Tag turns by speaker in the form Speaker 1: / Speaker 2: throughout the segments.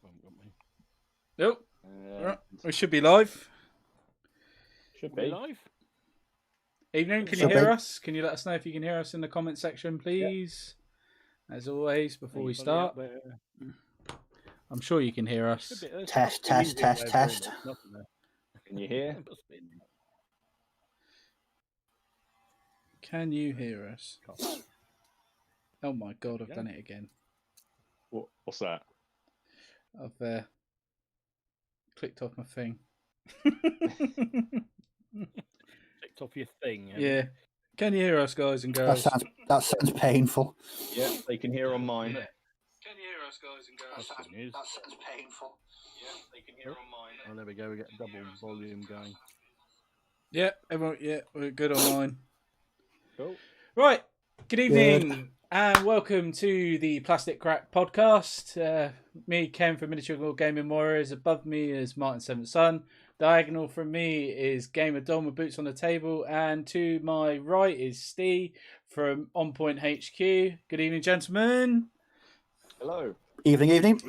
Speaker 1: haven't got me.
Speaker 2: Nope. We should be live.
Speaker 1: Should be live.
Speaker 2: Evening, can you hear us? Can you let us know if you can hear us in the comment section, please? Yeah. As always, before we start. I'm sure you can hear us.
Speaker 3: Test.
Speaker 1: Can you hear?
Speaker 2: Can you hear us? Oh my god, I've done it again.
Speaker 1: What's that?
Speaker 2: I've clicked off my thing.
Speaker 1: Clicked off your thing.
Speaker 2: Yeah. Can you hear us, guys and girls?
Speaker 3: That sounds painful.
Speaker 1: Yeah, they can hear on mine.
Speaker 2: Can you hear us, guys and girls?
Speaker 3: That sounds painful.
Speaker 2: Yeah, they can hear on mine.
Speaker 1: Oh, there we go. We get double volume going.
Speaker 2: Yeah, everyone. Yeah, we're good on mine.
Speaker 1: Cool.
Speaker 2: Right. Good evening and welcome to the Plastic Crack podcast. Me, Ken from Miniature Wargaming Warriors. Above me is Martin Seventh Son. Diagonal from me is Gamer Dom with boots on the table, and to my right is Steve from On Point HQ. Good evening, gentlemen.
Speaker 1: Hello.
Speaker 3: Evening.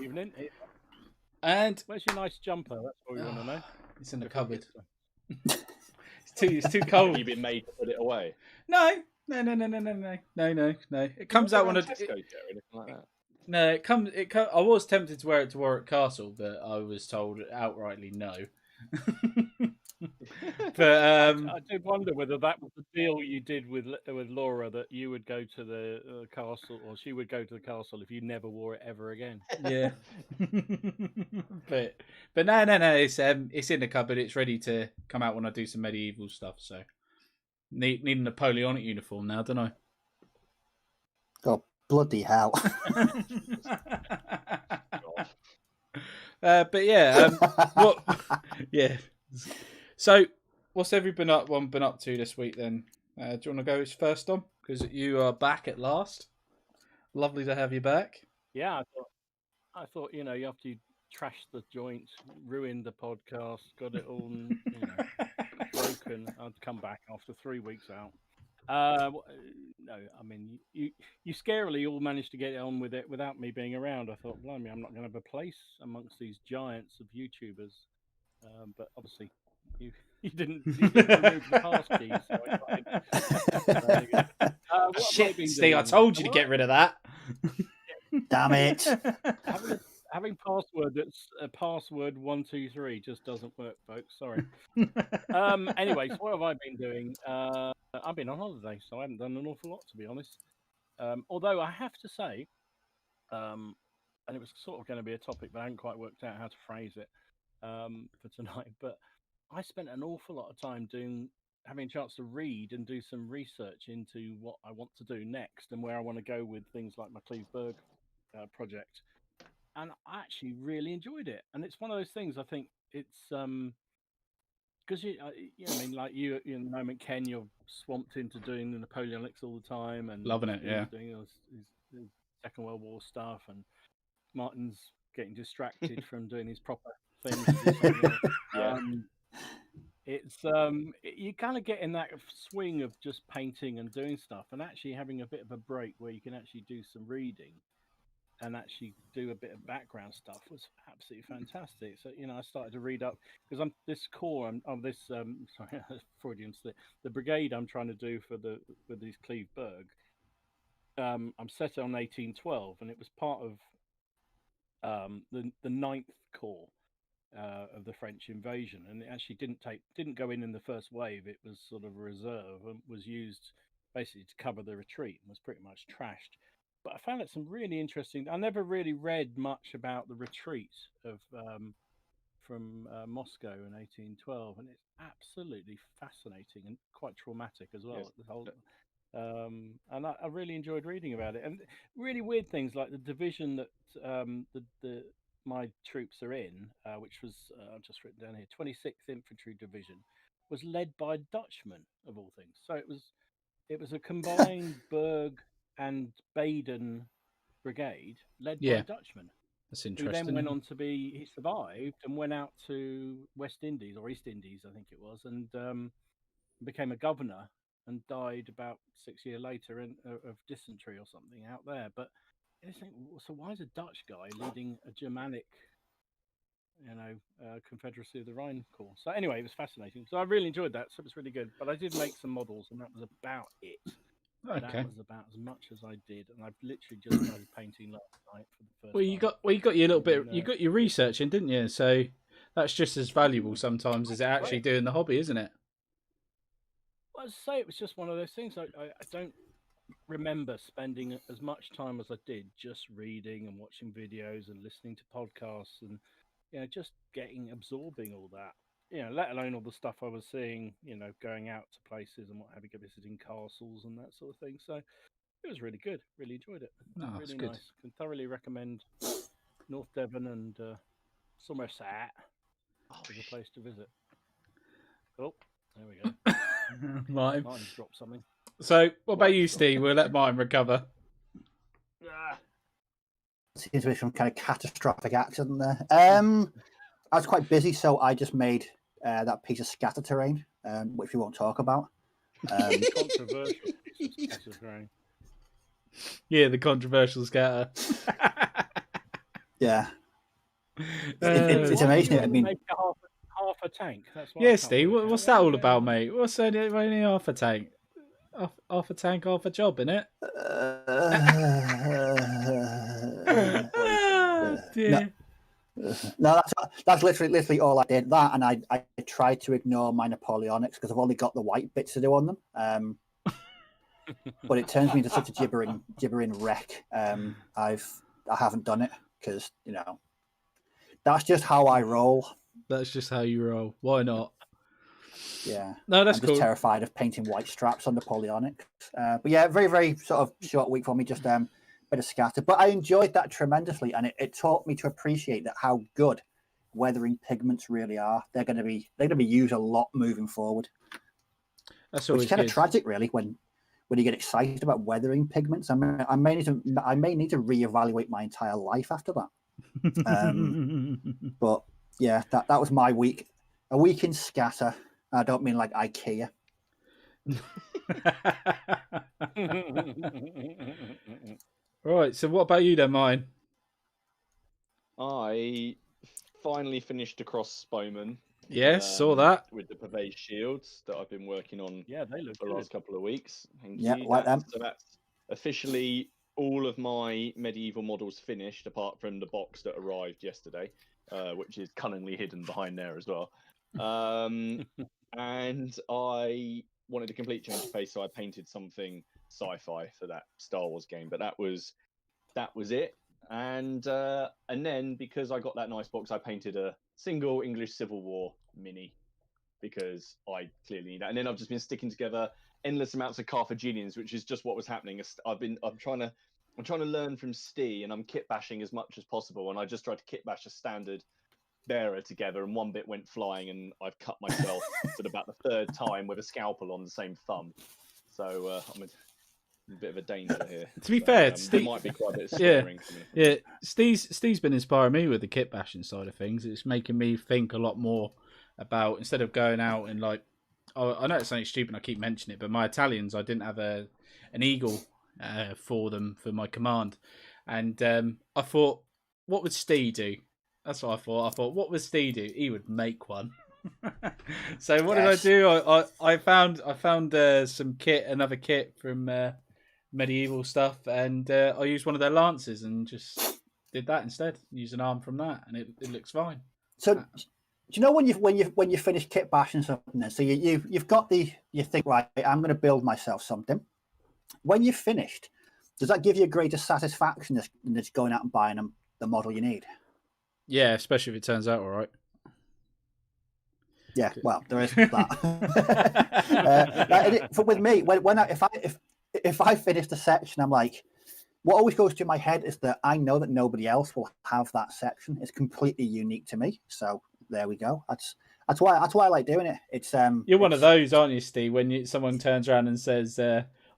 Speaker 2: And
Speaker 1: where's your nice jumper? That's what we want to know.
Speaker 2: It's in the cupboard. It's too cold.
Speaker 1: Have you been made to put it away?
Speaker 2: No. It comes out when I. No, it comes. I was tempted to wear it to Warwick Castle, but I was told outrightly no. But
Speaker 1: I did wonder whether that was the deal you did with Laura, that you would go to the castle, or she would go to the castle if you never wore it ever again.
Speaker 2: Yeah. but no. It's in the cupboard. It's ready to come out when I do some medieval stuff. So need a Napoleonic uniform now, don't I?
Speaker 3: Oh, bloody hell!
Speaker 2: But yeah, yeah. So, what's everyone been up to this week then? Do you want to go first, Dom? Because you are back at last. Lovely to have you back.
Speaker 1: Yeah, I thought you after you trashed the joint, ruined the podcast, got it all broken, I'd come back after 3 weeks out. No, I mean you scarily all managed to get on with it without me being around. I thought, blimey, I'm not going to have a place amongst these giants of YouTubers. But obviously, you didn't remove the pass keys. So
Speaker 2: shit, Steve! I told you to get rid of that.
Speaker 3: Damn it!
Speaker 1: Having password that's password 123 just doesn't work, folks. Sorry. Anyway, so what have I been doing? I've been on holiday, so I haven't done an awful lot, to be honest. Although I have to say, and it was sort of going to be a topic, but I hadn't quite worked out how to phrase it for tonight. But I spent an awful lot of time having a chance to read and do some research into what I want to do next and where I want to go with things like my Cleveberg project. And I actually really enjoyed it. And it's one of those things, I think it's because I mean, like you in the moment, Ken, you're swamped into doing the Napoleonics all the time and
Speaker 2: loving it, yeah.
Speaker 1: Doing his Second World War stuff, and Martin's getting distracted from doing his proper things. It's you kind of get in that swing of just painting and doing stuff, and actually having a bit of a break where you can actually do some reading and actually do a bit of background stuff was absolutely fantastic. So I started to read up because I'm this core of this sorry, Freudian slip. The brigade I'm trying to do for these Cleveberg. I'm set on 1812, and it was part of the 9th Corps of the French invasion, and it actually didn't go in the first wave. It was sort of a reserve and was used basically to cover the retreat and was pretty much trashed. But I found it some really interesting. I never really read much about the retreat of from Moscow in 1812, and it's absolutely fascinating and quite traumatic as well. Yes. The whole, and I really enjoyed reading about it, and really weird things like the division that my troops are in, which was I've just written down here, 26th Infantry Division, was led by a Dutchman of all things. So it was a combined Berg and Baden brigade led by a Dutchman.
Speaker 2: That's interesting.
Speaker 1: Who then went on to he survived and went out to West Indies or East Indies, I think it was, and became a governor and died about 6 years later of dysentery or something out there. But I just think, so why is a Dutch guy leading a Germanic Confederacy of the Rhine Corps. So anyway, it was fascinating. So I really enjoyed that. So it was really good. But I did make some models, and that was about it.
Speaker 2: Okay.
Speaker 1: That was about as much as I did, and I've literally just started painting last night for the first
Speaker 2: Well, you
Speaker 1: time.
Speaker 2: got your little bit. You got your research in, didn't you? So that's just as valuable sometimes as actually doing the hobby, isn't it?
Speaker 1: Well, I'd say it was just one of those things. I don't remember spending as much time as I did just reading and watching videos and listening to podcasts and just absorbing all that. Let alone all the stuff I was seeing. Going out to places and what have you, visiting castles and that sort of thing. So it was really good. Really enjoyed it.
Speaker 2: Oh,
Speaker 1: really
Speaker 2: good.
Speaker 1: nice. Can thoroughly recommend North Devon and Somerset as a place to visit. Oh, there we go. Martin's dropped something.
Speaker 2: So, what about you, Steve? We'll let Martin recover.
Speaker 3: Seems to be some kind of catastrophic accident there. I was quite busy, so I just made that piece of scatter terrain, which we won't talk about.
Speaker 1: Controversial piece of scatter terrain.
Speaker 2: Yeah, the controversial scatter.
Speaker 3: Yeah. It's amazing. I mean,
Speaker 1: make half a tank. That's what
Speaker 2: yeah, Steve. What's that all about, mate? What's only half a tank? Half a tank, half a job, innit?
Speaker 3: No, that's literally all I did. That, and I tried to ignore my Napoleonics because I've only got the white bits to do on them. But it turns me into such a gibbering wreck. I haven't done it because that's just how I roll.
Speaker 2: That's just how you roll. Why not?
Speaker 3: Yeah.
Speaker 2: No, that's
Speaker 3: I'm just
Speaker 2: cool.
Speaker 3: terrified of painting white straps on Napoleonic. But yeah, very, very sort of short week for me, just bit of scatter. But I enjoyed that tremendously, and it taught me to appreciate how good weathering pigments really are. They're going to be used a lot moving forward.
Speaker 2: That's always
Speaker 3: kind of tragic, really, when you get excited about weathering pigments. I may need to reevaluate my entire life after that. But yeah, that was my week. A week in scatter. I don't mean like IKEA.
Speaker 2: Right, so what about you then, mine?
Speaker 4: I finally finished across Bowman.
Speaker 2: Yes, saw that.
Speaker 4: With the purvey shields that I've been working on
Speaker 1: they look
Speaker 4: the
Speaker 1: good.
Speaker 4: last couple of weeks. Thank
Speaker 3: yeah,
Speaker 4: you.
Speaker 3: like them.
Speaker 4: So that's officially all of my medieval models finished, apart from the box that arrived yesterday, which is cunningly hidden behind there as well. And I wanted a complete change of pace, so I painted something sci-fi for that Star Wars game. But that was it. And then because I got that nice box, I painted a single English Civil War mini because I clearly need that. And then I've just been sticking together endless amounts of Carthaginians, which is just what was happening. I'm trying to learn from Steve, and I'm kit bashing as much as possible. And I just tried to kit bash a standard bearer together, and one bit went flying, and I've cut myself at about the third time with a scalpel on the same thumb. So I'm a bit of a danger here.
Speaker 2: To be fair, Steve
Speaker 4: might be quite a bit scaring for me.
Speaker 2: Yeah, Steve's been inspiring me with the kit bashing side of things. It's making me think a lot more about, instead of going out and I know it's something stupid, I keep mentioning it, but my Italians, I didn't have an eagle for them for my command, and I thought, what would Steve do? That's what I thought. I thought, what would Steve do? He would make one. So what did I do? I found another kit from medieval stuff, and I used one of their lances and just did that instead. Use an arm from that, and it looks fine.
Speaker 3: So, do you know when you finish kit bashing something? So you've got you think, right, I'm going to build myself something. When you've finished, does that give you a greater satisfaction than just going out and buying the model you need?
Speaker 2: Yeah, especially if it turns out all right.
Speaker 3: Yeah, well, there is that. With me, if I finish the section, I'm like, what always goes through my head is that I know that nobody else will have that section. It's completely unique to me. So there we go. That's why I like doing it. It's
Speaker 2: you're one of those, aren't you, Steve? When someone turns around and says,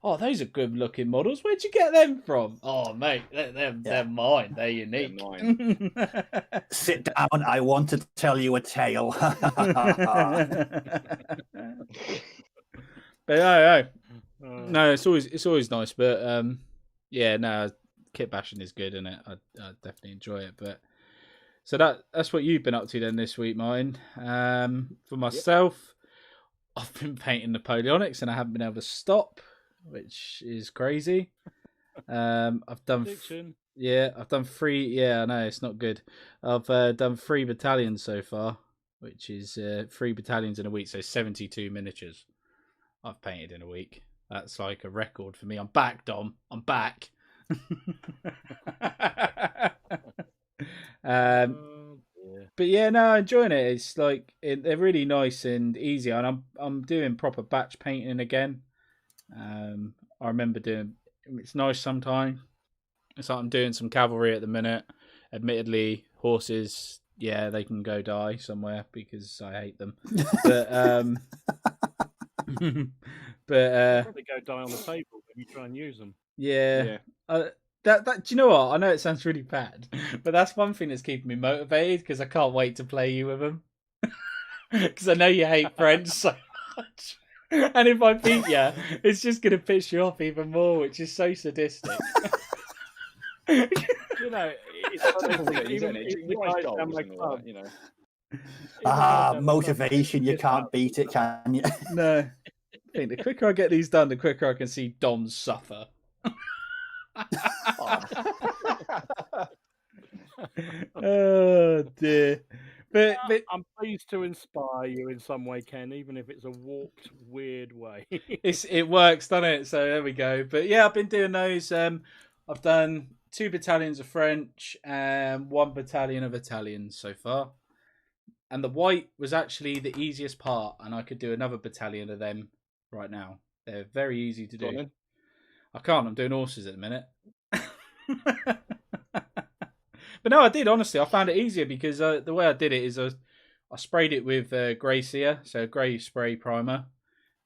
Speaker 2: "Oh, those are good-looking models. Where'd you get them from?" Oh, mate, they're mine. They're unique.
Speaker 4: They're mine.
Speaker 3: Sit down. I want to tell you a tale.
Speaker 2: But no, it's always nice. But yeah, no, kit bashing is good, isn't it? I definitely enjoy it. But So that's what you've been up to then this week, Martin. For myself, I've been painting Napoleonics and I haven't been able to stop, which is crazy. I've done I've done 3. Yeah, I know it's not good. I've done 3 battalions so far, which is 3 battalions in a week, so 72 miniatures I've painted in a week. That's like a record for me. I'm back, Dom. I'm back. But yeah, no, enjoying it. It's like they're really nice and easy, and I'm doing proper batch painting again. I remember doing. It's nice sometimes. It's like I'm doing some cavalry at the minute. Admittedly, horses, yeah, they can go die somewhere because I hate them. But
Speaker 1: probably go die on the table when you try and use them.
Speaker 2: Yeah. That do you know what? I know it sounds really bad, but that's one thing that's keeping me motivated because I can't wait to play you with them. Because I know you hate French so much, and if I beat you, it's just gonna piss you off even more, which is so sadistic.
Speaker 1: You know,
Speaker 3: motivation! You can't beat it, can you?
Speaker 2: No. I think the quicker I get these done, the quicker I can see Dom suffer. Oh dear. But
Speaker 1: I'm pleased to inspire you in some way, Ken, even if it's a warped, weird way.
Speaker 2: It works, doesn't it? So there we go. But yeah, I've been doing those. I've done 2 battalions of French and 1 battalion of Italians so far. And the white was actually the easiest part, and I could do another battalion of them right now. They're very easy to do. I can't. I'm doing horses at the minute. But no, I did, honestly. I found it easier because the way I did it is I sprayed it with grey sear, so grey spray primer.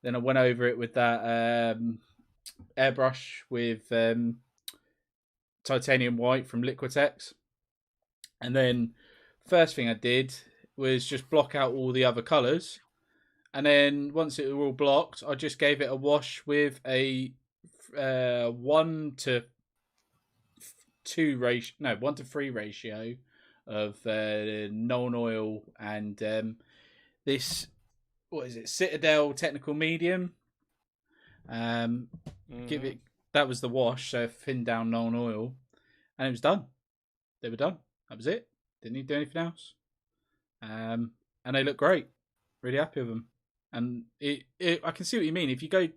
Speaker 2: Then I went over it with that airbrush with titanium white from Liquitex. And then first thing I did was just block out all the other colours. And then once it was all blocked, I just gave it a wash with a 1:3 ratio of Nuln Oil and this, what is it, Citadel Technical Medium. Give it, that was the wash, so thin down Nuln Oil, and it was done. They were done. That was it. Didn't need to do anything else. And they look great. Really happy with them. And I can see what you mean. If you go,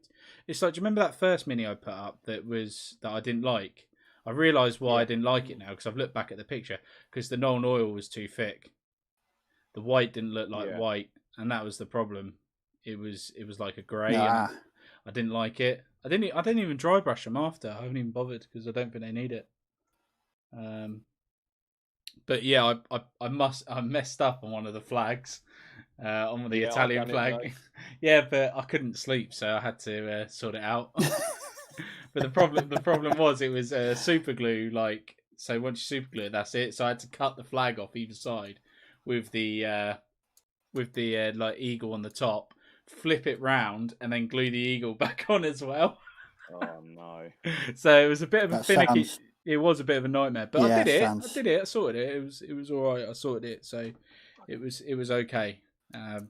Speaker 2: it's like, do you remember that first mini I put up that I didn't like? I realised why I didn't like it now because I've looked back at the picture because the Nuln Oil was too thick. The white didn't look like white, and that was the problem. It was like a grey. I didn't like it. I didn't even dry brush them after. I haven't even bothered because I don't think they need it. But yeah, I messed up on one of the flags. On the Italian flag. Yeah, but I couldn't sleep, so I had to sort it out. But the problem was it was super glue. Like, so once you super glue it, that's it. So I had to cut the flag off either side with the like eagle on the top, flip it round, and then glue the eagle back on as well.
Speaker 4: Oh no!
Speaker 2: So it was a bit of a finicky. It was a bit of a nightmare, but I did it. I sorted it. It was all right. I sorted it, so it was okay.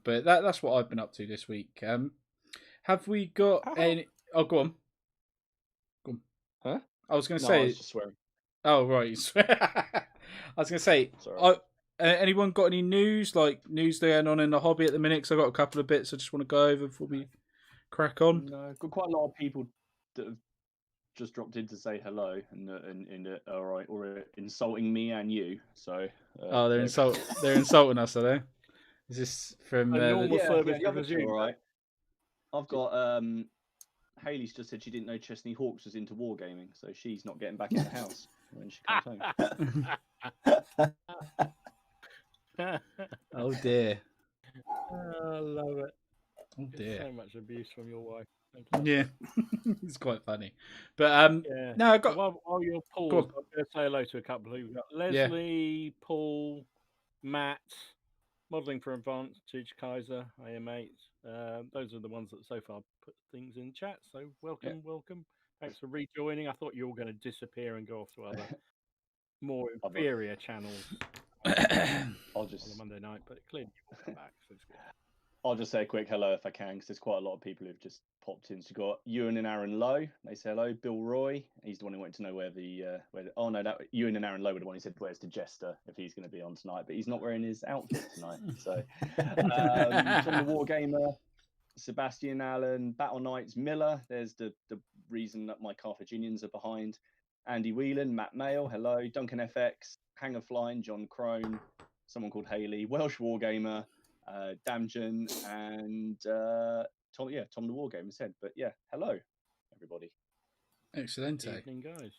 Speaker 2: But that's what I've been up to this week. Have we got any? Oh, go on.
Speaker 4: Huh?
Speaker 2: I was going to say.
Speaker 4: I was just swearing.
Speaker 2: Oh, right. You swear. I was going to say. Anyone got any news? Like news going on in the hobby at the minute? Because I got a couple of bits I just want to go over before we crack on.
Speaker 4: No, got quite a lot of people that have just dropped in to say hello and all right, or insulting me and you. So.
Speaker 2: They're insulting us, are they? Is this from
Speaker 1: normal service?
Speaker 4: All right. I've got Hayley's just said she didn't know Chesney Hawkes was into wargaming, so she's not getting back in the house when she comes home.
Speaker 2: Oh dear.
Speaker 1: I love it.
Speaker 2: Oh dear.
Speaker 1: So much abuse from your wife. Thank you.
Speaker 2: Yeah, it's quite funny. But no, I got.
Speaker 1: While you're paused, I'm going to say hello to a couple who got Leslie, Paul, Matt. Modelling for Advanced, Teach Kaiser, AM8. Those are the ones that so far put things in chat. So welcome. Thanks for rejoining. I thought you were going to disappear and go off to other more inferior channels.
Speaker 4: I'll
Speaker 1: on
Speaker 4: just
Speaker 1: a Monday night, but clearly you will come back. So it's good.
Speaker 4: I'll just say a quick hello if I can, because there's quite a lot of people who've just popped in. So you've got Ewan and Aaron Lowe. They say hello. Bill Roy. He's the one who wanted to know where oh no, that Ewan and Aaron Lowe were the one who said where's the jester if he's going to be on tonight, but he's not wearing his outfit tonight. So Tom the Wargamer, Sebastian Allen, Battle Knights Miller. There's the reason that my Carthaginians are behind. Andy Whelan, Matt Mail, hello. Duncan FX, Hanger Flying, John Crone, someone called Haley, Welsh Wargamer, Damjan, and Tom the Wargamer said. But yeah, hello, everybody.
Speaker 2: Excellent.
Speaker 1: Good evening, guys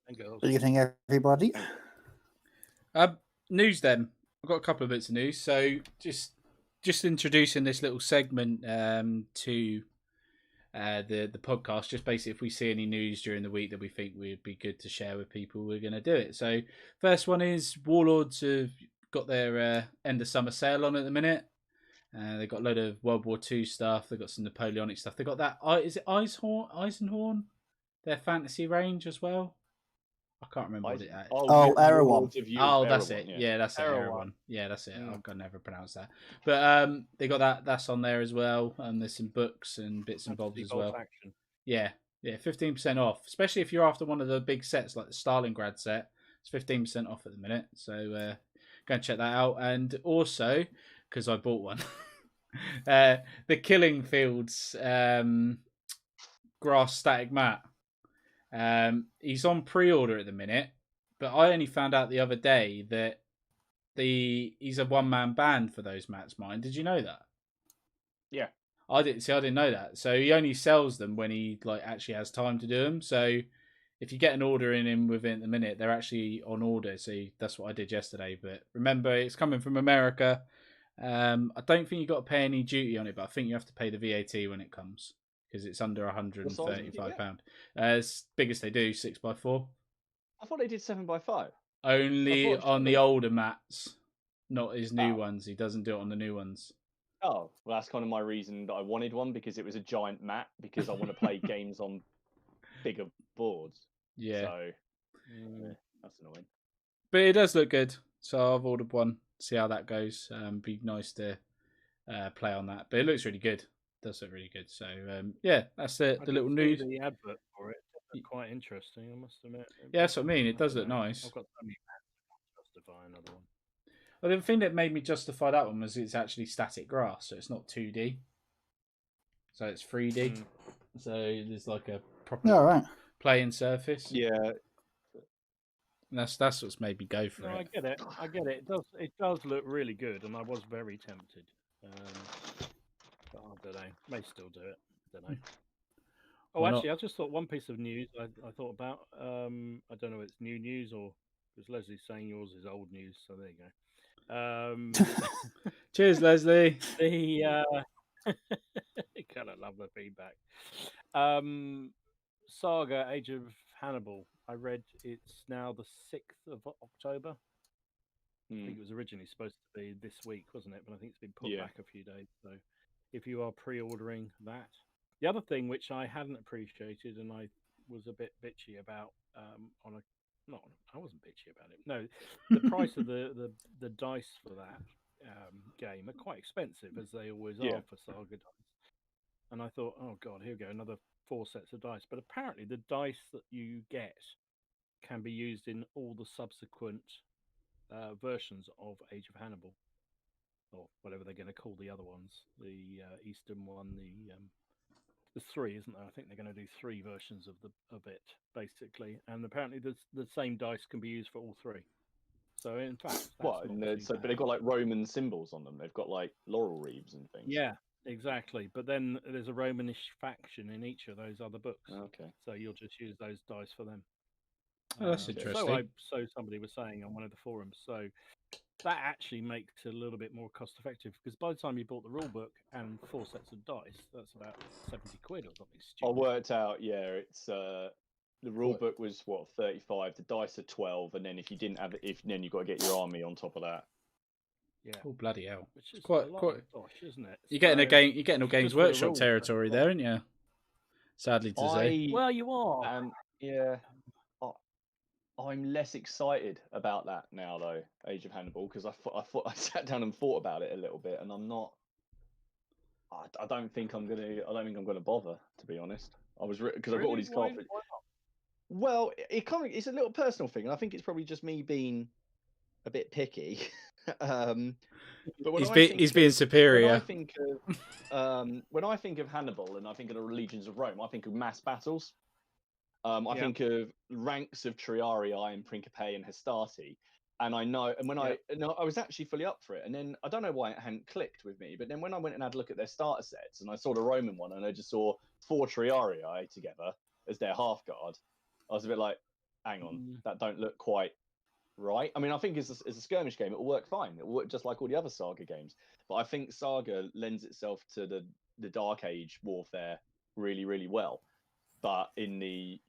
Speaker 1: and girls.
Speaker 3: Good evening, everybody.
Speaker 2: News then. I've got a couple of bits of news. So just introducing this little segment to the podcast. Just basically, if we see any news during the week that we think would be good to share with people, we're going to do it. So first one is Warlords have got their end of summer sale on at the minute. They've got a load of World War II stuff. They've got some Napoleonic stuff. They've got that. Is it Eisenhorn? Their fantasy range as well. I can't remember what it is.
Speaker 3: Erewhon.
Speaker 2: That's it. Yeah, that's it. Erewhon. Yeah, that's it. I can never pronounce that. But they got that. That's on there as well. There's some books and bits and bobs as well.
Speaker 1: Faction.
Speaker 2: Yeah, 15% off. Especially if you're after one of the big sets like the Stalingrad set. It's 15% off at the minute. So go and check that out. And also, because I bought one, the Killing Fields grass static mat. He's on pre-order at the minute, but I only found out the other day that he's a one-man band for those mats. Mine, did you know that?
Speaker 4: Yeah,
Speaker 2: I didn't know that. So he only sells them when he actually has time to do them. So if you get an order in him within the minute, they're actually on order. So that's what I did yesterday. But remember, it's coming from America. I don't think you got to pay any duty on it, but I think you have to pay the VAT when it comes. Because it's under £135. As big as they do, 6x4.
Speaker 4: I thought they did 7x5.
Speaker 2: Only on the older mats, not his new ones. He doesn't do it on the new ones.
Speaker 4: Oh, well, that's kind of my reason that I wanted one, because it was a giant mat, because I want to play games on bigger boards.
Speaker 2: Yeah.
Speaker 4: So, that's annoying.
Speaker 2: But it does look good. So I've ordered one. See how that goes. Be nice to play on that. But it looks really good. Does look really good. So that's the little news.
Speaker 1: The advert for it looked quite interesting, I must admit.
Speaker 2: Yeah, that's what I mean. It does look nice.
Speaker 1: I've got so many to justify another one.
Speaker 2: Well, the thing that made me justify that one was it's actually static grass, so it's not 2D. So it's 3D. So there's like a proper playing surface.
Speaker 4: Yeah.
Speaker 2: And that's what's made me go for it.
Speaker 1: I get it. It does look really good, and I was very tempted. But I don't know. May still do it. I don't know. I just thought one piece of news I thought about. I don't know if it's new news or because Leslie's saying yours is old news. So there you go.
Speaker 2: Cheers, Leslie.
Speaker 1: Kind of love the feedback. Saga Age of Hannibal. I read it's now the 6th of October. I think it was originally supposed to be this week, wasn't it? But I think it's been put back a few days. So if you are pre-ordering that. The other thing which I hadn't appreciated and I was a bit bitchy about I wasn't bitchy about it. No, the price of the dice for that game are quite expensive, as they always are for Saga Dice. And I thought, oh god, here we go, another 4 sets of dice. But apparently the dice that you get can be used in all the subsequent versions of Age of Hannibal, or whatever they're going to call the other ones. The Eastern one, there's 3, isn't there? I think they're going to do 3 versions of it, basically. And apparently the same dice can be used for all 3. So in fact,
Speaker 4: but they've got like Roman symbols on them. They've got like laurel wreaths and things.
Speaker 1: Yeah, exactly. But then there's a Romanish faction in each of those other books.
Speaker 4: Okay.
Speaker 1: So you'll just use those dice for them.
Speaker 2: Oh, that's interesting.
Speaker 1: So somebody was saying on one of the forums. So that actually makes it a little bit more cost effective, because by the time you bought the rule book and 4 sets of dice, that's about 70 quid or something stupid.
Speaker 4: I worked out. Yeah, it's the rule book was 35. The dice are 12, and then if you didn't have it, then you got to get your army on top of that.
Speaker 1: Yeah.
Speaker 2: Oh bloody hell!
Speaker 1: Which is
Speaker 2: quite,
Speaker 1: dosh, isn't it?
Speaker 2: You're getting a Games Workshop territory there, aren't you? Sadly to say.
Speaker 1: Well, you are.
Speaker 4: Yeah. I'm less excited about that now, though. Age of Hannibal, because I sat down and thought about it a little bit, and I'm not. I don't think I'm gonna bother, to be honest. I was because I've got all
Speaker 1: Really?
Speaker 4: these cartridges.
Speaker 1: Why not?
Speaker 4: Well, it's a little personal thing, and I think it's probably just me being a bit picky. But when
Speaker 2: He's being superior.
Speaker 4: When I think of Hannibal and I think of the legions of Rome, I think of mass battles. I think of ranks of Triarii and Principe and Hastati, and I know, and I was actually fully up for it, and then I don't know why it hadn't clicked with me, but then when I went and had a look at their starter sets, and I saw the Roman one, and I just saw 4 Triarii together as their half guard, I was a bit like, hang on, that don't look quite right. I mean, I think as a skirmish game, it will work fine. It will work just like all the other Saga games, but I think Saga lends itself to the Dark Age warfare really, really well. But in the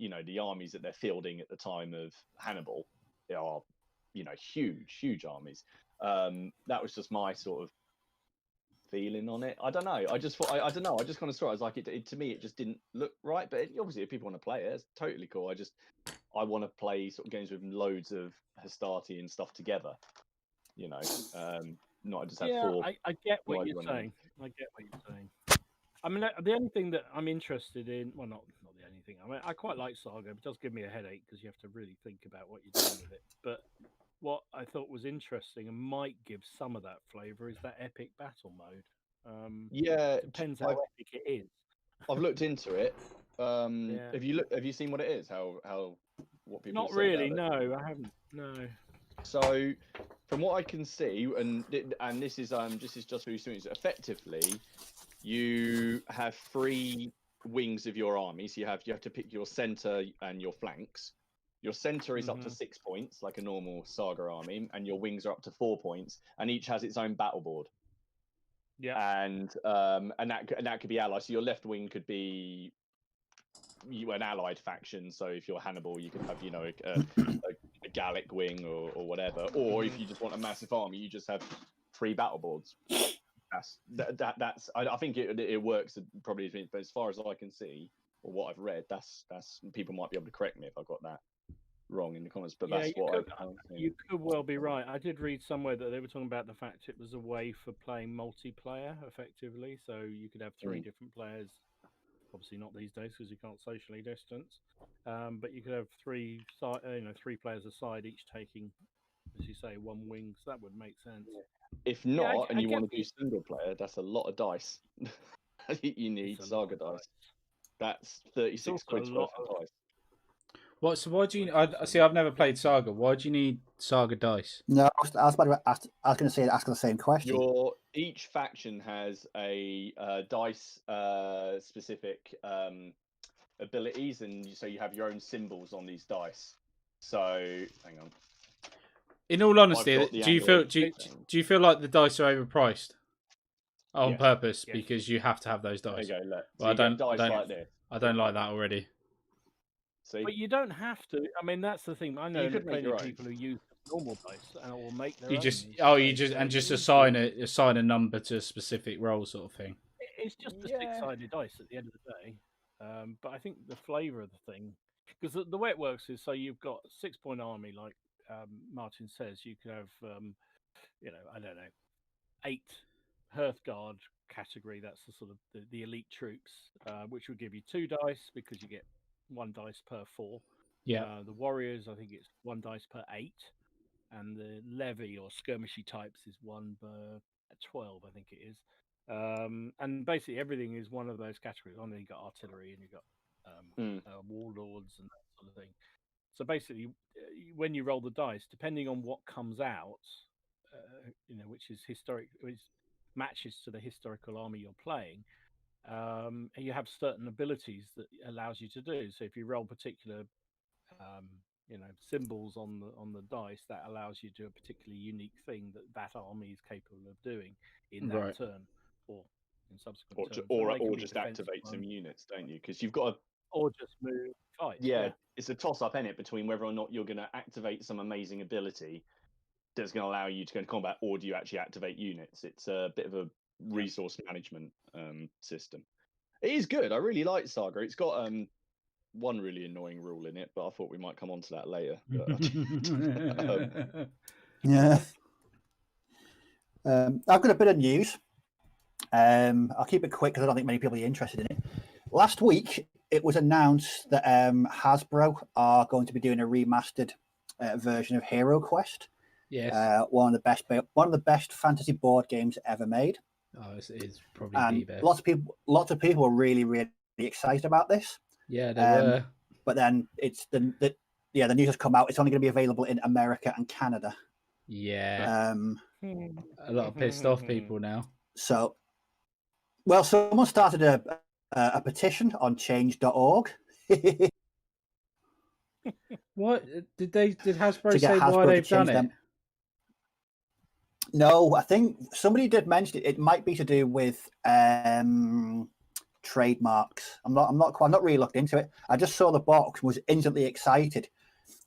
Speaker 4: armies that they're fielding at the time of Hannibal, they are huge armies. That was just my sort of feeling on it. I don't know. I just thought I don't know. I just kind of saw it as like it to me. It just didn't look right. But obviously, if people want to play it, it's totally cool. I want to play sort of games with loads of Hastati and stuff together. Not just have 4.
Speaker 1: I get what you're saying. I get what you're saying. I mean, the only thing that I'm interested in, well, not the only thing. I mean, I quite like Saga. It does give me a headache because you have to really think about what you're doing with it. But what I thought was interesting and might give some of that flavour is that epic battle mode. Depends how epic it is.
Speaker 4: I've looked into it. Have you seen what it is? What people?
Speaker 1: Not really. No, I haven't. No.
Speaker 4: So, from what I can see, and this is just for you, effectively, you have 3 wings of your army. So you have to pick your center and your flanks. Your center is up to 6 points, like a normal Saga army, and your wings are up to 4 points, and each has its own battle board.
Speaker 1: Yeah.
Speaker 4: And that could be allied. So your left wing could be an allied faction. So if you're Hannibal, you could have a Gallic wing or whatever. Or if you just want a massive army, you just have 3 battle boards. That's I think it works probably, but as far as I can see or what I've read, that's people might be able to correct me if I got that wrong in the comments, but that's
Speaker 1: you could well be right. I did read somewhere that they were talking about the fact it was a way for playing multiplayer effectively, so you could have 3 different players. Obviously not these days because you can't socially distance, but you could have 3 players aside, each taking, as you say, 1 wing. So that would make sense.
Speaker 4: If not, and you want to do single player, that's a lot of dice. You need Saga dice. That's 36 quid worth of dice.
Speaker 2: So why do you? I've never played Saga. Why do you need Saga dice?
Speaker 3: No, I was going to say ask the same question.
Speaker 4: Each faction has a dice specific abilities, and so you have your own symbols on these dice. So hang on.
Speaker 2: In all honesty, do you feel like the dice are overpriced on purpose because you have to have those dice?
Speaker 4: There you go, look.
Speaker 2: Well, I don't like that already.
Speaker 4: See?
Speaker 1: But you don't have to. I mean, that's the thing. I know plenty of people who use normal dice and will make their own.
Speaker 2: You just assign a number to a specific roll, sort of thing.
Speaker 1: It's just a 6-sided dice at the end of the day. But I think the flavour of the thing, because the way it works is, so you've got a 6-point army, like Martin says, you could have, I don't know, 8 Hearthguard category. That's the sort of the elite troops, which would give you 2 dice because you get 1 dice per 4.
Speaker 2: Yeah.
Speaker 1: The warriors, I think it's 1 dice per 8, and the levy or skirmishy types is 1 per 12, I think it is. And basically everything is one of those categories. And then you got artillery and you got warlords and that sort of thing. So basically, when you roll the dice, depending on what comes out, which is which matches to the historical army you're playing, you have certain abilities that allows you to do. So if you roll particular, symbols on the dice, that allows you to do a particularly unique thing that army is capable of doing in that turn or in subsequent turns.
Speaker 4: Or just activate some units, don't you? Because you've got to.
Speaker 1: Or just move fight.
Speaker 4: Yeah, it's a toss-up, isn't it, between whether or not you're going to activate some amazing ability that's going to allow you to go into combat, or do you actually activate units? It's a bit of a resource management system. It is good. I really like Saga. It's got one really annoying rule in it, but I thought we might come on to that later. But,
Speaker 3: Yeah. I've got a bit of news. I'll keep it quick because I don't think many people are interested in it. Last week, it was announced that Hasbro are going to be doing a remastered version of Hero Quest.
Speaker 2: Yes.
Speaker 3: One of the best fantasy board games ever made.
Speaker 2: Oh, it's probably
Speaker 3: And
Speaker 2: the best.
Speaker 3: lots of people were really, really excited about this.
Speaker 2: Yeah, they were.
Speaker 3: But then it's the news has come out. It's only going to be available in America and Canada.
Speaker 2: Yeah. A lot of pissed off people now.
Speaker 3: So, someone started a petition on change.org.
Speaker 2: What did Hasbro say why they've done it?
Speaker 3: No, I think somebody did mention it. It might be to do with trademarks. I'm not really looked into it. I just saw the box, was instantly excited,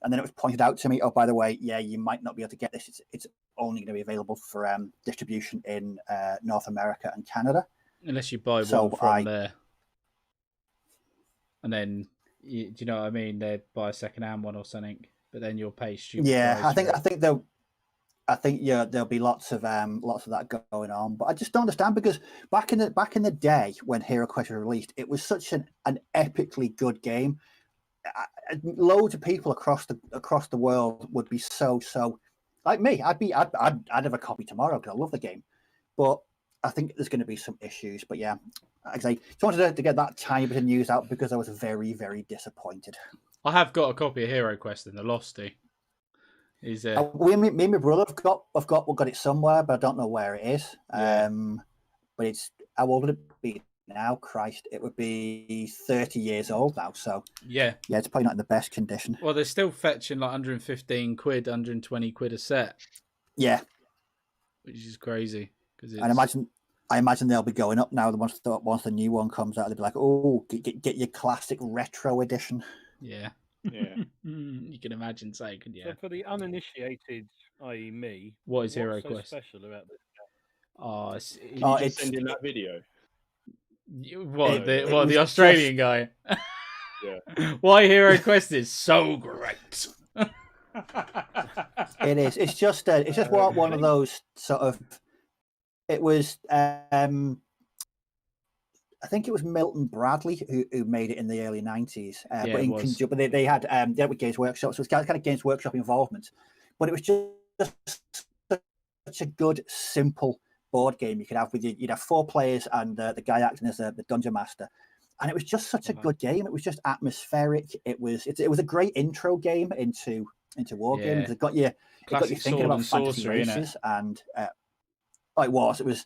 Speaker 3: and then it was pointed out to me. Oh, by the way, yeah, you might not be able to get this. It's only going to be available for distribution in North America and Canada,
Speaker 2: unless you buy one from there. And then, do you know what I mean? They buy a second-hand one or something, but then you'll pay stupid.
Speaker 3: Yeah, I think there'll be lots of that going on. But I just don't understand, because back in the day when Hero Quest was released, it was such an epically good game. Loads of people across the world would be so like me. I'd have a copy tomorrow because I love the game. But I think there's going to be some issues. But yeah, like I just wanted to get that tiny bit of news out because I was very, very disappointed.
Speaker 2: I have got a copy of Hero Quest in the Losty. Is
Speaker 3: me and my brother have got it somewhere, but I don't know where it is.
Speaker 2: Yeah.
Speaker 3: But it's, how old would it be now? Christ, it would be 30 years old now. So
Speaker 2: yeah,
Speaker 3: it's probably not in the best condition.
Speaker 2: Well, they're still fetching like 115 quid, 120 quid a set.
Speaker 3: Yeah,
Speaker 2: which is crazy.
Speaker 3: And I imagine they'll be going up now. Once the new one comes out, they'll be like, "Oh, get your classic retro edition."
Speaker 2: Yeah.
Speaker 4: Yeah.
Speaker 2: You can imagine saying, yeah.
Speaker 1: So for the uninitiated, i.e. me,
Speaker 2: what is Hero
Speaker 1: so
Speaker 2: Quest
Speaker 1: special about this?
Speaker 2: Oh,
Speaker 4: it's sending that video.
Speaker 2: The Australian guy?
Speaker 4: Yeah.
Speaker 2: Why Hero Quest is so great.
Speaker 3: It is. It's just one of those sort of. It was. I think it was Milton Bradley who made it in the early 90s. But they had with Games Workshop, so it was kind of Games Workshop involvement. But it was just such a good, simple board game you could have with you'd have 4 players and the guy acting as the dungeon master, and it was just such a good game. It was just atmospheric. It was a great intro game into wargames. It got you thinking about fantasy races and. It was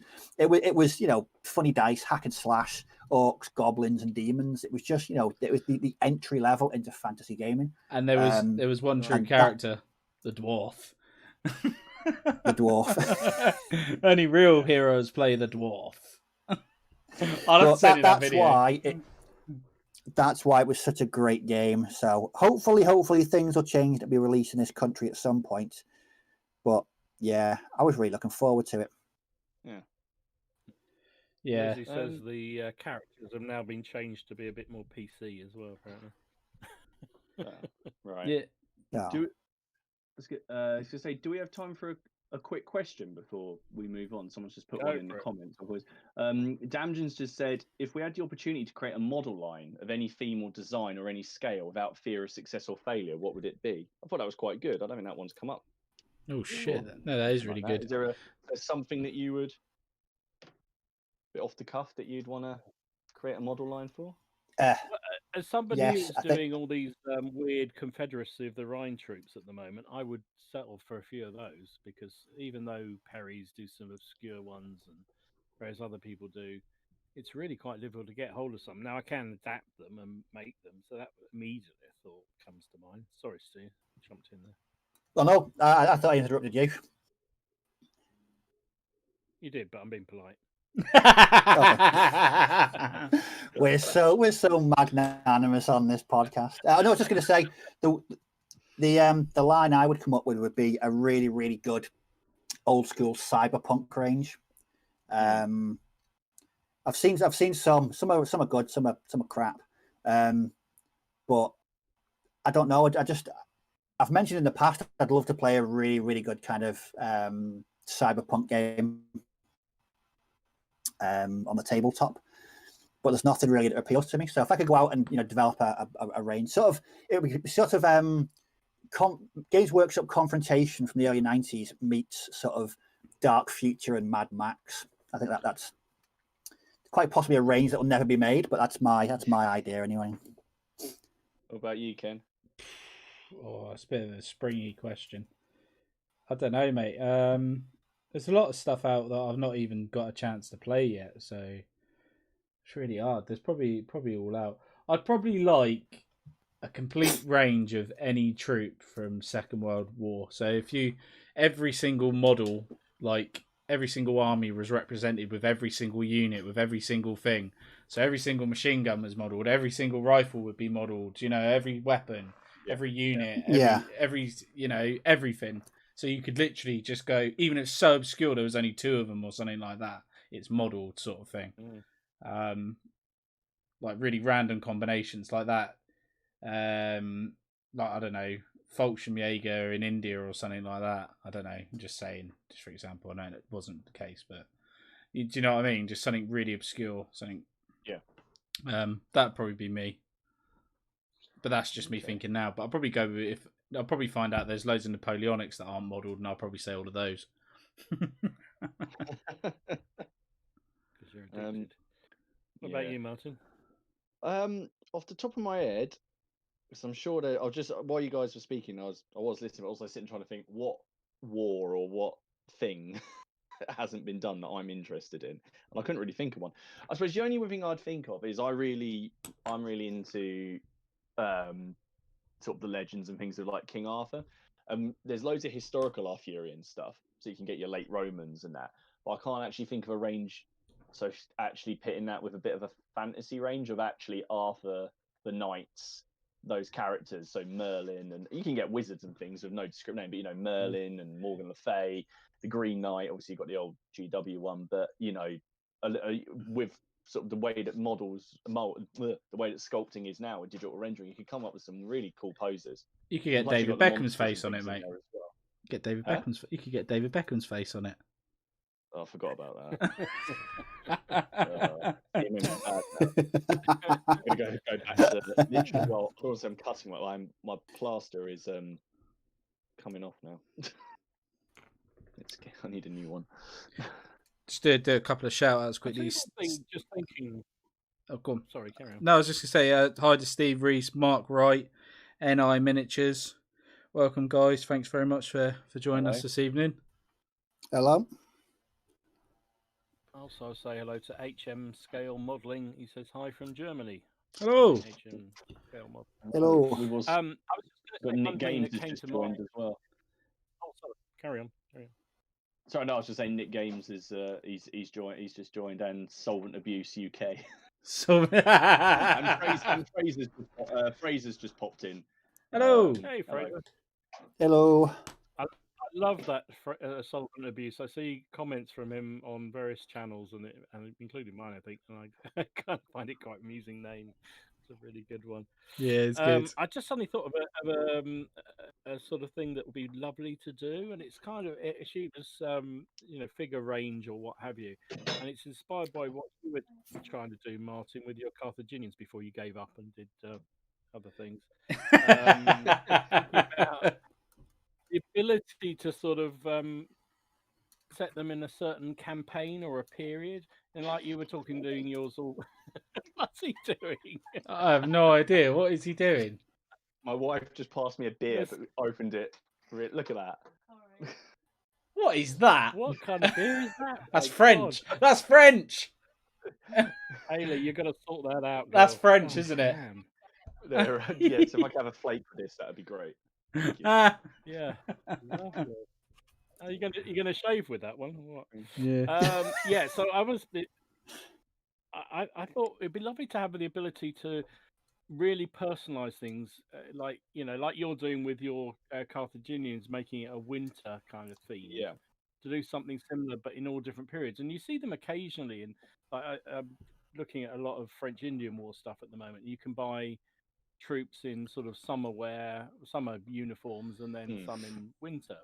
Speaker 3: funny dice, hack and slash, orcs, goblins, and demons. It was just it was the entry level into fantasy gaming.
Speaker 2: And there was one true character, the dwarf.
Speaker 3: The dwarf.
Speaker 2: Only real heroes play the dwarf.
Speaker 3: That's why it was such a great game. So hopefully things will change to be released in this country at some point. But yeah, I was really looking forward to it.
Speaker 2: Yeah.
Speaker 1: He says the characters have now been changed to be a bit more PC as well, apparently.
Speaker 4: Right.
Speaker 3: Yeah.
Speaker 4: I was going to say, do we have time for a quick question before we move on? Someone's just put one in the comments. Damjins just said, if we had the opportunity to create a model line of any theme or design or any scale without fear of success or failure, what would it be? I thought that was quite good. I don't think that one's come up.
Speaker 2: Oh shit! No, that is really good.
Speaker 4: Is there something that you would, bit off the cuff, that you'd want to create a model line for?
Speaker 1: As somebody who's doing all these weird Confederacy of the Rhine troops at the moment, I would settle for a few of those, because even though Perry's do some obscure ones and whereas other people do, it's really quite difficult to get hold of some. Now I can adapt them and make them, so that immediately a thought comes to mind. Sorry, Steve, jumped in there.
Speaker 3: Well, no, I thought I interrupted you.
Speaker 1: You did, but I'm being polite.
Speaker 3: We're so magnanimous on this podcast. I was just going to say the line I would come up with would be a really, really good old school cyberpunk range. I've seen some are good, some are crap. but I don't know. I've mentioned in the past I'd love to play a really, really good kind of cyberpunk game on the tabletop, but there's nothing really that appeals to me. So if I could go out and develop a range, it would be sort of Games Workshop Confrontation from the early 90s meets sort of Dark Future and Mad Max. I think that's quite possibly a range that will never be made, but that's my idea anyway.
Speaker 4: What about you, Ken?
Speaker 2: Oh, it's a bit of a springy question. I don't know, mate. There's a lot of stuff out that I've not even got a chance to play yet, so it's really hard. There's probably all out. I'd probably like a complete range of any troop from Second World War. So every single model, like every single army was represented with every single unit, with every single thing. So every single machine gun was modelled, every single rifle would be modelled, every weapon, every unit, every everything. So you could literally just go, even if it's so obscure, there was only 2 of them or something like that. It's modelled sort of thing. Like really random combinations like that. Like, I don't know, Fallschirmjäger in India or something like that. I don't know. I'm just saying, just for example. I know that wasn't the case, but do you know what I mean? Just something really obscure. Something.
Speaker 4: Yeah.
Speaker 2: That'd probably be me. But that's just me thinking now. But I'll probably go with I'll probably find out there's loads of Napoleonics that aren't modelled, and I'll probably say all of those.
Speaker 1: Because you're addicted. What about you, Martin?
Speaker 4: Off the top of my head, because I'm sure that while you guys were speaking, I was listening, but also sitting trying to think what war or what thing hasn't been done that I'm interested in, and I couldn't really think of one. I suppose the only thing I'd think of is I'm really into sort of the legends and things of like King Arthur. There's loads of historical Arthurian stuff, so you can get your late Romans and that. But I can't actually think of a range. So actually pitting that with a bit of a fantasy range of actually Arthur, the knights, those characters. So Merlin, and you can get wizards and things with no descriptive name, but Merlin and Morgan Le Fay, the Green Knight. Obviously, you've got the old GW one, but with sort of the way that the way that sculpting is now with digital rendering, you can come up with some really cool poses.
Speaker 2: You could get David Beckham's face on it, mate. Well. Get David Beckham's. You could get David Beckham's face on it.
Speaker 4: Oh, I forgot about that. I'm gonna go back to literally. Well, of course, I'm cutting my plaster is coming off now. I need a new one.
Speaker 2: Just do a couple of shout outs quickly.
Speaker 1: Just thinking.
Speaker 2: Oh, go on.
Speaker 1: Sorry, carry on.
Speaker 2: No, I was just going to say hi to Steve Reese, Mark Wright, NI Miniatures. Welcome, guys. Thanks very much for joining us this evening.
Speaker 3: Hello.
Speaker 1: Also say hello to HM Scale Modelling. He says hi from Germany.
Speaker 2: Hello.
Speaker 1: HM Scale Modelling.
Speaker 3: Hello.
Speaker 1: I was just going to say
Speaker 4: Nick Games has just joined as well.
Speaker 1: Oh, sorry. Carry on.
Speaker 4: Sorry, no, I was just saying Nick Games is he's joined. He's just joined, and Solvent Abuse UK.
Speaker 2: So
Speaker 4: and Fraser's just popped in.
Speaker 2: Hello.
Speaker 1: Hey, Fraser.
Speaker 3: Hello.
Speaker 1: I love that Solvent Abuse. I see comments from him on various channels, and including mine, I think, and I kind of find it quite an amusing name. It's a really good one.
Speaker 2: Yeah, it's good.
Speaker 1: I just suddenly thought of a sort of thing that would be lovely to do, and it's kind of it assumes figure range or what have you, and it's inspired by what you were trying to do, Martin, with your Carthaginians before you gave up and did other things. The ability to sort of set them in a certain campaign or a period, and like you were doing yours all. What's he doing?
Speaker 2: I have no idea. What is he doing?
Speaker 4: My wife just passed me a beer, but opened it. Look at that.
Speaker 2: What is that?
Speaker 1: What kind of beer is that?
Speaker 2: That's French. God. That's French.
Speaker 1: Haley, you're going to sort that out. Girl.
Speaker 2: That's French, isn't it?
Speaker 4: Yeah, so if I could have a flake for this, that would be great.
Speaker 1: Yeah. Lovely. Are you going to shave with that one? Or what?
Speaker 2: Yeah.
Speaker 1: Yeah. So I thought it'd be lovely to have the ability to really personalize things, like you're doing with your Carthaginians, making it a winter kind of theme.
Speaker 4: Yeah.
Speaker 1: To do something similar, but in all different periods, and you see them occasionally. And I'm looking at a lot of French Indian War stuff at the moment. You can buy troops in sort of summer wear, summer uniforms, and then some in winter.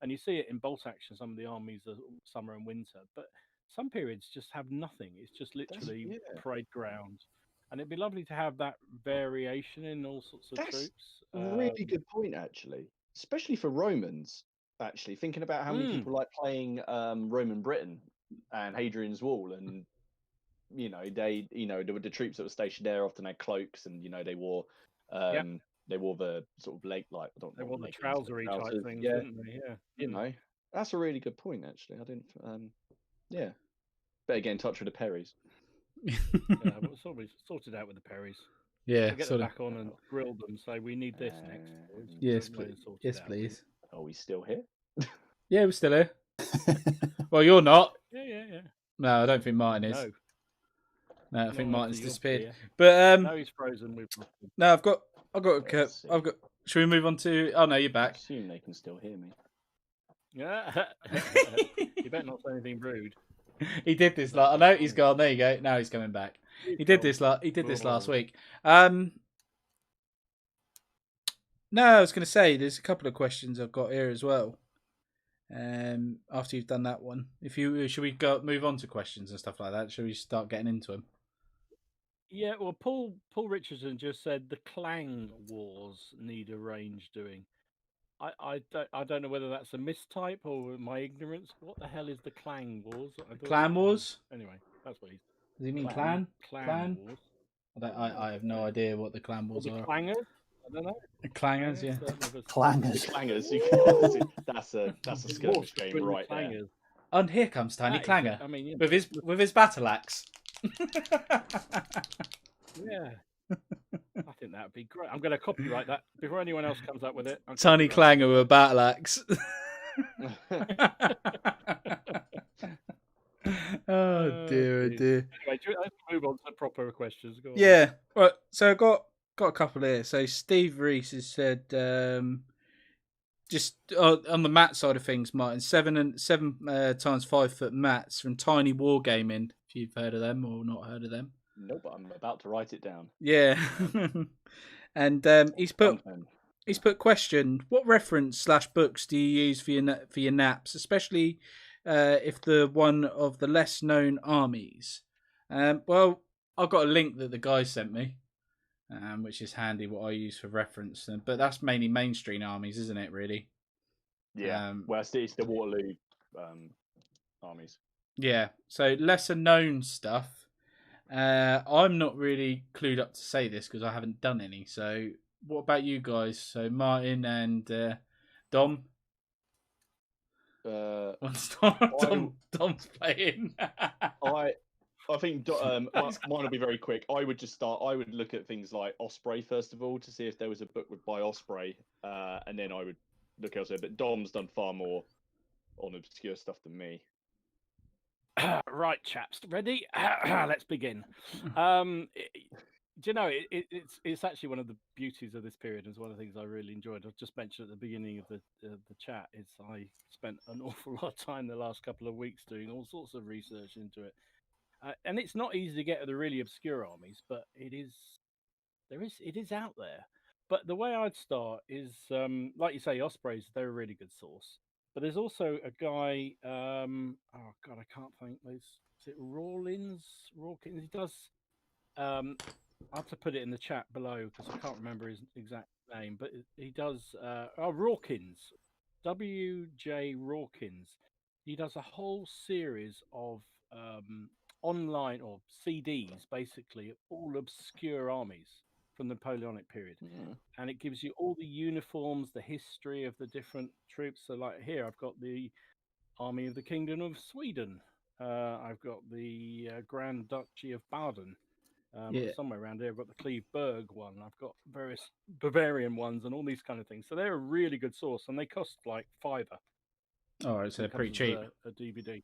Speaker 1: And you see it in bolt action. Some of the armies are summer and winter, but some periods just have nothing. It's just literally parade ground. And it'd be lovely to have that variation in all sorts of troops.
Speaker 4: Really good point, actually, especially for Romans. Actually, thinking about how many people like playing Roman Britain and Hadrian's Wall, and the troops that were stationed there often had cloaks, and they wore the sort of
Speaker 1: they wore the trousery type things, didn't they? Yeah.
Speaker 4: That's a really good point, actually. I didn't. Better get in touch with the Perrys.
Speaker 1: We'll sort it out with the Perrys.
Speaker 2: Yeah,
Speaker 1: we'll get them back on and grill them. Say we need this next.
Speaker 2: Yes, please. Yes, please.
Speaker 4: Are we still here?
Speaker 2: Yeah, we're still here. Well, you're not.
Speaker 1: Yeah.
Speaker 2: No, I don't think Martin is. No, I think Martin's disappeared.
Speaker 1: Here.
Speaker 2: But
Speaker 1: no, he's frozen.
Speaker 2: No, I've got. Should we move on to? Oh no, you're back.
Speaker 4: I assume they can still hear me.
Speaker 1: Yeah. You better not say anything rude.
Speaker 2: He did this. I know he's gone. There you go. Now he's coming back. He did this last week. No, I was going to say there's a couple of questions I've got here as well. After you've done that one, should we move on to questions and stuff like that? Should we start getting into them?
Speaker 1: Yeah. Well, Paul Richardson just said the Clang Wars need a range doing. I don't know whether that's a mistype or my ignorance. What the hell is the Clang Wars?
Speaker 2: Clan Wars?
Speaker 1: Anyway, that's what he's.
Speaker 2: Does he mean clan?
Speaker 1: Clan Wars.
Speaker 2: I have no idea what the Clan Wars are.
Speaker 1: Clangers? I don't know.
Speaker 2: Clangers, yeah.
Speaker 3: Clangers.
Speaker 4: That's a skirmish game right there.
Speaker 2: And here comes Tiny Clanger with his battle axe.
Speaker 1: Yeah. I think that would be great. I'm going to copyright that before anyone else comes up with it.
Speaker 2: Tiny Clanger with a battle axe. Oh dear.
Speaker 1: Anyway, let's move on to proper questions. Go on.
Speaker 2: Yeah. Right. So I got a couple here. So Steve Reese has said, just on the mat side of things, Martin, 7 times 5 foot mats from Tiny Wargaming. If you've heard of them or not heard of them.
Speaker 4: Nope, but I'm about to write it down.
Speaker 2: Yeah. And he's put question: what reference/books do you use for your naps, especially if the one of the less known armies? Well, I've got a link that the guy sent me, which is handy. What I use for reference, but that's mainly mainstream armies, isn't it? Really?
Speaker 4: Yeah. Well, it's the Waterloo armies.
Speaker 2: Yeah. So lesser known stuff. I'm not really clued up to say this because I haven't done any. So, what about you guys? So, Martin and Dom. Dom's playing.
Speaker 4: I think mine will be very quick. I would just start. I would look at things like Osprey first of all to see if there was a book by Osprey, and then I would look elsewhere. But Dom's done far more on obscure stuff than me.
Speaker 1: Right, chaps, ready? Let's begin. Do you know it's actually one of the beauties of this period, and it's one of the things I really enjoyed. I've just mentioned at the beginning of the chat is I spent an awful lot of time the last couple of weeks doing all sorts of research into it, and it's not easy to get at the really obscure armies, but it is out there. But the way I'd start is like you say, Ospreys. They're a really good source. But there's also a guy, oh God, I can't think. Is it Rawkins? He does, I'll have to put it in the chat below because I can't remember his exact name, but he does, Rawkins, W.J. Rawkins. He does a whole series of online or CDs, basically, of all obscure armies from the Napoleonic period. And it gives you all the uniforms, the history of the different troops. So like here, I've got the Army of the Kingdom of Sweden. I've got the Grand Duchy of Baden. Somewhere around here, I've got the Cleveberg one. I've got various Bavarian ones and all these kind of things. So they're a really good source, and they cost like £5.
Speaker 2: All right, so they're pretty cheap.
Speaker 1: A DVD.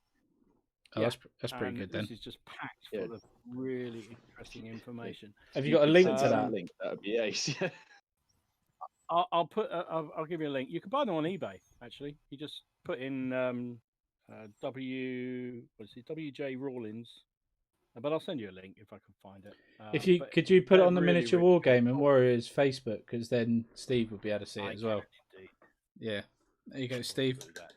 Speaker 2: Oh, yeah. That's pretty good then.
Speaker 1: This is just packed full of really interesting information.
Speaker 2: Have you got a link to that?
Speaker 4: Link, that would be ace.
Speaker 1: I'll give you a link. You can buy them on eBay. Actually, you just put in WJ Rawlins, But I'll send you a link if I can find it.
Speaker 2: If you
Speaker 1: But
Speaker 2: could you put it
Speaker 1: they're
Speaker 2: on the
Speaker 1: really,
Speaker 2: Miniature
Speaker 1: really good.
Speaker 2: Wargaming Warriors Facebook, because then Steve would be able to see
Speaker 1: I
Speaker 2: it as well.
Speaker 1: can indeed.
Speaker 2: Yeah, there you go, Steve.
Speaker 1: Do that.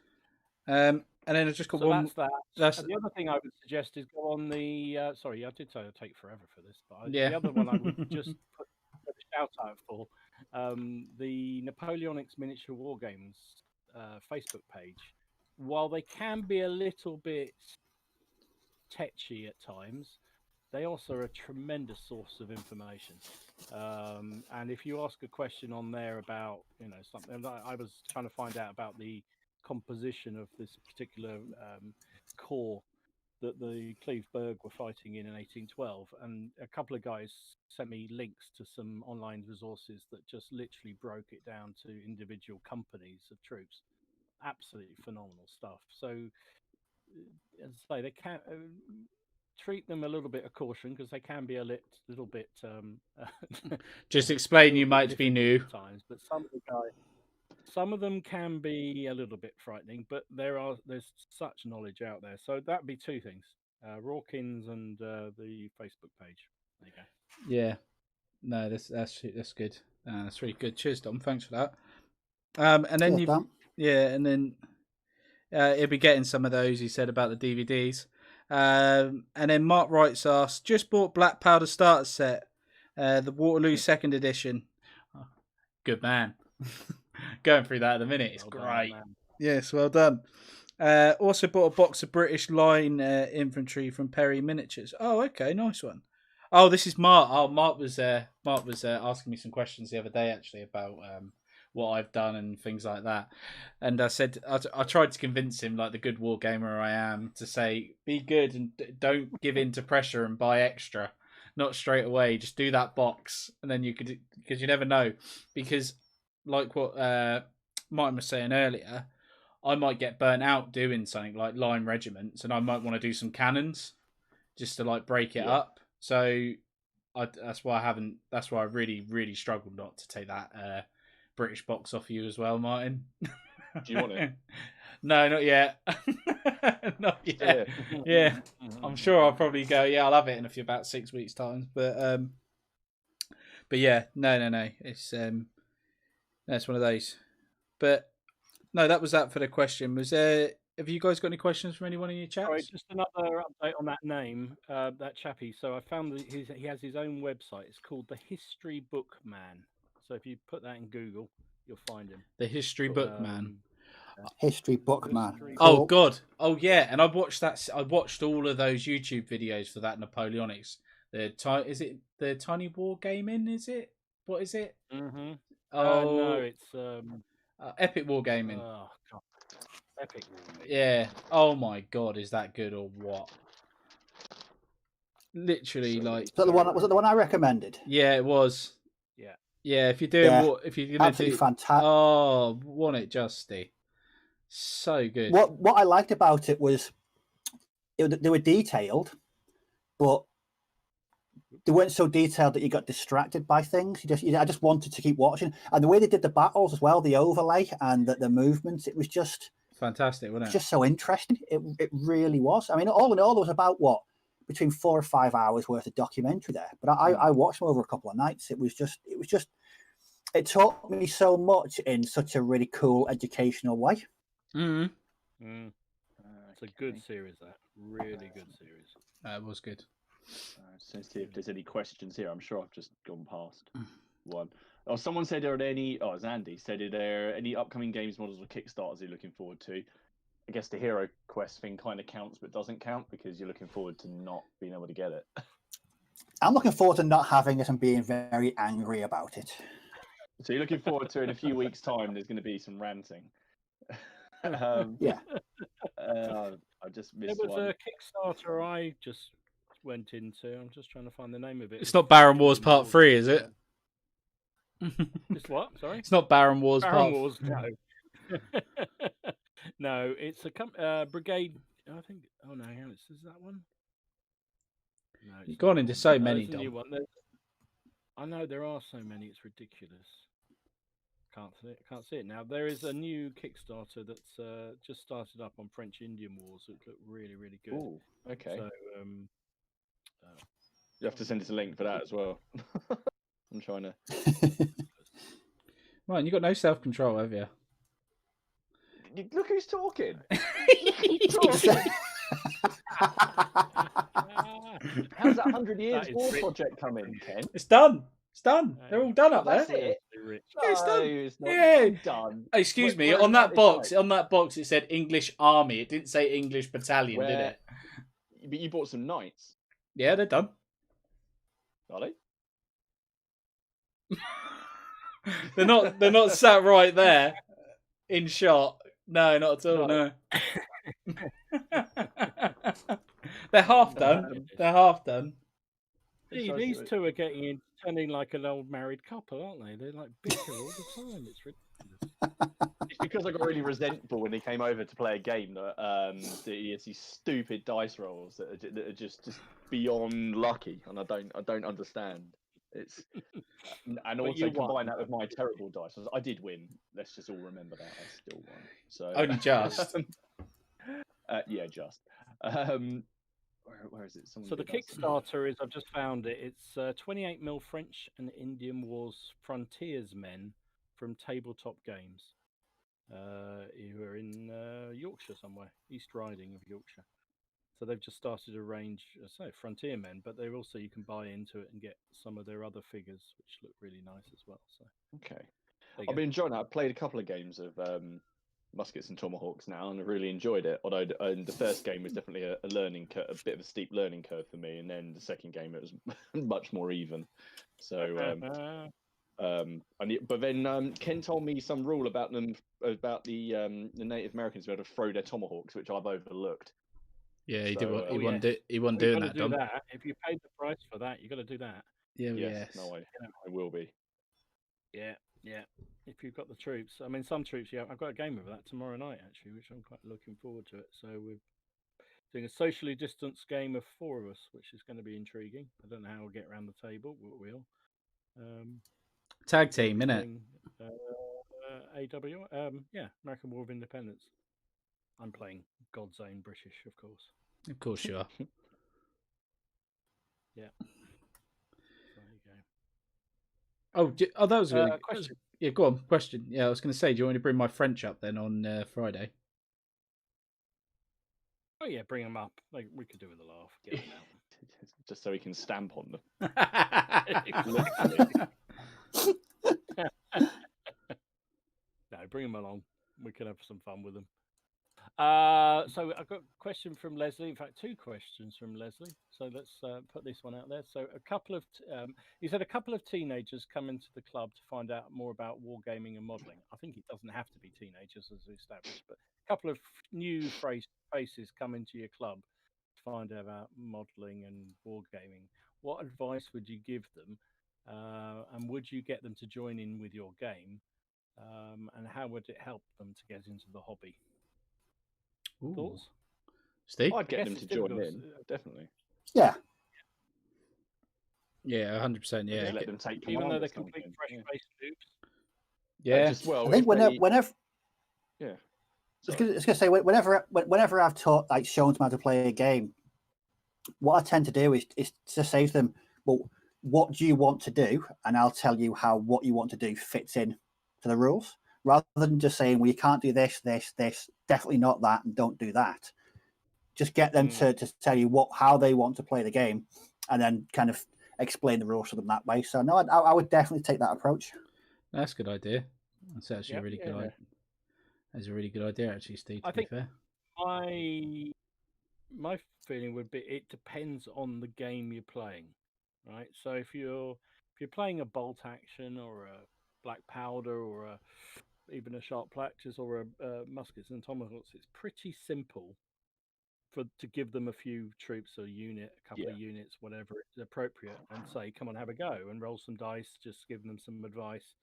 Speaker 2: And then I just got
Speaker 1: So
Speaker 2: one.
Speaker 1: that's that.
Speaker 2: That's
Speaker 1: And the other thing I would suggest is go on the. Sorry, I did say it'd take forever for this, but
Speaker 2: yeah.
Speaker 1: the other one I would just put a shout out for the Napoleonic's Miniature War Games Facebook page. While they can be a little bit tetchy at times, they also are a tremendous source of information. And if you ask a question on there about, something, I was trying to find out about the composition of this particular corps that the Cleveberg were fighting in 1812, and a couple of guys sent me links to some online resources that just literally broke it down to individual companies of troops. Absolutely phenomenal stuff. So, as I say, they can treat them a little bit of caution because they can be a little bit.
Speaker 2: Just explain, you might be new
Speaker 1: at times, but some of them can be a little bit frightening. But there's such knowledge out there. So that'd be two things: Rawkins and the Facebook page. There you go.
Speaker 2: Yeah, no, that's good. That's really good. Cheers, Dom. Thanks for that. And then and then he'll be getting some of those. He said about the DVDs. And then Mark Wrights asked, just bought Black Powder Starter Set, the Waterloo Second Edition. Oh, good man. Going through that at the minute, it's great. Yes, well done. Also bought a box of British Line infantry from Perry Miniatures. Oh, okay, nice one. Oh, this is Mark. Oh, Mark was asking me some questions the other day actually about what I've done and things like that. And I said I tried to convince him, like the good war gamer I am, to say be good and don't give in to pressure and buy extra. Not straight away. Just do that box, and then you could, because you never know. Because like what Martin was saying earlier, I might get burnt out doing something like line regiments, and I might want to do some cannons just to like break it up. So that's why I really, really struggled not to take that British box off you as well, Martin.
Speaker 4: Do you want it?
Speaker 2: No, not yet. Not yet. Yeah, I'm sure I'll probably go. Yeah, I'll have it in about 6 weeks' time. But yeah, no. It's that's one of those. But no, that was that for the question. Was there? Have you guys got any questions from anyone in your chat?
Speaker 1: Sorry, just another update on that name, that chappie. So I found that he has his own website. It's called the History Book Man. So if you put that in Google, you'll find him.
Speaker 2: The History Book Man.
Speaker 3: History Book Man.
Speaker 1: History
Speaker 2: Oh
Speaker 3: Cool.
Speaker 2: God! Oh yeah! And I watched that. I watched all of those YouTube videos for that Napoleonics. Is it the Tiny War Gaming? Is it? What is it?
Speaker 1: Mm-hmm.
Speaker 2: Oh
Speaker 1: no, it's
Speaker 2: Epic War Gaming.
Speaker 1: Oh God. Epic War Gaming.
Speaker 2: Yeah. Oh my God! Is that good or what? Literally, like.
Speaker 3: Is that the one? Was it the one I recommended?
Speaker 2: Yeah, it was.
Speaker 1: Yeah.
Speaker 2: Yeah. If you're doing if you're gonna
Speaker 3: absolutely
Speaker 2: do
Speaker 3: fantastic.
Speaker 2: Oh, wasn't it, Justy? So good.
Speaker 3: What I liked about it was they were detailed, but they weren't so detailed that you got distracted by things. I just wanted to keep watching, and the way they did the battles as well, the overlay and the movements, it was just
Speaker 2: fantastic, wasn't it?
Speaker 3: Just so interesting. It really was. I mean, all in all, there was about between 4 or 5 hours worth of documentary there. But I watched them over a couple of nights. It taught me so much in such a really cool educational way.
Speaker 1: It's a good series, that really good series.
Speaker 2: It was good.
Speaker 4: Let's see if there's any questions here. I'm sure I've just gone past one. Oh, someone said, are there any? Oh, it's Andy said, are there any upcoming games models or Kickstarters you're looking forward to? I guess the Hero Quest thing kind of counts, but doesn't count because you're looking forward to not being able to get it.
Speaker 3: I'm looking forward to not having it and being very angry about it.
Speaker 4: So you're looking forward to in a few weeks' time. There's going to be some ranting.
Speaker 3: Yeah.
Speaker 4: I just missed
Speaker 1: There was
Speaker 4: one.
Speaker 1: a Kickstarter I just went into. I'm just trying to find the name of it.
Speaker 2: It's not Baron Wars Part 3, is it?
Speaker 1: It's what? Sorry?
Speaker 2: It's not Baron Wars
Speaker 1: Baron
Speaker 2: Part
Speaker 1: Wars, no. No, it's a Brigade. I think. Oh no, is that one? No,
Speaker 2: You've gone into so many,
Speaker 1: Dom.
Speaker 2: Dom.
Speaker 1: I know there are so many. It's ridiculous. Can't see it now. There is a new Kickstarter that's just started up on French Indian Wars. It looked really, really good.
Speaker 4: Ooh, okay.
Speaker 1: So
Speaker 4: You have to send us a link for that as well. I'm trying to.
Speaker 2: Right, you got no self-control, have you?
Speaker 4: Look who's talking. How's that 100 Years War project coming, Ken?
Speaker 2: It's done. It's done. They're all done up there.
Speaker 4: That's it.
Speaker 2: Yeah, it's done.
Speaker 4: It's not
Speaker 2: Yeah.
Speaker 4: done.
Speaker 2: Excuse me.
Speaker 4: Where
Speaker 2: On that box,
Speaker 4: like?
Speaker 2: it said English Army. It didn't say English Battalion, did it?
Speaker 4: But you bought some knights.
Speaker 2: Yeah, they're done.
Speaker 4: Are they?
Speaker 2: They're not sat right there in shot. No, not at all. No. They're half done. They're half done.
Speaker 1: These two are turning like an old married couple, aren't they? They're like bitter all the time. It's ridiculous.
Speaker 4: It's because I got really resentful when he came over to play a game that he has these stupid dice rolls that are just beyond lucky, and I don't understand. It's and also combine that with my terrible dice. I did win. Let's just all remember that I still won. So
Speaker 2: only just.
Speaker 4: Yeah, just. Where is it?
Speaker 1: So the Kickstarter is, I've just found it. It's 28mm French and Indian Wars frontiersmen from Tabletop Games. Who are in Yorkshire somewhere, East Riding of Yorkshire. So they've just started a range, frontier men, but they're also, you can buy into it and get some of their other figures, which look really nice as well. So
Speaker 4: okay, I've been enjoying that. I've played a couple of games of Muskets and Tomahawks now, and I really enjoyed it. Although the first game was definitely a learning curve, a bit of a steep learning curve for me, and then the second game it was much more even. So. But then Ken told me some rule about the Native Americans who had to throw their tomahawks, which I've overlooked.
Speaker 2: Yeah, he
Speaker 4: So,
Speaker 2: did. He wasn't doing that.
Speaker 1: Do that. If you paid the price for that, you got to do that.
Speaker 2: Yeah,
Speaker 4: yes. No, I will be.
Speaker 1: Yeah. If you've got the troops, I mean, some troops. Yeah, I've got a game of that tomorrow night actually, which I'm quite looking forward to it. So we're doing a socially distanced game of 4 of us, which is going to be intriguing. I don't know how we'll get around the table, but we'll.
Speaker 2: Tag team, innit?
Speaker 1: AW, yeah, American War of Independence. I'm playing God's Own British, of course.
Speaker 2: Of course you are.
Speaker 1: Yeah. There you go.
Speaker 2: That was a really
Speaker 1: question.
Speaker 2: Yeah, go on. Question. Yeah, I was going to say, do you want me to bring my French up then on Friday?
Speaker 1: Oh yeah, bring them up. Like we could do with a laugh. Get them out.
Speaker 4: Just so he can stamp on them.
Speaker 1: No, bring them along. We can have some fun with them. So I've got a question from Leslie. In fact, 2 questions from Leslie. So let's put this one out there. So he said a couple of teenagers come into the club to find out more about wargaming and modelling. I think it doesn't have to be teenagers as we established, but a couple of new faces come into your club to find out about modelling and wargaming. What advice would you give them? And would you get them to join in with your game? And how would it help them to get into the hobby?
Speaker 2: Ooh.
Speaker 1: Thoughts?
Speaker 2: Steve?
Speaker 4: I'd get them to join in, definitely.
Speaker 3: Yeah.
Speaker 2: Yeah, 100%. Yeah.
Speaker 4: Let them take
Speaker 1: even though they're complete fresh-faced noobs.
Speaker 2: Yeah.
Speaker 4: Well,
Speaker 3: I think whenever.
Speaker 4: Yeah.
Speaker 3: I was going to say, whenever I've shown them how to play a game, what I tend to do is to say to them, well, what do you want to do? And I'll tell you how what you want to do fits in to the rules, rather than just saying, well, you can't do this, definitely not that, and don't do that. Just get them to tell you how they want to play the game, and then kind of explain the rules to them that way. So no, I would definitely take that approach.
Speaker 2: That's a good idea. That's actually a really good idea. That's a really good idea, actually, Steve. To be fair,
Speaker 1: my feeling would be it depends on the game you're playing, right? So if you're playing a bolt action or a black powder or even a sharp practice or a muskets and tomahawks, it's pretty simple to give them a few troops or a couple of units, whatever is appropriate, and say, come on, have a go, and roll some dice, just give them some advice.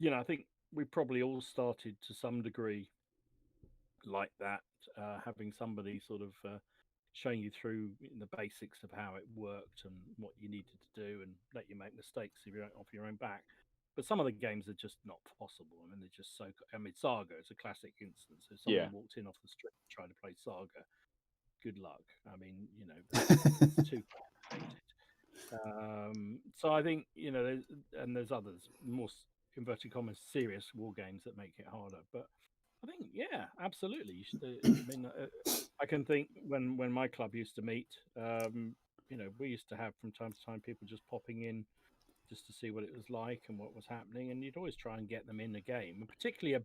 Speaker 1: I think we probably all started to some degree like that, having somebody sort of showing you through the basics of how it worked and what you needed to do, and let you make mistakes if you don't off your own back. But some of the games are just not possible. I mean, they're just so. I mean, Saga is a classic instance. If someone walked in off the street trying to play Saga, good luck. I mean, it's too So I think there's others more inverted commas serious war games that make it harder. But I think absolutely. You should. I mean, I can think when my club used to meet. We used to have from time to time people just popping in just to see what it was like and what was happening, and you'd always try and get them in the game, and particularly a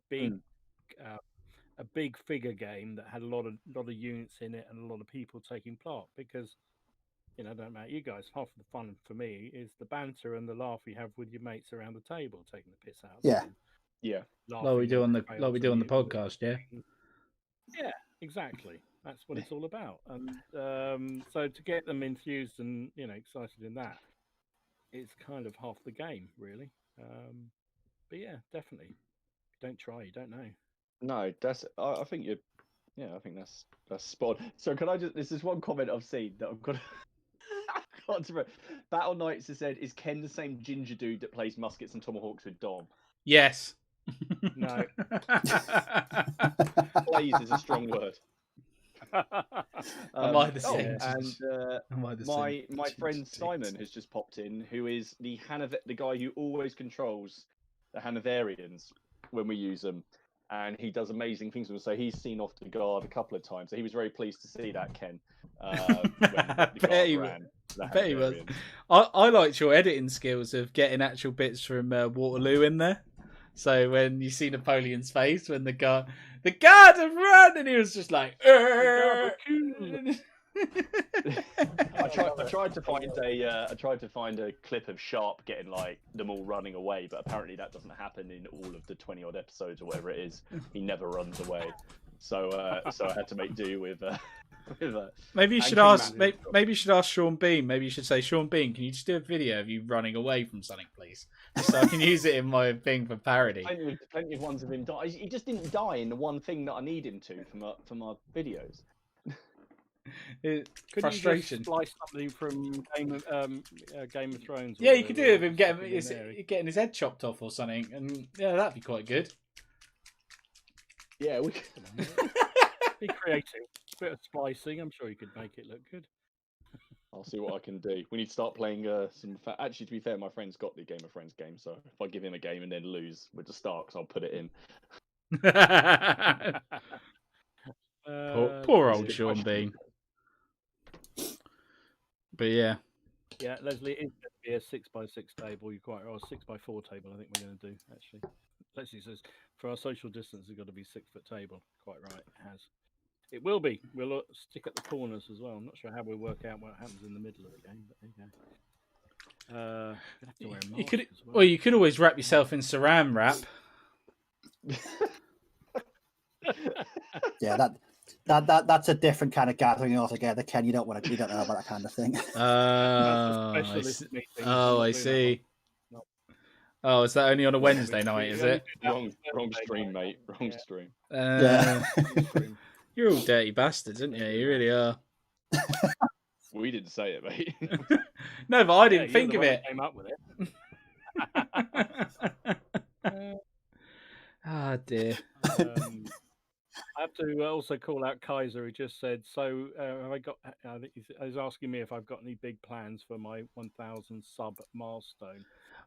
Speaker 1: big figure game that had a lot of units in it and a lot of people taking part, because don't matter you guys, half of the fun for me is the banter and the laugh you have with your mates around the table taking the piss out of them.
Speaker 2: Like we do on the podcast.
Speaker 1: Yeah, exactly, that's what it's all about. And so to get them enthused and excited in that, it's kind of half the game, really. But yeah, definitely, if you don't try, you don't know.
Speaker 4: No, I think you're. Yeah, I think that's spot on. So can I just? This is one comment I've seen that I've got. Got to Battle Knights has said, "Is Ken the same ginger dude that plays muskets and tomahawks with Dom?"
Speaker 2: Yes.
Speaker 1: No.
Speaker 4: Plays is a strong word.
Speaker 2: Am I the same?
Speaker 4: And my friend Simon has just popped in, who is the guy who always controls the Hanoverians when we use them, and he does amazing things with them. So he's seen off the guard a couple of times. So he was very pleased to see that, Ken.
Speaker 2: I bet he was. I liked your editing skills of getting actual bits from Waterloo in there. So when you see Napoleon's face when the guard have run, and he was just like,
Speaker 4: I tried to find a clip of Sharp getting like them all running away, but apparently that doesn't happen in all of the 20 odd episodes or whatever it is. He never runs away, so I had to make do with.
Speaker 2: Maybe you should ask. Maybe you should ask Sean Bean. Maybe you should say, Sean Bean, can you just do a video of you running away from something, please, just so I can use it in my thing for parody.
Speaker 4: Plenty of ones of him die. He just didn't die in the one thing that I need him to for my videos.
Speaker 1: Frustration. You just splice something from Game of Thrones?
Speaker 2: Yeah, you could do it with him getting his head chopped off or something, and yeah, that'd be quite good.
Speaker 4: Yeah, we could.
Speaker 1: Be creative. Bit of splicing. I'm sure you could make it look good.
Speaker 4: I'll see what I can do. We need to start playing some. Actually, to be fair, my friend's got the Game of Friends game, so if I give him a game and then lose with the Starks, I'll put it in.
Speaker 2: Poor old Sean Bean. But yeah.
Speaker 1: Yeah, Leslie, it's going to be a 6x6 table. You're quite, or a 6x4 table. I think we're going to do actually. Leslie says for our social distance, it's got to be 6-foot table. Quite right, it has. It will be. We'll stick at the corners as well. I'm not sure how we'll work out what happens in the middle of the game, but there you go. Have to wear a mask as well.
Speaker 2: Well, you could always wrap yourself in saran wrap.
Speaker 3: Yeah, that's a different kind of gathering altogether, Ken. You don't know about that kind of thing.
Speaker 2: I see. Oh, is that only on a Wednesday night? Is it?
Speaker 4: Wrong stream, mate. Wrong stream.
Speaker 3: Yeah.
Speaker 2: You're all dirty bastards, aren't you? You really are.
Speaker 4: We didn't say it, mate.
Speaker 2: No, but I didn't think of it.
Speaker 1: Came up with it.
Speaker 2: Ah, dear.
Speaker 1: I have to also call out Kaiser, who just said, so have I got? He's asking me if I've got any big plans for my 1,000 sub milestone.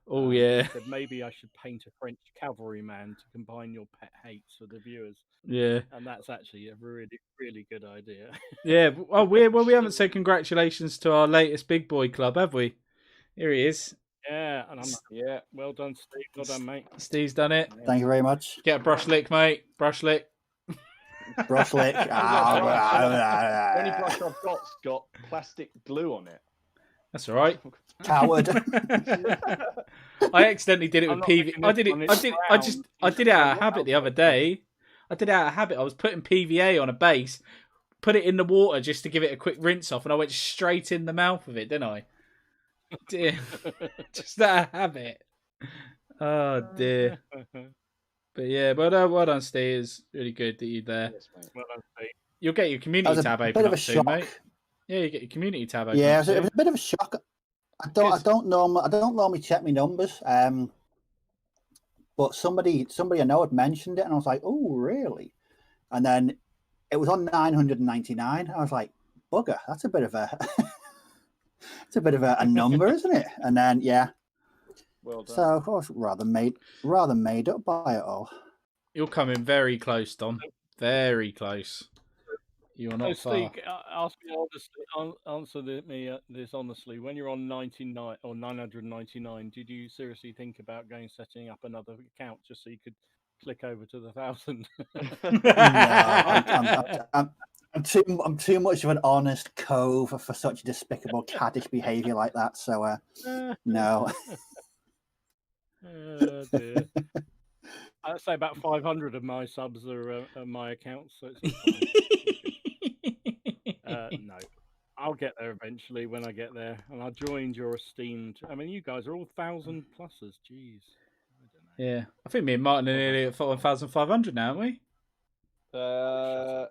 Speaker 2: Oh, yeah.
Speaker 1: He said maybe I should paint a French cavalryman to combine your pet hates for the viewers.
Speaker 2: Yeah.
Speaker 1: And that's actually a really, really good idea.
Speaker 2: Yeah. Oh, we haven't said congratulations to our latest big boy club, have we? Here he is.
Speaker 1: Yeah, and well done, Steve. Well done, mate.
Speaker 2: Steve's done it.
Speaker 3: Thank you very much.
Speaker 2: Get a brush lick, mate. Brush lick.
Speaker 3: Brush lick.
Speaker 4: The only brush I've got plastic glue on it.
Speaker 2: That's all right.
Speaker 3: Coward.
Speaker 2: I accidentally did it with PVA. I did it out of habit the other day. I was putting PVA on a base, put it in the water just to give it a quick rinse off, and I went straight in the mouth of it, didn't I? Dear. Just out of habit. Oh dear. But yeah, well done, Steve. It's really good that you're there.
Speaker 4: Yes, mate.
Speaker 1: Well done, Steve.
Speaker 2: You'll get your community tab open up soon, mate. Yeah, you get your community tab open.
Speaker 3: Yeah, it was a bit of a shock. I don't normally check my numbers. But somebody I know had mentioned it, and I was like, "Oh, really?" And then it was on 999. I was like, "Bugger, that's a bit of a It's a bit of a number, isn't it? And then
Speaker 4: Well done.
Speaker 3: so of course rather made up by it all.
Speaker 2: You're coming very close, Dom. Very close. You're not
Speaker 1: So,
Speaker 2: far.
Speaker 1: Steve, ask me honestly, answer me this honestly. When you're on 99 or 999, did you seriously think about setting up another account just so you could click over to the 1,000?
Speaker 3: No, I'm too much of an honest cove for such despicable caddish behaviour like that. So no.
Speaker 1: Oh, dear. I'd say about 500 of my subs are my accounts, so it's all fine. No, I'll get there eventually when I get there, and I joined your esteemed. I mean, you guys are all 1,000 pluses. Jeez, I don't know.
Speaker 2: Yeah, I think me and Martin are nearly at 1,500 now, aren't we?
Speaker 4: I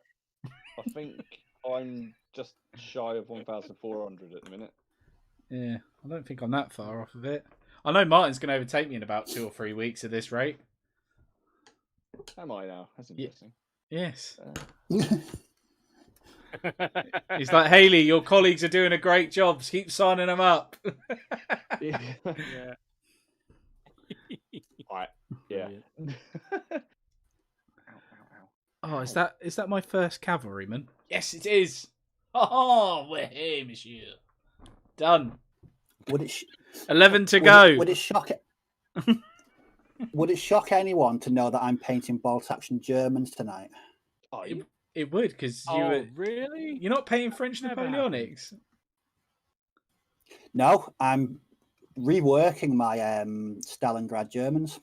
Speaker 4: think I'm just shy of 1,400 at the minute.
Speaker 2: Yeah, I don't think I'm that far off of it. I know Martin's going to overtake me in about 2 or 3 weeks at this rate.
Speaker 4: Am I now? That's interesting.
Speaker 2: Yes. He's like, Haley, your colleagues are doing a great job. Keep signing them up.
Speaker 4: Yeah.
Speaker 1: Right.
Speaker 4: Yeah.
Speaker 2: Oh, is that my first cavalryman? Yes, it is. Oh, we're here, monsieur. Done.
Speaker 3: Would it
Speaker 2: 11 to go.
Speaker 3: Would it shock it? Would it shock anyone to know that I'm painting bolt action Germans tonight?
Speaker 4: Are you?
Speaker 2: It would, because
Speaker 1: really?
Speaker 2: You're not painting French
Speaker 1: Never
Speaker 2: Napoleonics.
Speaker 3: No, I'm reworking my Stalingrad Germans.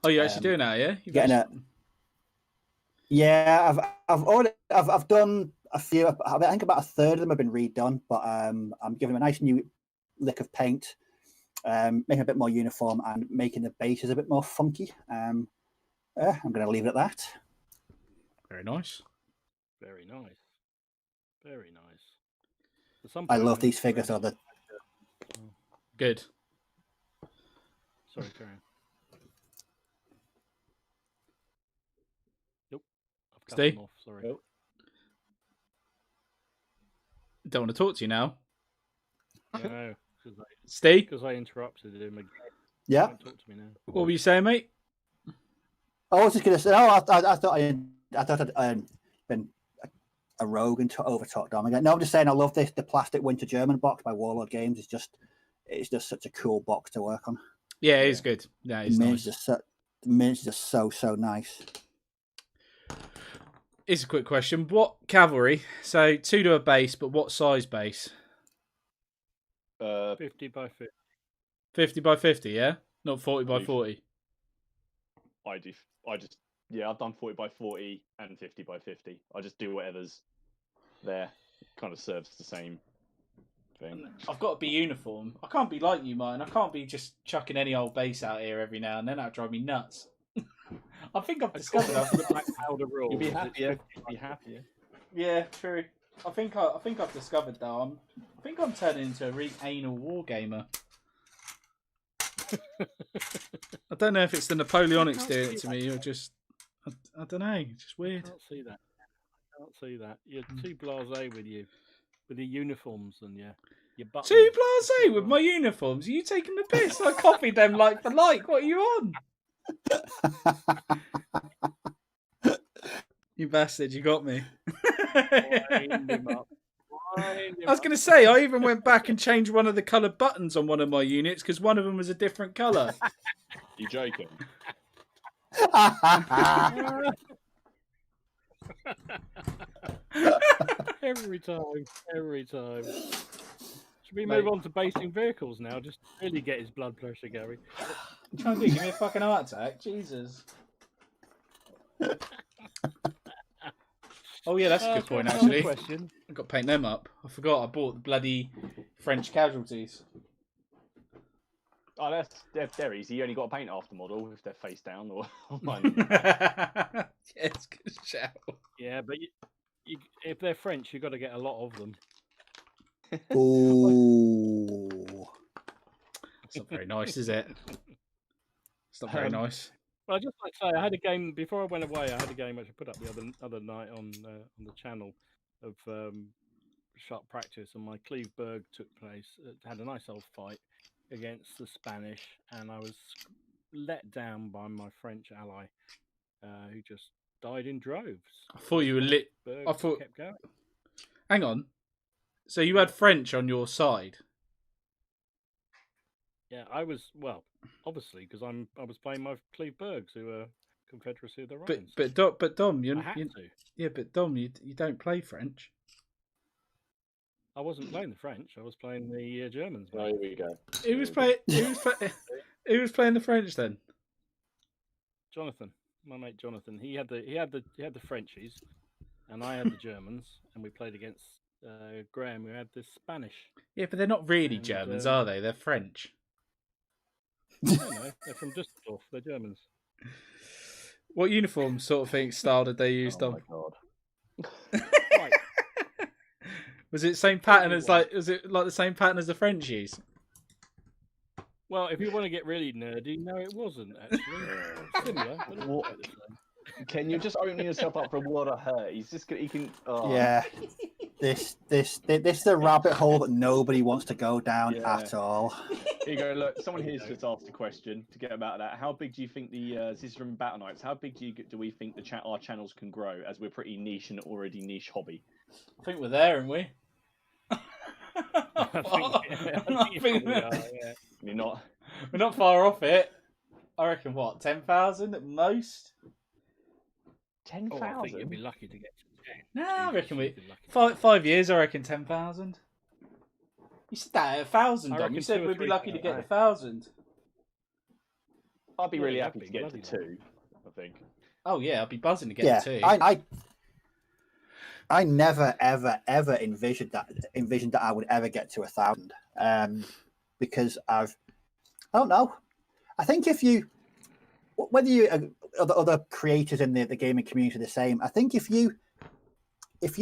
Speaker 2: Oh, you're actually doing that, yeah?
Speaker 3: Yeah, I've done a few. I think about a third of them have been redone, but I'm giving them a nice new lick of paint, making it a bit more uniform and making the bases a bit more funky. I'm going to leave it at that.
Speaker 2: Very nice.
Speaker 1: Very nice. Very nice.
Speaker 3: I love these figures.
Speaker 2: Good.
Speaker 1: Sorry, carry on. Nope. I've cut
Speaker 2: Steve?
Speaker 1: them off, sorry.
Speaker 4: Nope.
Speaker 2: Don't want to talk to you now.
Speaker 1: No,
Speaker 2: Steve?
Speaker 1: because I interrupted him again.
Speaker 3: Yeah.
Speaker 1: Don't talk to me now.
Speaker 2: What were you saying, mate?
Speaker 3: I was just going to say, I thought I'd been a rogue and overtalked Dom again. No, I'm just saying I love this. The plastic Winter German box by Warlord Games is just such a cool box to work on.
Speaker 2: Yeah, it is good. Yeah, it's nice.
Speaker 3: The miniature's just so nice.
Speaker 2: It's a quick question. What cavalry? So 2 to a base, but what size base?
Speaker 1: 50 by 50.
Speaker 2: 50 by 50, yeah? Not 40 by 40.
Speaker 4: I've done 40 by 40 and 50 by 50. I just do whatever's there. It kind of serves the same thing.
Speaker 2: I've got to be uniform. I can't be like you, Martin. I can't be just chucking any old base out here every now and then. That'd drive me nuts. I think I've discovered
Speaker 1: the black powder rule.
Speaker 4: You'll be happier.
Speaker 2: Yeah, true. I think I've discovered though. I think I'm turning into a really anal wargamer. I don't know if it's the Napoleonics doing it to me or just I don't know. It's just weird.
Speaker 1: I can't see that. You're too blasé with your uniforms and your buttons.
Speaker 2: Too blasé with my uniforms. Are you taking the piss? I copied them like for like. What are you on? You bastard, you got me.
Speaker 1: Wind him up.
Speaker 2: I was going to say, I even went back and changed one of the coloured buttons on one of my units because one of them was a different colour.
Speaker 4: You joking?
Speaker 1: Every time. Should we move on to basing vehicles now? Just really get his blood pressure going.
Speaker 2: You trying to do? Give me a fucking heart attack, Jesus. Oh yeah, that's a good point actually.
Speaker 1: Question.
Speaker 2: I've got to paint them up. I forgot I bought the bloody French casualties.
Speaker 4: Oh, they're easy. You only got to paint half the model if they're face down or
Speaker 2: Yeah, it's a good shout.
Speaker 1: Yeah, but if they're French, you've got to get a lot of them.
Speaker 3: Ooh.
Speaker 2: It's not very nice, is it? It's not very nice.
Speaker 1: Well, I'd just like to say, I had a game before I went away. I had a game which I put up the other night on the channel of sharp practice, and my Cleveberg took place. Had a nice old fight against the Spanish, and I was let down by my French ally, who just died in droves.
Speaker 2: I thought you were lit. I thought.
Speaker 1: Kept going.
Speaker 2: Hang on. So you had French on your side?
Speaker 1: Yeah, I was obviously because I was playing my Clevebergs, who are Confederacy of the Rhines.
Speaker 2: But Dom,
Speaker 1: I had to.
Speaker 2: Yeah, but Dom, you don't play French.
Speaker 1: I wasn't playing the French. I was playing the Germans.
Speaker 4: Oh, here we go.
Speaker 2: Who was playing the French then?
Speaker 1: Jonathan, my mate Jonathan. He had the Frenchies, and I had the Germans, and we played against Graham, who had the Spanish.
Speaker 2: Yeah, but they're not really Germans, are they? They're French.
Speaker 1: I don't know. They're from Düsseldorf. They're Germans.
Speaker 2: What uniform sort of style did they use, Dom?
Speaker 4: Oh my god.
Speaker 1: Right.
Speaker 2: Was it same pattern as was it like the same pattern as the French use?
Speaker 1: Well, if you want to get really nerdy, no, it wasn't actually. Similar, but not quite the same.
Speaker 4: Ken, you're just opening yourself up for a lot of hurt. He can. Oh.
Speaker 3: Yeah. This is a rabbit hole that nobody wants to go down at all.
Speaker 4: Here you go. Look, someone here's just asked a question to get about that. How big do you think this is from Battle Knights? How big do we think our channels can grow, as we're pretty niche and already niche hobby?
Speaker 2: I think we're there, aren't we?
Speaker 1: I think we are, yeah.
Speaker 4: You're not.
Speaker 2: We're not far off it. I reckon 10,000 at most.
Speaker 4: 10,000.
Speaker 1: I think you'd be lucky to get to 10.
Speaker 2: Nah, I reckon 5 years. I reckon 10,000. You said that at 1,000, Dom. You said we'd be lucky to get 1,000.
Speaker 4: I'd be really happy to get to 2. I think.
Speaker 2: Oh yeah, I'd be buzzing to get to 2.
Speaker 3: I never ever envisioned that I would ever get to 1,000. Because I don't know. I think whether you other creators in the gaming community are the same. I think if you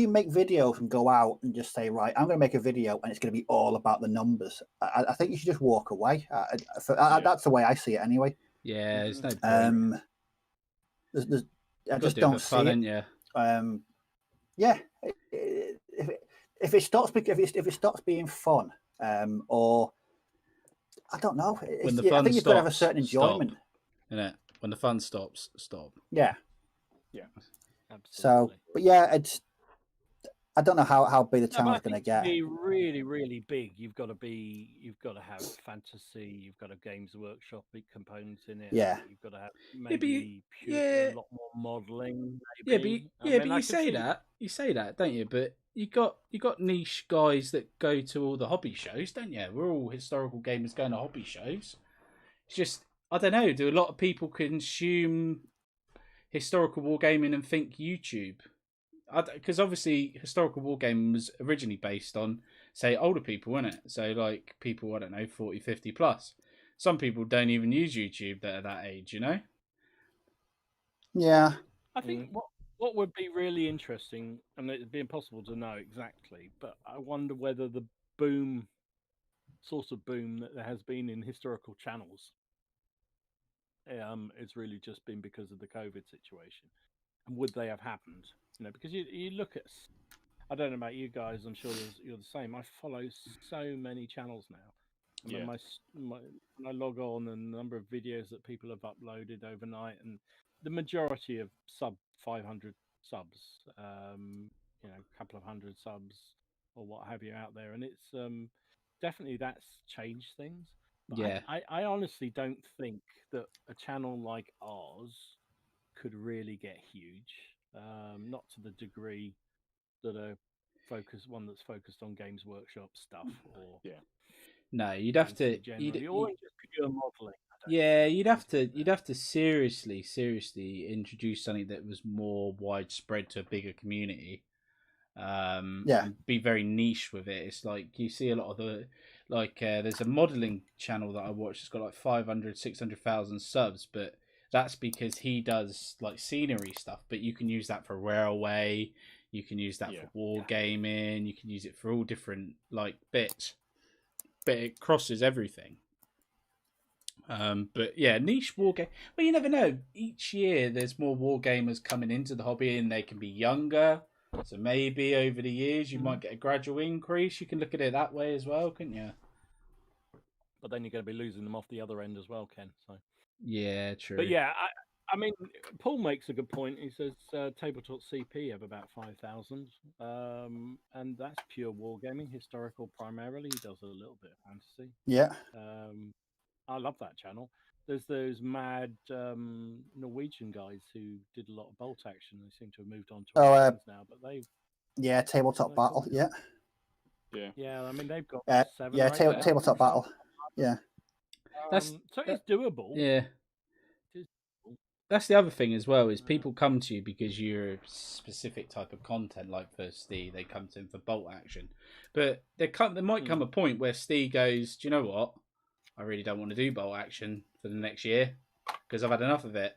Speaker 3: make videos and go out and just say, right, I'm going to make a video and it's going to be all about the numbers, I think you should just walk away. That's the way I see it anyway.
Speaker 2: Yeah, there's no point.
Speaker 3: I just don't see it.
Speaker 2: Yeah.
Speaker 3: Yeah. If it stops being fun, or I don't know.
Speaker 2: When the fun
Speaker 3: I think you've got to have a certain enjoyment.
Speaker 2: Stop, when the fun stops, stop.
Speaker 3: Yeah.
Speaker 1: Yeah. Absolutely.
Speaker 3: So, but yeah, I don't know how big the channel is going to get.
Speaker 1: To be really, really big, you've got to have fantasy. You've got a Games Workshop big components in it.
Speaker 3: Yeah.
Speaker 1: You've got to have maybe a lot more modelling. Maybe.
Speaker 2: But you say that, don't you? But you got niche guys that go to all the hobby shows, don't you? We're all historical gamers going to hobby shows. It's just, I don't know. Do a lot of people consume historical wargaming and think YouTube? Because obviously historical wargaming was originally based on, say, older people, wasn't it? So like people, I don't know, 40, 50 plus. Some people don't even use YouTube that are that age, you know?
Speaker 3: Yeah.
Speaker 1: I think what would be really interesting, and it'd be impossible to know exactly, but I wonder whether the source of boom that there has been in historical channels it's really just been because of the COVID situation. And would they have happened? Because you look at, I don't know about you guys, I'm sure you're the same. I follow so many channels now. And when I log on, and the number of videos that people have uploaded overnight, and the majority of sub 500 subs, a couple of hundred subs or what have you out there, and it's definitely that's changed things. But
Speaker 2: yeah,
Speaker 1: I honestly don't think that a channel like ours could really get huge, not to the degree that one that's focused on Games Workshop stuff, or
Speaker 2: no, you'd have to
Speaker 1: or just pure modelling.
Speaker 2: Yeah, you'd have to seriously introduce something that was more widespread to a bigger community. And be very niche with it. It's like you see a lot of there's a modelling channel that I watch. It's got like 500, 600,000 subs, but that's because he does like scenery stuff. But you can use that for railway. You can use that for wargaming. You can use it for all different like bits. But it crosses everything. But yeah, niche wargame. Well, you never know. Each year there's more wargamers coming into the hobby, and they can be younger. So maybe over the years you
Speaker 1: Mhm.
Speaker 2: might get a gradual increase. You can look at it that way as well, couldn't you?
Speaker 1: But then you're going to be losing them off the other end as well, Ken. So,
Speaker 2: Yeah, true.
Speaker 1: but yeah, I mean, Paul makes a good point. He says tabletop CP have about 5,000, and that's pure wargaming, historical primarily. He does a little bit of fantasy.
Speaker 3: Yeah.
Speaker 1: I love that channel. There's those mad Norwegian guys who did a lot of bolt action. They seem to have moved on to other things now, but
Speaker 3: Yeah, tabletop battle.
Speaker 1: cool.
Speaker 3: Yeah.
Speaker 1: Yeah, I mean they've got 7
Speaker 3: yeah,
Speaker 1: or 8,000
Speaker 3: tabletop battle. Yeah.
Speaker 1: so it's doable.
Speaker 2: Yeah. That's the other thing as well, is people come to you because you're a specific type of content. Like for Steve, they come to him for bolt action, but there might come a point where Steve goes, "Do you know what? I really don't want to do bolt action for the next year because I've had enough of it."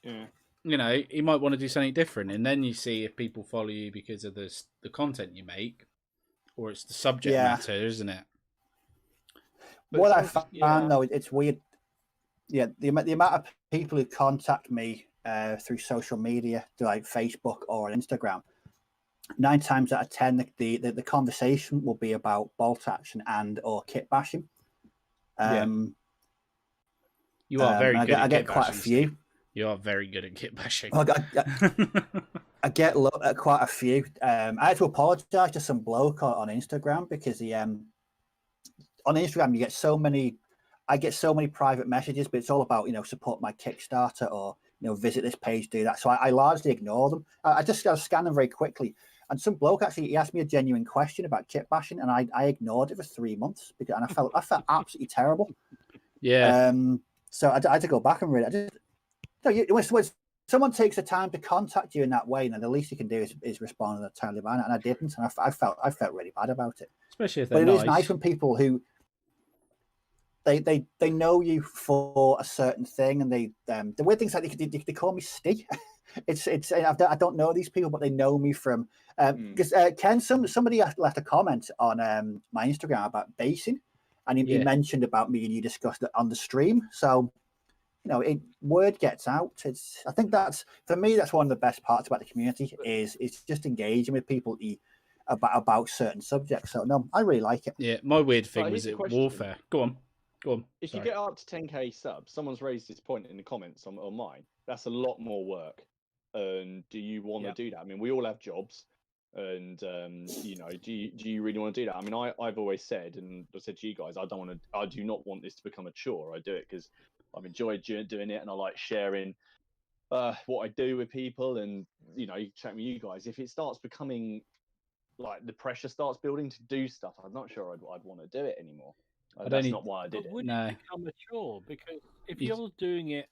Speaker 4: Yeah.
Speaker 2: You know, he might want to do something different, and then you see if people follow you because of the content you make, or it's the subject matter, isn't it?
Speaker 3: But what I found though, it's weird. Yeah, the amount of people who contact me through social media, like Facebook or Instagram, 9 times out of 10, the conversation will be about bolt action and or kit bashing.
Speaker 2: You are very good at
Speaker 3: I get
Speaker 2: kit
Speaker 3: quite
Speaker 2: bashing,
Speaker 3: a few.
Speaker 2: Steve. You are very good at kit bashing.
Speaker 3: I get quite a few. I had to apologise to some bloke on Instagram because he on Instagram you get so many. I get so many private messages, but it's all about, support my Kickstarter or, visit this page, do that. So I largely ignore them. I just scan them very quickly. And some bloke actually, he asked me a genuine question about kit bashing, and I ignored it for 3 months and I felt absolutely terrible.
Speaker 2: Yeah.
Speaker 3: So I had to go back and read it. When someone takes the time to contact you in that way, the least you can do is respond in a timely manner, and I didn't, and I felt really bad about it.
Speaker 2: Especially if they're
Speaker 3: but it is nice when people who they know you for a certain thing, and the weird things like they call me Steve. I don't know these people, but they know me from because Ken, somebody left a comment on my Instagram about basing, and he mentioned about me, and you discussed it on the stream. So word gets out. I think that's, for me, that's one of the best parts about the community is just engaging with people about certain subjects. So no, I really like it.
Speaker 2: Yeah, my weird thing was warfare. Go on.
Speaker 4: If you get up to 10k subs, someone's raised this point in the comments on mine. That's a lot more work. And do you want to do that? I mean, we all have jobs, and do you really want to do that? I mean, I've always said, and I said to you guys, I do not want this to become a chore. I do it because I've enjoyed doing it, and I like sharing what I do with people, and chat with you guys. If it starts becoming like the pressure starts building to do stuff, I'm not sure I'd want to do it anymore. That's not why I did it.
Speaker 1: Would it become a chore? Because if you're doing it,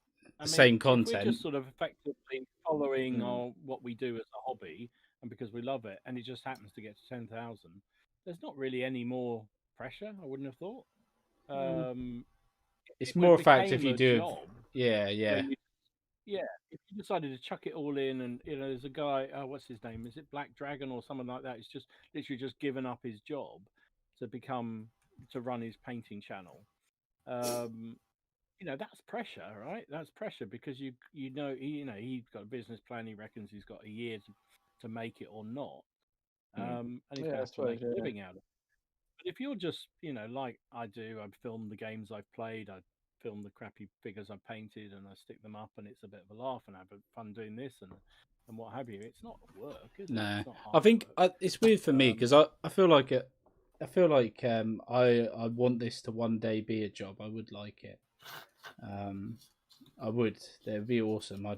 Speaker 2: same content,
Speaker 1: if we're just sort of effectively following what we do as a hobby, and because we love it, and it just happens to get to 10,000, there's not really any more pressure. I wouldn't have thought.
Speaker 2: It's more a fact if you do.
Speaker 1: Job,
Speaker 2: yeah.
Speaker 1: If you decided to chuck it all in, and there's a guy, what's his name? Is it Black Dragon or someone like that? He's just literally just given up his job to run his painting channel. That's pressure, right? That's pressure because he's got a business plan. He reckons he's got a year to make it or not, and he's going to have to make a living out of it. But if you're just, like I do, I film the games I've played, I film the crappy figures I've painted, and I stick them up, and it's a bit of a laugh, and I have fun doing this and what have you. It's not work, is it?
Speaker 2: No,
Speaker 1: it's not hard
Speaker 2: I think
Speaker 1: work.
Speaker 2: it's weird for me because I feel like it. I feel like I want this to one day be a job. I would like it. I would. That'd be awesome. I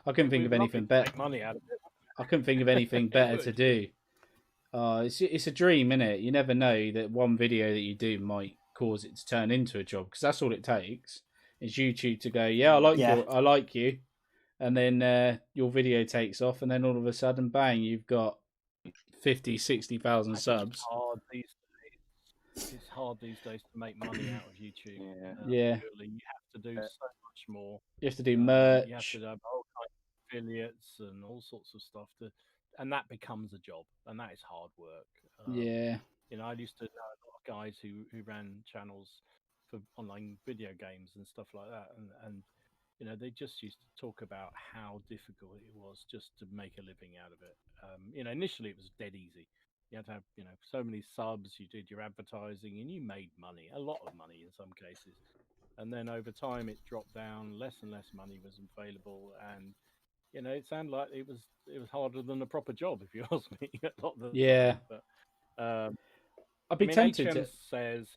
Speaker 2: couldn't think of anything better.
Speaker 1: Money out of it.
Speaker 2: I couldn't think of anything better to do. It's a dream, isn't it? You never know that one video that you do might cause it to turn into a job, because that's all it takes. Is YouTube to go, I like you, and then your video takes off, and then all of a sudden, bang, you've got 50, 60,000 subs.
Speaker 1: It's hard these days to make money out of YouTube.
Speaker 2: Yeah.
Speaker 1: Really, you have to do so much more.
Speaker 2: You have to do merch.
Speaker 1: You have to have all kinds of affiliates and all sorts of stuff and that becomes a job, and that is hard work. I used to know a lot of guys who ran channels for online video games and stuff like that, and they just used to talk about how difficult it was just to make a living out of it. Initially it was dead easy. You had to have, so many subs, you did your advertising, and you made money, a lot of money in some cases. And then over time it dropped down, less and less money was available, and it sounded like it was harder than a proper job, if you ask me. A lot of the
Speaker 2: Yeah.
Speaker 1: time. But
Speaker 2: I'd be tempted
Speaker 1: HM
Speaker 2: to.
Speaker 1: says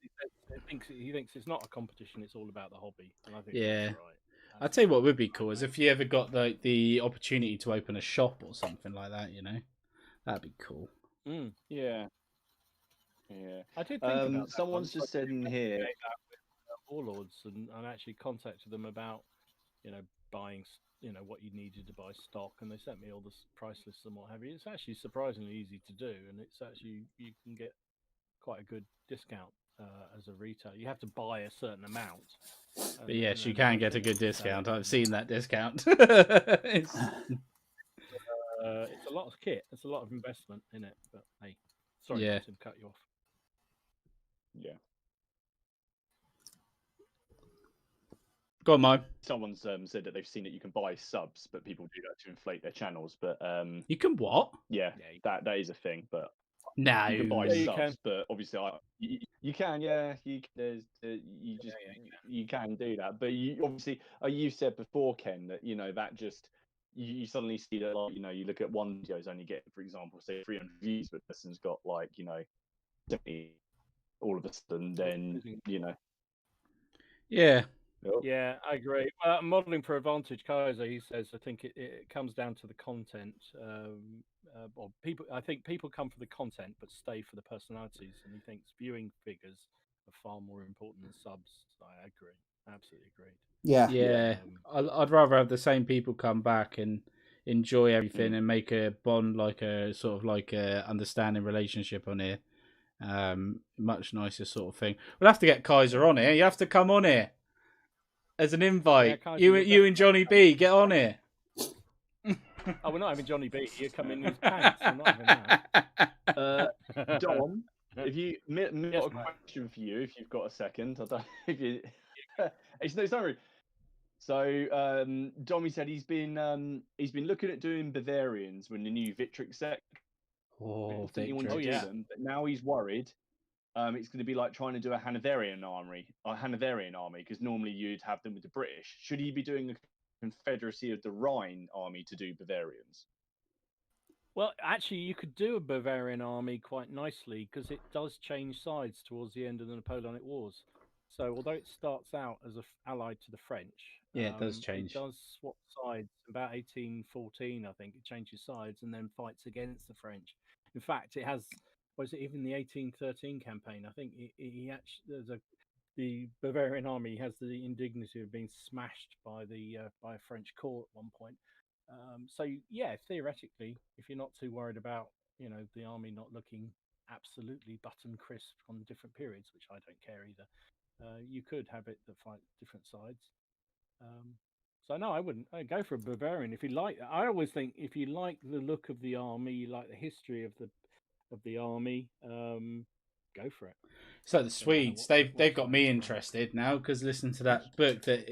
Speaker 1: he thinks it's not a competition; it's all about the hobby, and I think
Speaker 2: Yeah.
Speaker 1: that's right.
Speaker 2: I'd tell you what would be cool is if you ever got the opportunity to open a shop or something like that. That'd be cool.
Speaker 4: Yeah. Yeah.
Speaker 1: I did think about that.
Speaker 4: Someone's just said in here.
Speaker 1: Warlords and actually contacted them about buying what you needed to buy stock, and they sent me all the price lists and what have you. It's actually surprisingly easy to do, and it's actually you can get quite a good discount as a retailer. You have to buy a certain amount.
Speaker 2: But yes, you can get a good discount. I've seen that discount.
Speaker 1: It's a lot of kit. It's a lot of investment in it. But hey, sorry to cut you off.
Speaker 4: Yeah.
Speaker 2: Go on, Mo.
Speaker 4: Someone's said that they've seen that you can buy subs, but people do that to inflate their channels. But
Speaker 2: you can what?
Speaker 4: Yeah, that is a thing. But
Speaker 2: no,
Speaker 4: you can buy
Speaker 1: you
Speaker 4: subs,
Speaker 1: can.
Speaker 4: but obviously you can. Yeah, you can do that. But you obviously, you said before, Ken, that that just you suddenly see that you look at one video's only get, for example, say 300 views, but the person's got 70 all of a sudden. Then
Speaker 2: Yeah.
Speaker 1: Yeah, I agree. Modeling for Advantage, Kaiser, he says, I think it comes down to the content. Or people, I think people come for the content but stay for the personalities, and he thinks viewing figures are far more important than subs. I agree, absolutely agreed.
Speaker 3: Yeah.
Speaker 2: I'd rather have the same people come back and enjoy everything and make a bond, like a sort of like a understanding relationship on here. Much nicer sort of thing. We'll have to get Kaiser on here. You have to come on here. As an invite, you and Johnny B, get on here.
Speaker 1: Oh, we're not having Johnny B. You come in his pants. We're not having that.
Speaker 4: Dom, if you got a question for you, if you've got a second, I don't know if you. it's not really. So, Dom, he said he's been looking at doing Bavarians when the new Victrix set.
Speaker 2: Oh,
Speaker 4: he wanted to do them, but now he's worried. It's going to be like trying to do a Hanoverian army, because normally you'd have them with the British. Should he be doing a Confederacy of the Rhine army to do Bavarians?
Speaker 1: Well, actually, you could do a Bavarian army quite nicely because it does change sides towards the end of the Napoleonic Wars. So, although it starts out as allied to the French,
Speaker 2: it does change.
Speaker 1: It does swap sides. About 1814, I think, it changes sides and then fights against the French. In fact, it has. Was it even the 1813 campaign? I think he actually the Bavarian army has the indignity of being smashed by a French corps at one point. So yeah, theoretically, if you're not too worried about the army not looking absolutely button crisp on different periods, which I don't care either, you could have it that fight different sides. So no, I wouldn't. I'd go for a Bavarian if you like. I always think if you like the look of the army, you like the history of the army, go for it.
Speaker 2: So the Swedes, they've got me interested now because listen to that book that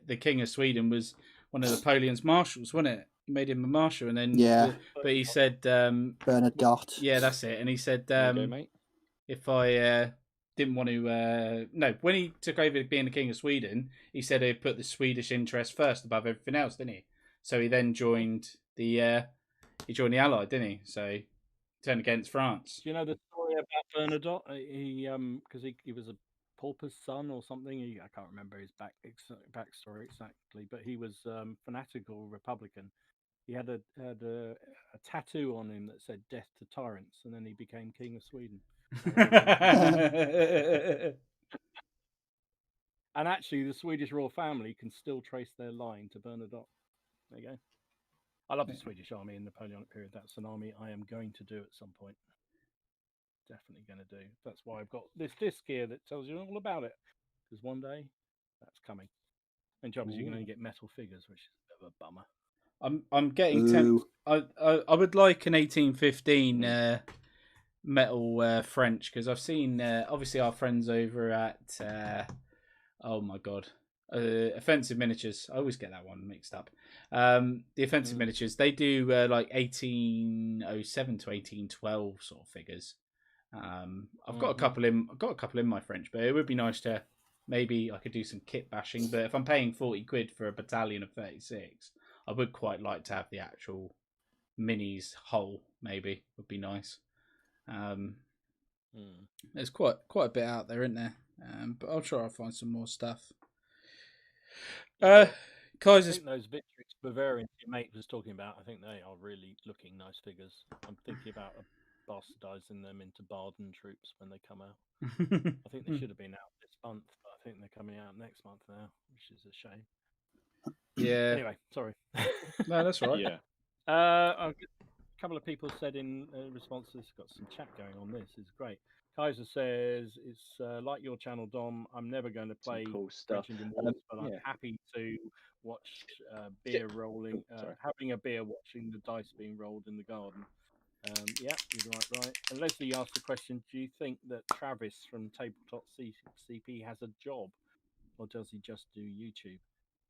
Speaker 2: the King of Sweden was one of Napoleon's marshals, wasn't it? He made him a marshal, and then but he said
Speaker 3: Bernadotte.
Speaker 2: Yeah, that's it. And he said
Speaker 4: mate.
Speaker 2: If I didn't want to, no, when he took over being the King of Sweden, he said he'd put the Swedish interest first above everything else, didn't he? So he then joined the Allied, didn't he? So he turned against France.
Speaker 1: Do you know the story about Bernadotte? He because he was a pauper's son or something. I can't remember his backstory exactly, but he was fanatical Republican. He had a tattoo on him that said "Death to Tyrants," and then he became King of Sweden. And actually, the Swedish royal family can still trace their line to Bernadotte. There you go. I love the Swedish army in the Napoleonic period. That's an army I am going to do at some point. Definitely going to do. That's why I've got this disc here that tells you all about it. Because one day, that's coming. And trouble is, you can only get metal figures, which is a bit of a bummer.
Speaker 2: I'm getting tempted. I would like an 1815 metal French because I've seen obviously our friends over at oh my god, offensive miniatures. I always get that one mixed up. The offensive miniatures, they do like 1807 to 1812 sort of figures. I've got a couple in. I've got a couple in my French, but it would be nice to maybe I could do some kit bashing. But if I'm paying 40 quid for a battalion of 36, I would quite like to have the actual minis whole. Maybe would be nice. There's quite a bit out there, isn't there? But I'll try to find some more stuff.
Speaker 1: I
Speaker 2: Kaiser's
Speaker 1: think those Victrix Bavarians your mate was talking about, I think they are really looking nice figures. I'm thinking about bastardizing them into Barden troops when they come out. I think they should have been out this month, but I think they're coming out next month now, which is a shame.
Speaker 2: Yeah.
Speaker 1: Anyway, sorry.
Speaker 2: No, that's right.
Speaker 4: Yeah.
Speaker 1: A couple of people said in response to this, got some chat going on this, is great. Kaiser says, it's like your channel, Dom. I'm never going to play
Speaker 4: Cool stuff.
Speaker 1: French Indian Wars, but I'm
Speaker 4: yeah.
Speaker 1: happy to watch beer rolling, having a beer watching the dice being rolled in the garden. Yeah, you're right. And Leslie asked the question, do you think that Travis from Tabletop CP has a job, or does he just do YouTube?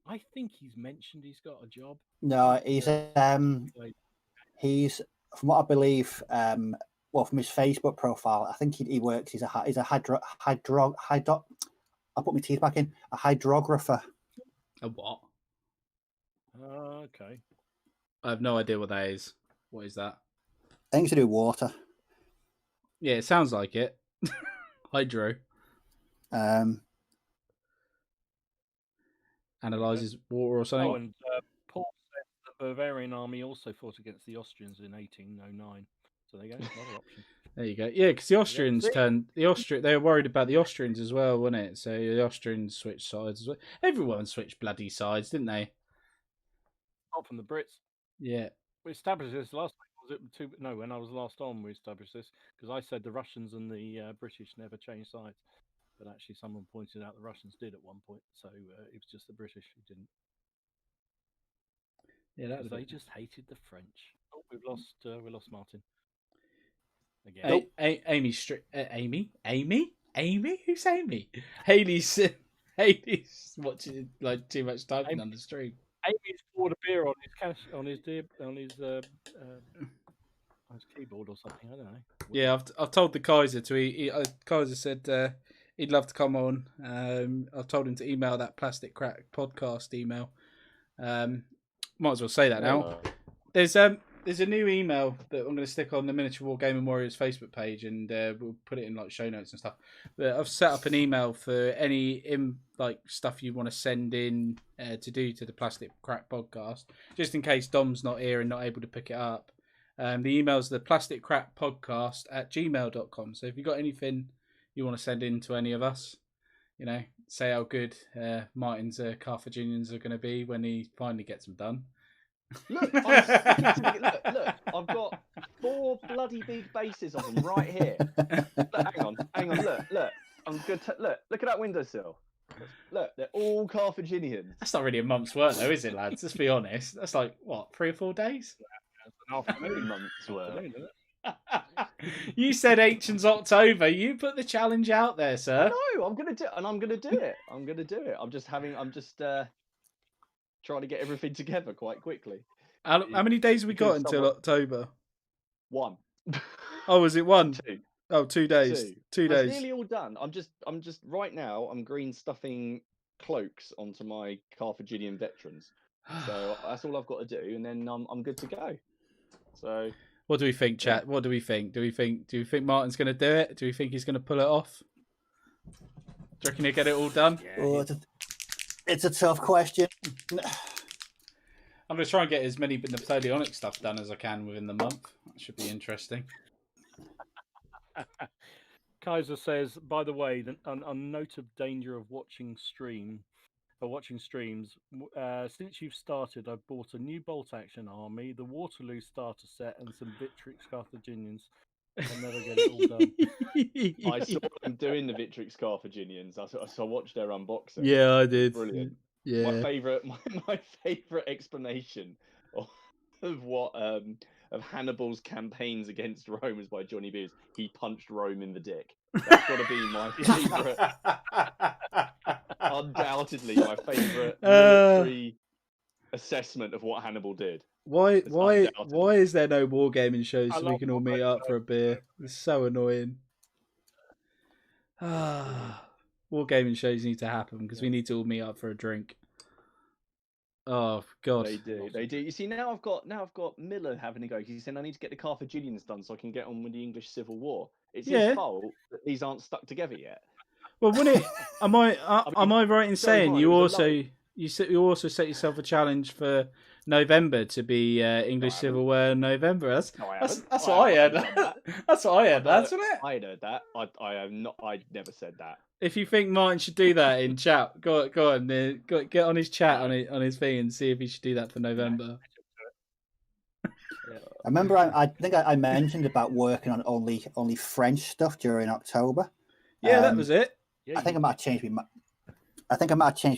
Speaker 1: I think he's mentioned he's got a job.
Speaker 3: No, he's from what I believe, well, from his Facebook profile, I think he works. He's a I'll put my teeth back in. A hydrographer.
Speaker 2: A what?
Speaker 1: Okay.
Speaker 2: I have no idea what that is. What is that?
Speaker 3: Things to do with water.
Speaker 2: Yeah, it sounds like it. Hydro. Analyzes water or something.
Speaker 1: Oh, and Paul said the Bavarian army also fought against the Austrians in 1809. So there you go, another option.
Speaker 2: There you go. Yeah, because the Austrians they were worried about the Austrians as well, weren't it? So the Austrians switched sides as well. Everyone switched bloody sides, didn't they?
Speaker 1: Apart from the Brits.
Speaker 2: Yeah.
Speaker 1: We established this last week. Was it no, when I was last on, we established this because I said the Russians and the British never changed sides. But actually, someone pointed out the Russians did at one point. So it was just the British who didn't.
Speaker 2: Yeah,
Speaker 1: they just hated the French. Oh, we lost Martin. Again.
Speaker 2: Nope. Amy? Who's Amy? Haley's watching like too much typing on the stream.
Speaker 1: Amy's poured a beer on his keyboard or something. I don't know.
Speaker 2: Yeah, I've told the Kaiser Kaiser said he'd love to come on. I've told him to email that Plastic Crack podcast email. Might as well say that now. There's a new email that I'm going to stick on the Miniature Wargaming Warriors Facebook page, and we'll put it in like show notes and stuff. But I've set up an email for any stuff you want to send in to do to the Plastic Crack podcast, just in case Dom's not here and not able to pick it up. The email's the plasticcrackpodcast@gmail.com. So if you've got anything you want to send in to any of us, say how good Martin's Carthaginians are going to be when he finally gets them done.
Speaker 4: Look, look, I've got 4 bloody big bases of them right here. Look, hang on, look. I'm good. Look at that windowsill. Look, they're all Carthaginians.
Speaker 2: That's not really a month's work, though, is it, lads? Let's be honest. That's like what, 3 or 4 days?
Speaker 1: An afternoon.
Speaker 4: Months work.
Speaker 2: You said Ancients October. You put the challenge out there, sir.
Speaker 4: No, I'm gonna do it. I'm gonna do it. I'm just trying to get everything together quite quickly.
Speaker 2: How many days have we got until October?
Speaker 4: 1.
Speaker 2: Oh, is it 1?
Speaker 4: 2.
Speaker 2: Oh, 2 days. 2 days.
Speaker 4: It's nearly all done. I'm just right now. I'm green stuffing cloaks onto my Carthaginian veterans. So that's all I've got to do, and then I'm good to go. So.
Speaker 2: What do we think, chat? What do we think? Do you think Martin's going to do it? Do you think he's going to pull it off? Do you reckon he'll get it all done?
Speaker 1: Yeah,
Speaker 3: oh, it's a tough question.
Speaker 2: I'm going to try and get as many Napoleonic stuff done as I can within the month. That should be interesting.
Speaker 1: Kaiser says, by the way, a note of danger of watching streams. Since you've started, I've bought a new bolt action army, the Waterloo starter set, and some Victrix Carthaginians. I'll never get it all done.
Speaker 4: I saw them doing the Victrix Carthaginians. I watched their unboxing.
Speaker 2: Yeah, I did.
Speaker 4: Brilliant.
Speaker 2: Yeah.
Speaker 4: My favorite explanation of what of Hannibal's campaigns against Rome is by Johnny Beers. He punched Rome in the dick. That's got to be my favorite. undoubtedly my favourite military assessment of what Hannibal did.
Speaker 2: Why
Speaker 4: undoubtedly.
Speaker 2: is there no wargaming shows
Speaker 1: I
Speaker 2: so we
Speaker 1: love
Speaker 2: can all meet
Speaker 1: wargaming
Speaker 2: up for a beer? It's so annoying. Wargaming shows need to happen because we need to all meet up for a drink. Oh God,
Speaker 4: They do. You see, now I've got Miller having a go. He's saying I need to get the Carthaginians done so I can get on with the English Civil War. It's his fault that these aren't stuck together yet.
Speaker 2: Well, wouldn't it? Am I right in saying
Speaker 4: mind,
Speaker 2: you
Speaker 4: it was a
Speaker 2: also you also set yourself a challenge for November to be English Civil War in November? That's what I heard. That's what I heard, isn't it?
Speaker 4: I heard that. I have not. I never said that.
Speaker 2: If you think Martin should do that in chat, go on, get on his chat on his thing and see if he should do that for November.
Speaker 3: I remember I think I mentioned about working on only French stuff during October.
Speaker 2: Yeah, that was it.
Speaker 3: I think I might have changed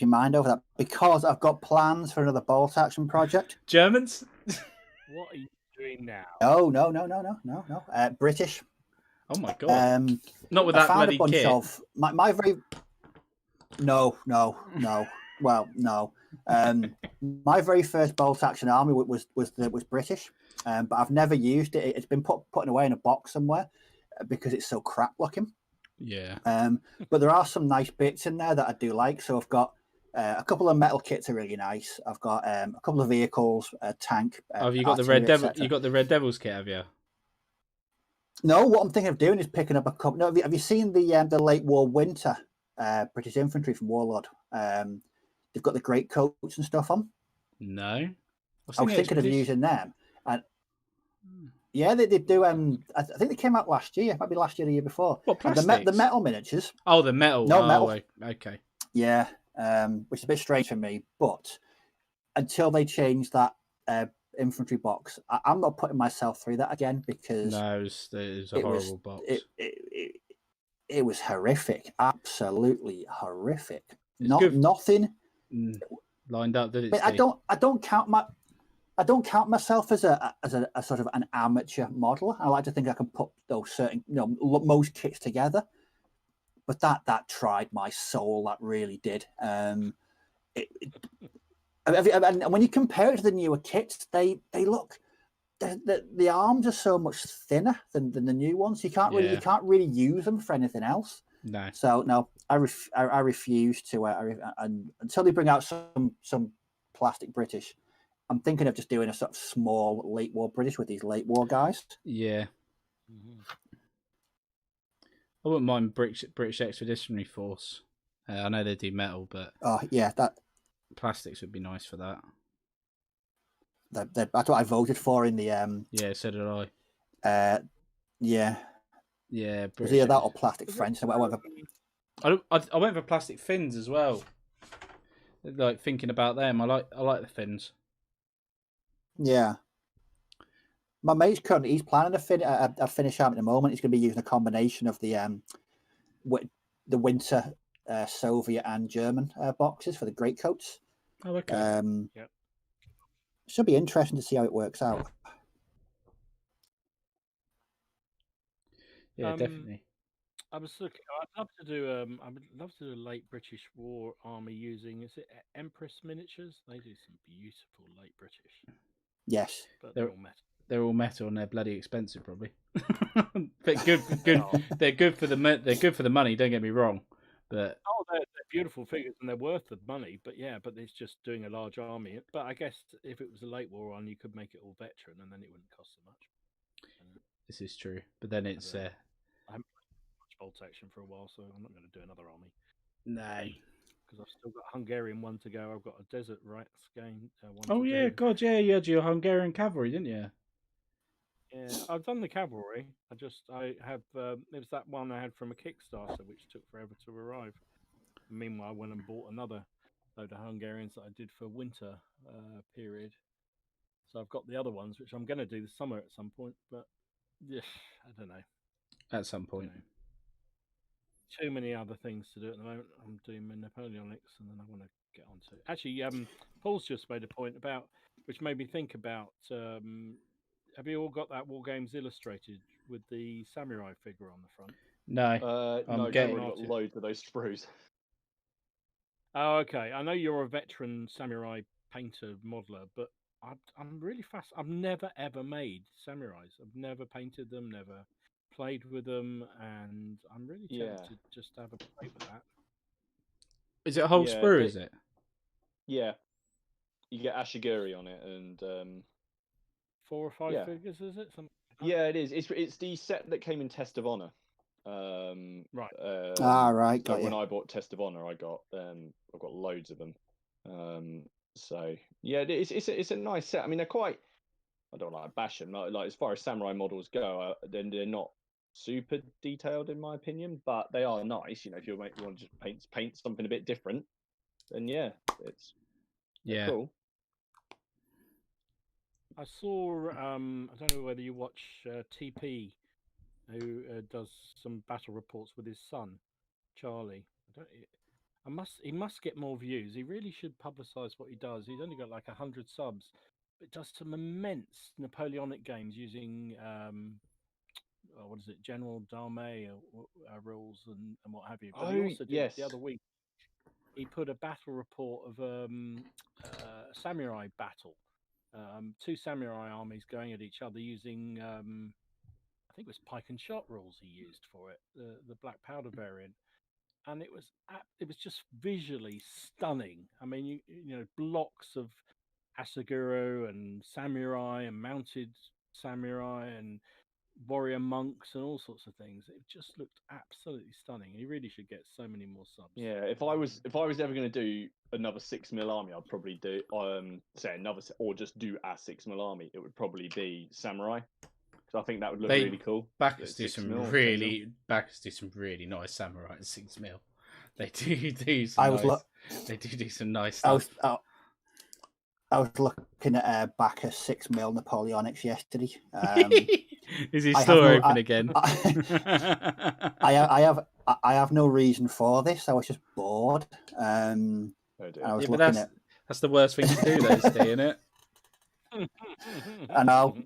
Speaker 3: my mind over that because I've got plans for another bolt action project.
Speaker 2: Germans?
Speaker 1: What are you doing now?
Speaker 3: No. British.
Speaker 2: Oh my God! Not with that bloody kit.
Speaker 3: My very no. Well, no. My very first bolt action army was British, but I've never used it. It's been put away in a box somewhere because it's so crap looking.
Speaker 2: Yeah.
Speaker 3: But there are some nice bits in there that I do like. So I've got a couple of metal kits are really nice. I've got a couple of vehicles, a tank.
Speaker 2: Have you got the Red Devil? You got the Red Devils kit, have you?
Speaker 3: No, what I'm thinking of doing is picking up a couple. No, have you seen the late war winter British infantry from Warlord? They've got the great coats and stuff on.
Speaker 2: No,
Speaker 3: I was thinking of using them. And yeah, they do. I think they came out last year. Maybe last year, or the year before.
Speaker 2: What, plastics?
Speaker 3: The metal miniatures.
Speaker 2: Oh, the metal.
Speaker 3: No, metal.
Speaker 2: Okay.
Speaker 3: Yeah, which is a bit strange for me, but until they change that infantry box, I'm not putting myself through that again because
Speaker 2: no, it was a horrible box.
Speaker 3: It was horrific, absolutely horrific. Nothing
Speaker 2: lined up. Did it?
Speaker 3: I don't count myself as a sort of an amateur model. I like to think I can put those certain most kits together, but that tried my soul. That really did. And when you compare it to the newer kits, they look the arms are so much thinner than the new ones. You can't really use them for anything else.
Speaker 2: No.
Speaker 3: So no, I refuse to. And until they bring out some plastic British, I'm thinking of just doing a sort of small late war British with these late war guys.
Speaker 2: Yeah. I wouldn't mind British Expeditionary Force. I know they do metal, but
Speaker 3: that
Speaker 2: plastics would be nice for that.
Speaker 3: That's what I voted for in the
Speaker 2: Yeah, so did
Speaker 3: I. Yeah.
Speaker 2: British.
Speaker 3: Was either that or plastic French or whatever.
Speaker 2: I went for plastic fins as well. Like thinking about them, I like the fins.
Speaker 3: Yeah. My mate's he's planning a finish arm at the moment. He's going to be using a combination of the winter Soviet and German boxes for the greatcoats.
Speaker 2: Oh, okay.
Speaker 3: Should be interesting to see how it works out.
Speaker 2: Yeah, definitely.
Speaker 1: I was looking. I'd love to do. I would love to do a late British War army using. Is it Empress miniatures? They do some beautiful late British.
Speaker 3: Yes,
Speaker 1: but they're all metal.
Speaker 2: They're all metal and they're bloody expensive, probably. But good. They're good for the money. Don't get me wrong, but
Speaker 1: they're beautiful figures and they're worth the money. But it's just doing a large army. But I guess if it was a late war one, you could make it all veteran, and then it wouldn't cost so much.
Speaker 2: This is true, but then it's.
Speaker 1: I haven't played much bolt action for a while, so I'm not going to do another army.
Speaker 2: No.
Speaker 1: Because I've still got a Hungarian one to go. I've got a Desert Rats game.
Speaker 2: God, yeah, you had your Hungarian cavalry, didn't you?
Speaker 1: Yeah, I've done the cavalry. I have. It was that one I had from a Kickstarter, which took forever to arrive. Meanwhile, I went and bought another load of Hungarians that I did for winter period. So I've got the other ones, which I'm going to do this summer at some point. But yeah, I don't know.
Speaker 2: At some point.
Speaker 1: Too many other things to do at the moment. I'm doing my Napoleonics, and then I want to get on to it. Actually, Paul's just made a point about, which made me think about. Have you all got that War Games Illustrated with the samurai figure on the front?
Speaker 2: No,
Speaker 4: no, I've got loads of those sprues.
Speaker 1: Oh, okay. I know you're a veteran samurai painter modeler, but I'm really fast. I've never ever made samurais. I've never painted them, never played with them, and I'm really
Speaker 4: Yeah,
Speaker 1: tempted to just have a play with that.
Speaker 2: Is it a whole
Speaker 4: yeah,
Speaker 2: sprue? Is it?
Speaker 4: yeah. You get Ashiguri on it, and
Speaker 1: 4 or 5
Speaker 4: yeah,
Speaker 1: figures, is it? Something like that?
Speaker 4: yeah, it is. It's the set that came in Test of Honor.
Speaker 1: Right.
Speaker 3: Right,
Speaker 4: So
Speaker 3: got
Speaker 4: when
Speaker 3: you.
Speaker 4: I bought Test of Honor, I've got loads of them. So yeah, it's a nice set. I mean, they're quite. I don't like bash them. Like as far as samurai models go, then they're not super detailed in my opinion, but they are nice. You know, if you want to just paint something a bit different, then yeah, they're cool.
Speaker 1: I saw. I don't know whether you watch TP, who does some battle reports with his son, Charlie. He must get more views. He really should publicise what he does. He's only got like 100 subs, but does some immense Napoleonic games using what is it, General Dame rules and what have you. But he
Speaker 4: Oh
Speaker 1: also did
Speaker 4: yes,
Speaker 1: the other week. He put a battle report of a samurai battle. 2 samurai armies going at each other using I think it was pike and shot rules he used for it, the black powder variant, and it was just visually stunning. I mean, you know, blocks of asaguro and samurai and mounted samurai and warrior monks and all sorts of things. It just looked absolutely stunning. He really should get so many more subs.
Speaker 4: yeah. If I was ever going to do another 6 mil army, I'd probably do say another or just do a 6 mil army. It would probably be samurai. I think that would look really cool.
Speaker 2: Backers do some really nice samurai at 6 mil. They do some they do some nice stuff.
Speaker 3: I was looking at Bacchus 6 mil Napoleonics yesterday.
Speaker 2: Is his store open again?
Speaker 3: I have no reason for this. I was just bored. I was looking at.
Speaker 2: That's the worst thing to do, though, Steve, isn't it?
Speaker 3: I know.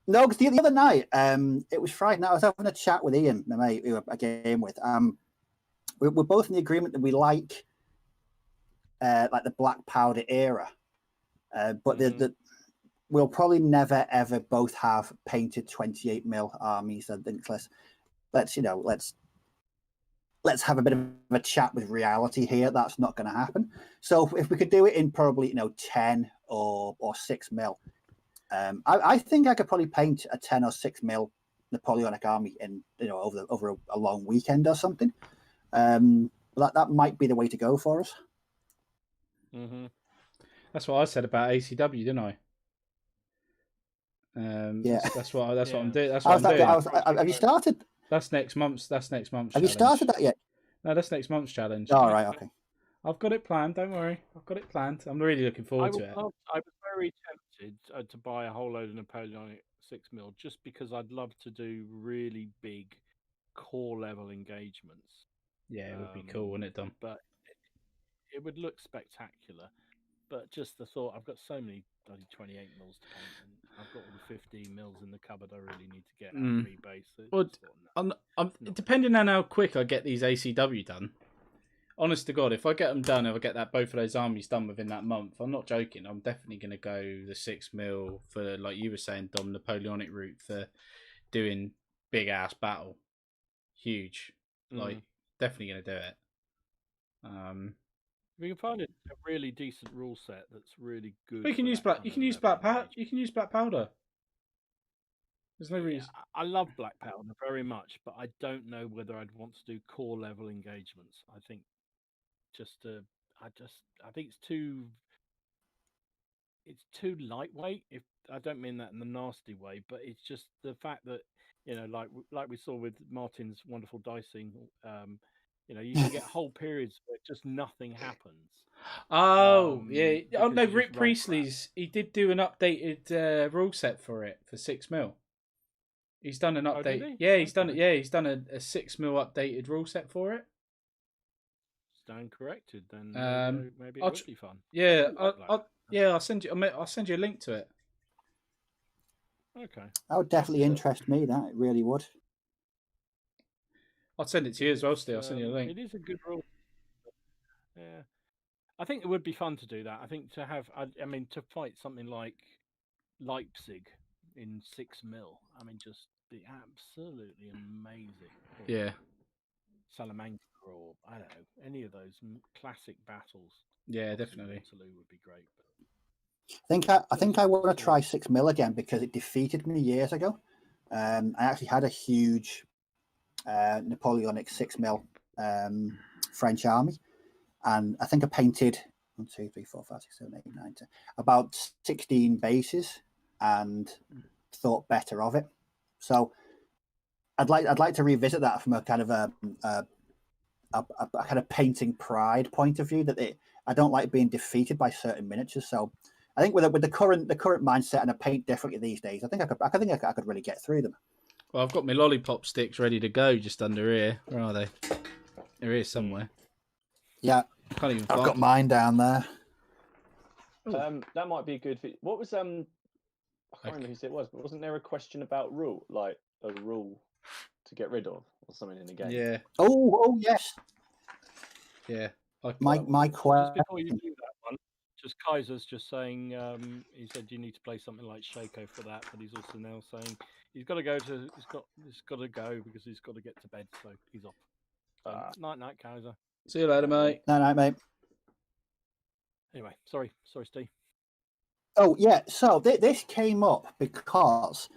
Speaker 3: No, because the other night, it was Friday night. I was having a chat with Ian, my mate, who I game with. We're both in the agreement that we like the black powder era, but we'll probably never ever both have painted 28 mil armies. I think let's have a bit of a chat with reality here. That's not going to happen. So if we could do it in probably 10 or 6 mil. I think I could probably paint a 10 or 6 mil Napoleonic army in over a long weekend or something. That might be the way to go for us.
Speaker 1: Mm-hmm.
Speaker 2: That's what I said about ACW, didn't I?
Speaker 3: Yeah,
Speaker 2: that's what I'm doing. That's what I'm doing.
Speaker 3: Have you started?
Speaker 2: That's next month's. Have
Speaker 3: challenge. You started that yet?
Speaker 2: No, that's next month's challenge.
Speaker 3: All right, okay.
Speaker 2: I've got it planned. Don't worry, I've got it planned. I'm really looking forward to it.
Speaker 1: I was very tempted to buy a whole load of Napoleonic 6 mil just because I'd love to do really big core level engagements.
Speaker 2: Yeah, it would be cool, wouldn't it, Dom?
Speaker 1: But it would look spectacular. But just the thought, I've got so many bloody 28 mils to paint, and I've got all the 15 mils in the cupboard I really need to get out rebase.
Speaker 2: Well, depending on how quick I get these ACW done, honest to God, if I get them done, if I get both of those armies done within that month, I'm not joking. I'm definitely going to go the 6 mil for, like you were saying, Dom, Napoleonic route for doing big ass battle, huge. Like definitely going to do it.
Speaker 1: We can find a really decent rule set that's really good.
Speaker 2: You can use black. You can use black powder. You can use black powder. There's no reason.
Speaker 1: I love black powder very much, but I don't know whether I'd want to do core level engagements. I think I think it's too lightweight. If I don't mean that in the nasty way, but it's just the fact that like we saw with Martin's wonderful dicing. You can get whole periods where just nothing happens.
Speaker 2: Oh, yeah. Oh, no, Rick Priestley's, he did do an updated rule set for it for 6 mil. He's done an update.
Speaker 1: Oh,
Speaker 2: yeah, he's done it. Yeah, he's done a 6 mil updated rule set for it.
Speaker 1: Stand corrected, then maybe it would be fun.
Speaker 2: Yeah, I'll send you a link to it.
Speaker 1: Okay.
Speaker 3: That would definitely interest me. That it really would.
Speaker 2: I'll send it to you as well, Steve. I'll send you a link.
Speaker 1: It is a good rule. Yeah. I think it would be fun to do that. I think to have, I mean, to fight something like Leipzig in 6 mil. I mean, just be absolutely amazing. Or
Speaker 2: Yeah.
Speaker 1: Salamanca, or I don't know, any of those classic battles.
Speaker 2: Yeah,
Speaker 1: Obviously
Speaker 2: definitely.
Speaker 1: Waterloo would be great.
Speaker 3: I think I want to try 6 mil again because it defeated me years ago. I actually had a huge Napoleonic 6 mil French army, and I think I painted 1, 2, 3, 4, 5, 6, 7, 8, 9, 10, about 16 bases, and thought better of it. So I'd like to revisit that from a kind of a kind of painting pride point of view. I don't like being defeated by certain miniatures. So I think with the current mindset, and I paint differently these days, I think I could really get through them.
Speaker 2: Well, I've got my lollipop sticks ready to go just under here. Where are they? They're here somewhere.
Speaker 3: Yeah,
Speaker 2: I can't even
Speaker 3: I've
Speaker 2: find
Speaker 3: got mine down there.
Speaker 4: That might be a good. What was I can't remember who it was, but wasn't there a question about a rule to get rid of or something in the game?
Speaker 2: Yeah.
Speaker 3: Oh yes.
Speaker 2: Yeah.
Speaker 3: My question.
Speaker 1: Just before you do that one, just Kaiser's just saying, he said you need to play something like Shaco for that, but he's also now saying he's got to go because he's got to get to bed, so he's off. Night, Kaiser.
Speaker 2: See you later, mate.
Speaker 3: No, mate.
Speaker 1: Anyway, sorry, Steve.
Speaker 3: Oh yeah, so this came up because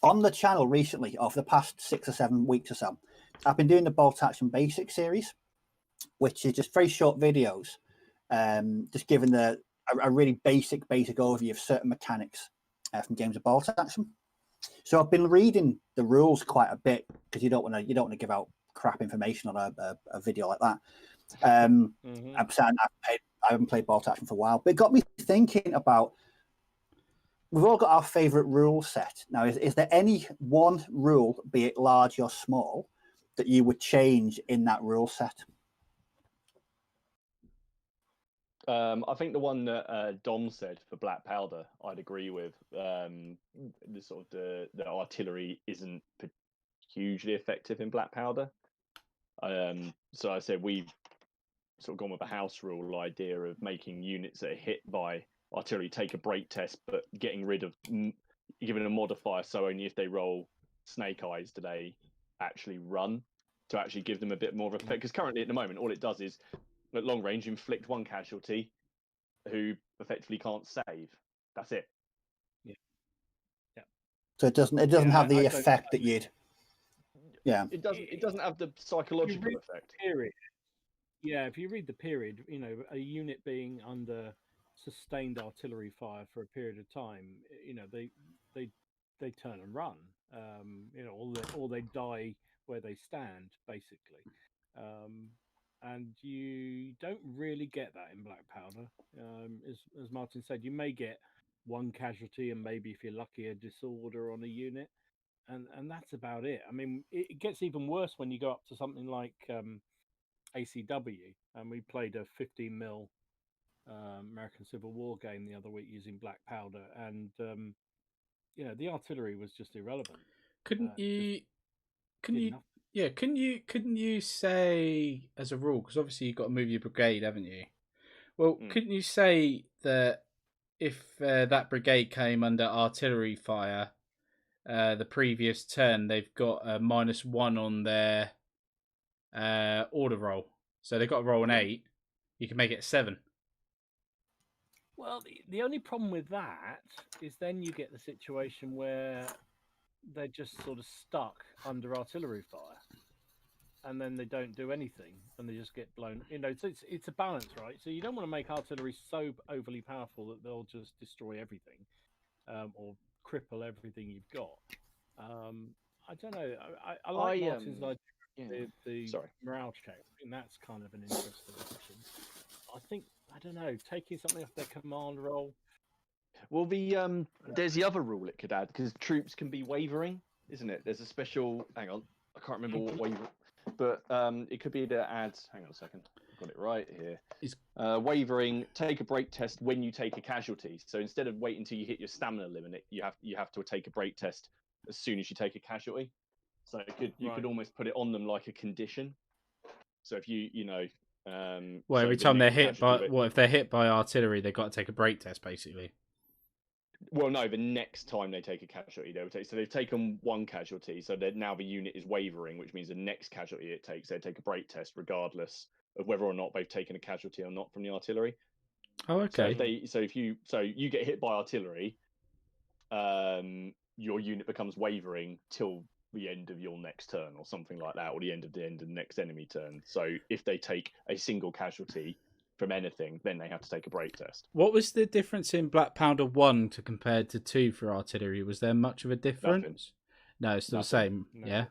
Speaker 3: on the channel recently, over the past 6 or 7 weeks or so, I've been doing the Bolt Action Basic series, which is just very short videos, just giving a really basic overview of certain mechanics from games of Bolt Action. So I've been reading the rules quite a bit because you don't want to give out crap information on a video like that. I haven't played Bolt Action for a while, but it got me thinking about. We've all got our favourite rule set. Now, is there any one rule, be it large or small, that you would change in that rule set?
Speaker 4: I think the one that Dom said for Black Powder, I'd agree with. The artillery isn't hugely effective in Black Powder. So I said we've sort of gone with a house rule idea of making units that are hit by artillery take a break test, but getting rid of giving a modifier, so only if they roll snake eyes do they actually run, to actually give them a bit more of effect. Because currently at the moment all it does is at long range inflict one casualty who effectively can't save. That's it.
Speaker 1: Yeah.
Speaker 3: So it doesn't have the effect that you'd. Yeah.
Speaker 4: It doesn't have the psychological effect.
Speaker 1: Period. Yeah, if you read the period, a unit being under sustained artillery fire for a period of time, they turn and run. Or they die where they stand, basically. And you don't really get that in Black Powder. As Martin said, you may get one casualty and maybe, if you're lucky, a disorder on a unit, and that's about it. I mean, it gets even worse when you go up to something like ACW, and we played a 15 mil American Civil War game the other week using Black Powder, and the artillery was just irrelevant.
Speaker 2: Couldn't you say as a rule, because obviously you've got to move your brigade, haven't you? Well, couldn't you say that if that brigade came under artillery fire the previous turn, they've got a -1 on their order roll, so they've got to roll an 8. You can make it 7.
Speaker 1: Well, the only problem with that is then you get the situation where they're just sort of stuck under artillery fire, and then they don't do anything, and they just get blown. So it's a balance, right? So you don't want to make artillery so overly powerful that they'll just destroy everything, or cripple everything you've got. I don't know. I like Martin's idea, the morale check. I think that's kind of an interesting option. I think, I don't know, taking something off their command roll.
Speaker 4: Well, there's the other rule it could add, because troops can be wavering, isn't it? There's a special. Hang on, I can't remember what waver, but it could be to add. Hang on a second, I've got it right here. Wavering. Take a break test when you take a casualty. So instead of waiting until you hit your stamina limit, you have to take a break test as soon as you take a casualty. So you could almost put it on them like a condition. So if you
Speaker 2: Well,
Speaker 4: so
Speaker 2: every
Speaker 4: the
Speaker 2: time they're
Speaker 4: next
Speaker 2: hit by,
Speaker 4: casualty-
Speaker 2: well, if they're hit by artillery, they've got to take a break test, basically.
Speaker 4: Well, no, the next time they take a casualty, they will take. So they've taken one casualty, so that now the unit is wavering, which means the next casualty it takes, they take a break test, regardless of whether or not they've taken a casualty or not from the artillery.
Speaker 2: Oh,
Speaker 4: So
Speaker 2: okay.
Speaker 4: if you get hit by artillery, your unit becomes wavering till the end of your next turn, or something like that, or the end of the next enemy turn. So if they take a single casualty from anything, then they have to take a break test.
Speaker 2: What was the difference in Black Powder 1 to compared to 2 for artillery? Was there much of a difference? No, it's still the same.
Speaker 1: No.
Speaker 2: Yeah.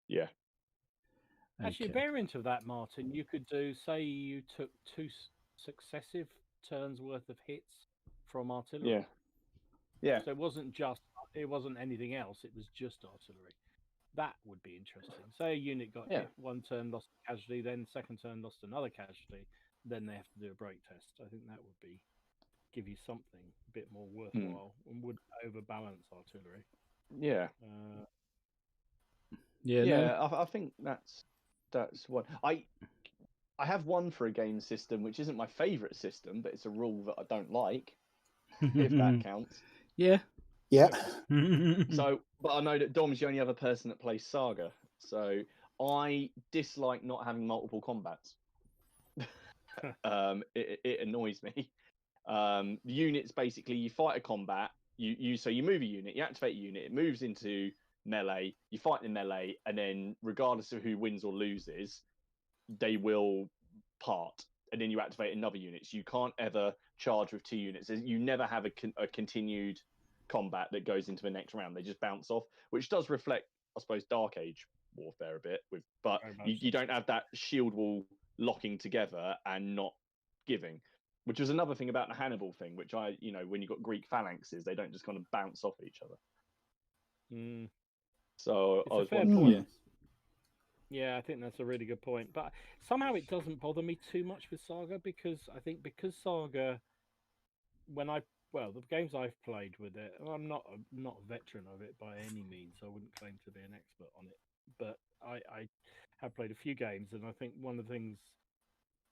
Speaker 4: Yeah.
Speaker 1: Actually,
Speaker 2: Okay.
Speaker 1: variant of that, Martin, you could do, say you took 2 successive turns worth of hits from artillery.
Speaker 4: Yeah. Yeah.
Speaker 1: So it wasn't anything else, it was just artillery. That would be interesting. Say a unit got hit one turn, lost a casualty, then second turn lost another casualty, then they have to do a break test. I think that would give you something a bit more worthwhile and would overbalance artillery.
Speaker 4: Yeah. I think that's one. I have one for a game system which isn't my favourite system, but it's a rule that I don't like, if that counts.
Speaker 2: Yeah.
Speaker 3: Yeah.
Speaker 4: So, but I know that Dom's the only other person that plays Saga, so I dislike not having multiple combats. It annoys me. The units, basically, you fight a combat. You move a unit, you activate a unit, it moves into melee. You fight in melee, and then regardless of who wins or loses, they will part. And then you activate another unit. So you can't ever charge with 2 units. You never have a continued combat that goes into the next round. They just bounce off, which does reflect, I suppose, Dark Age warfare a bit. But you don't have that shield wall locking together and not giving, which was another thing about the Hannibal thing, which when you've got Greek phalanxes, they don't just kind of bounce off each other. So
Speaker 1: it's a fair point. Yeah, I think that's a really good point. But somehow it doesn't bother me too much with Saga, because Saga, the games I've played with it, I'm not a veteran of it by any means. I wouldn't claim to be an expert on it, but I have played a few games, and I think one of the things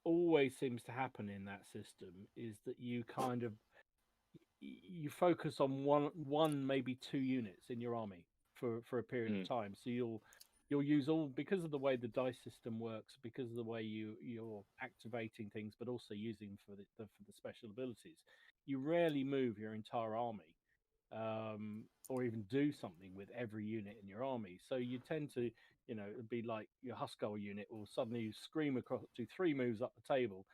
Speaker 1: always seems to happen in that system is that you kind of you focus on one maybe 2 units in your army for a period of time. So you'll use all, because of the way the dice system works, because of the way you're activating things, but also using for the special abilities. You rarely move your entire army, or even do something with every unit in your army. So you tend to, it'd be like your Huskar unit will suddenly scream across, do 3 moves up the table,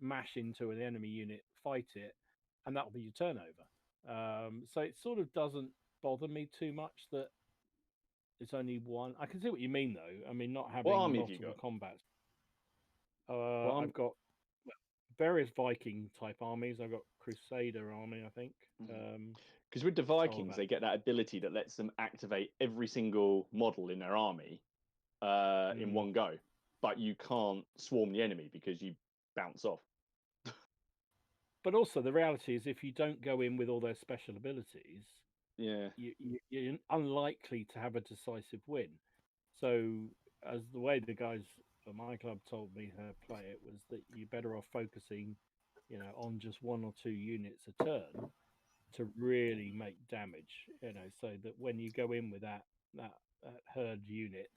Speaker 1: mash into an enemy unit, fight it, and that'll be your turnover. So it sort of doesn't bother me too much that it's only one. I can see what you mean, though. I mean, not having multiple combats. I've got various Viking type armies. I've got Crusader army, I think.
Speaker 4: Because with the Vikings, they get that ability that lets them activate every single model in their army in one go, but you can't swarm the enemy because you bounce off.
Speaker 1: But also, the reality is, if you don't go in with all their special abilities, you're unlikely to have a decisive win. So, as the way the guys at my club told me how to play it, was that you're better off focusing, on just 1 or 2 units a turn to really make damage. So that when you go in with that herd unit,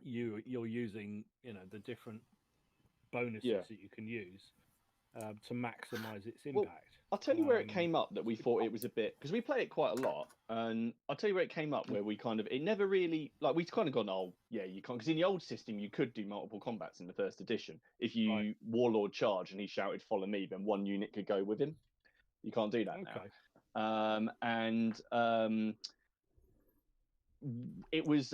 Speaker 1: you're using the different bonuses that you can use to maximize its impact.
Speaker 4: Well, I'll tell you where it came up that we thought it was a bit, because we play it quite a lot, and I'll tell you where it came up where we kind of, it never really, like, we've kind of gone, oh yeah, you can't, because in the old system you could do multiple combats in the first edition. If you warlord charge and he shouted follow me, then 1 unit could go with him. You can't do that now. It was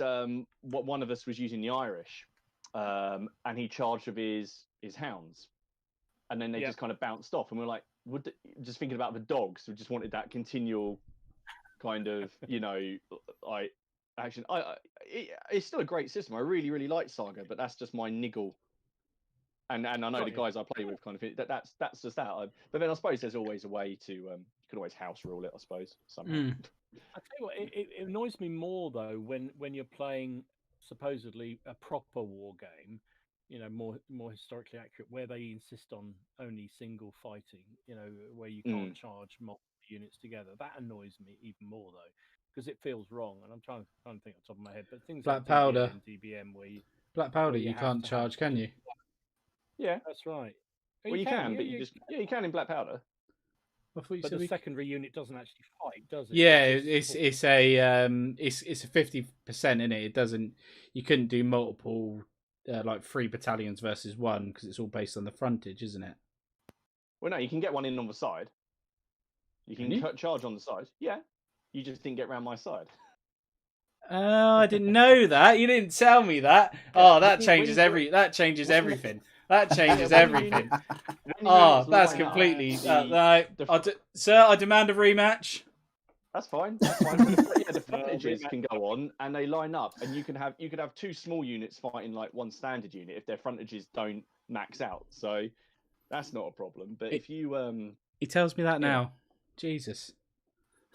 Speaker 4: what one of us was using the Irish, and he charged with his hounds, and then they just kind of bounced off, and we're like, just thinking about the dogs, we just wanted that continual kind of action. It's still a great system. I really, really like Saga, but that's just my niggle. And I know the guys I play with kind of think that's just that. But then I suppose there's always a way to you can always house rule it, I suppose, somehow.
Speaker 1: I tell you what, it annoys me more though when you're playing supposedly a proper war game, more historically accurate, where they insist on only single fighting, where you can't charge multiple units together. That annoys me even more though, because it feels wrong. And I'm trying to think off the top of my head, but things
Speaker 2: Black
Speaker 1: like
Speaker 2: powder.
Speaker 1: DBM and DBM
Speaker 2: Black powder,
Speaker 1: where
Speaker 2: you
Speaker 1: have
Speaker 2: can't
Speaker 1: to
Speaker 2: charge, can you?
Speaker 4: Yeah,
Speaker 1: that's right.
Speaker 4: well, you can, but you can in black powder.
Speaker 2: I thought you
Speaker 1: But
Speaker 2: said
Speaker 1: the secondary unit doesn't actually fight, does it?
Speaker 2: Yeah,
Speaker 1: It just
Speaker 2: it's a 50%, in it. It doesn't. You couldn't do multiple like 3 battalions versus 1 because it's all based on the frontage, isn't it?
Speaker 4: Well, no, you can get one in on the side. You can cut charge on the side. Yeah, you just didn't get round my side.
Speaker 2: Oh, I didn't know that. You didn't tell me that. Oh, that changes everything. That changes everything. Oh, that's completely. Sir, I demand a rematch.
Speaker 4: That's fine. That's fine. Yeah, the frontages can go on, and they line up, and you could have 2 small units fighting like 1 standard unit if their frontages don't max out. So that's not a problem. But if you
Speaker 2: he tells me that now. Jesus,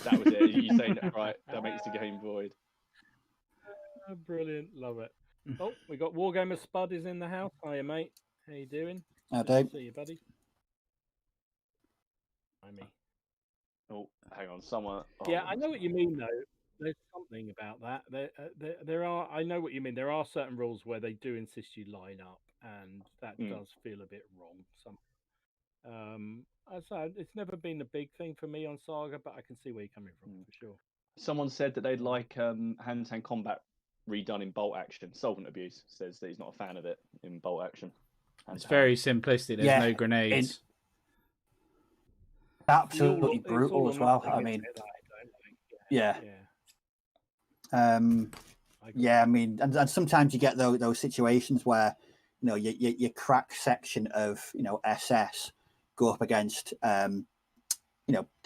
Speaker 4: that was it. You saying that right? That makes the game void.
Speaker 1: Brilliant, love it. Oh, we got Wargamer Spud is in the house. Hiya, mate. How you doing?
Speaker 3: How
Speaker 1: Good to see you, buddy. Hi, me.
Speaker 4: Oh, hang on, someone. Oh,
Speaker 1: Yeah, I know what you mean though. There's something about that. There are. I know what you mean. There are certain rules where they do insist you line up, and that does feel a bit wrong. I said it's never been a big thing for me on Saga, but I can see where you're coming from for sure.
Speaker 4: Someone said that they'd like hand-to-hand combat redone in bolt action. Solvent Abuse says that he's not a fan of it in bolt action.
Speaker 2: It's very simplistic. There's no grenades.
Speaker 3: Absolutely brutal as well. I mean, yeah. I mean, and sometimes you get those situations where your crack section of SS go up against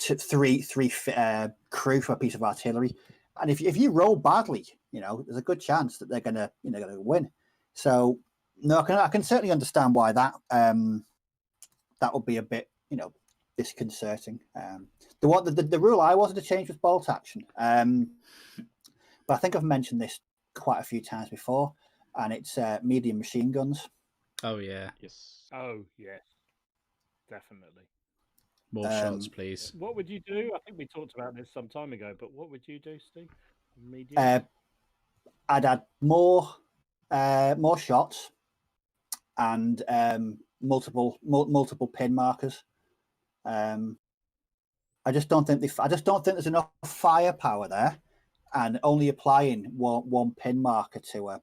Speaker 3: three crew for a piece of artillery, and if you roll badly, there's a good chance that they're gonna win. So no, I can certainly understand why that would be a bit disconcerting. The rule I wanted to change was bolt action, but I think I've mentioned this quite a few times before, and it's medium machine guns.
Speaker 2: Oh yeah.
Speaker 4: Yes.
Speaker 1: Oh yes, definitely.
Speaker 2: More shots, please.
Speaker 1: What would you do? I think we talked about this some time ago, but what would you do, Steve? Medium.
Speaker 3: I'd add more shots and multiple pin markers. I just don't think there's enough firepower there, and only applying one pin marker to a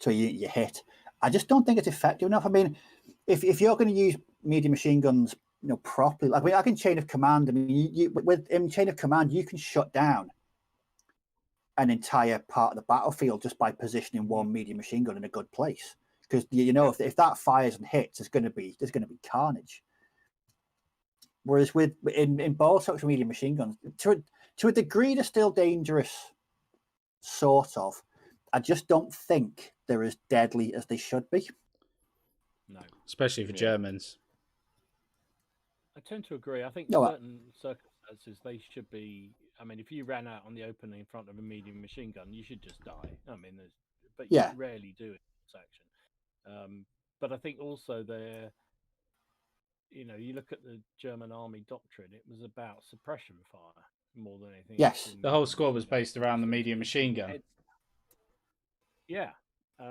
Speaker 3: unit you hit. I just don't think it's effective enough. I mean, if you're going to use medium machine guns, properly, like I can chain of command. I mean, in chain of command, you can shut down an entire part of the battlefield just by positioning one medium machine gun in a good place. Because if that fires and hits, there's going to be carnage. Whereas in bolt action medium machine guns, to a degree, they're still dangerous, sort of. I just don't think they're as deadly as they should be.
Speaker 1: No,
Speaker 2: especially for Germans.
Speaker 1: I tend to agree. I think certain circumstances they should be. I mean, if you ran out on the open in front of a medium machine gun, you should just die. I mean, but you rarely do it in this action. But I think also they're. You look at the German army doctrine, it was about suppression fire more than anything.
Speaker 3: Yes.
Speaker 2: The whole squad was based around the medium machine gun.
Speaker 1: Yeah.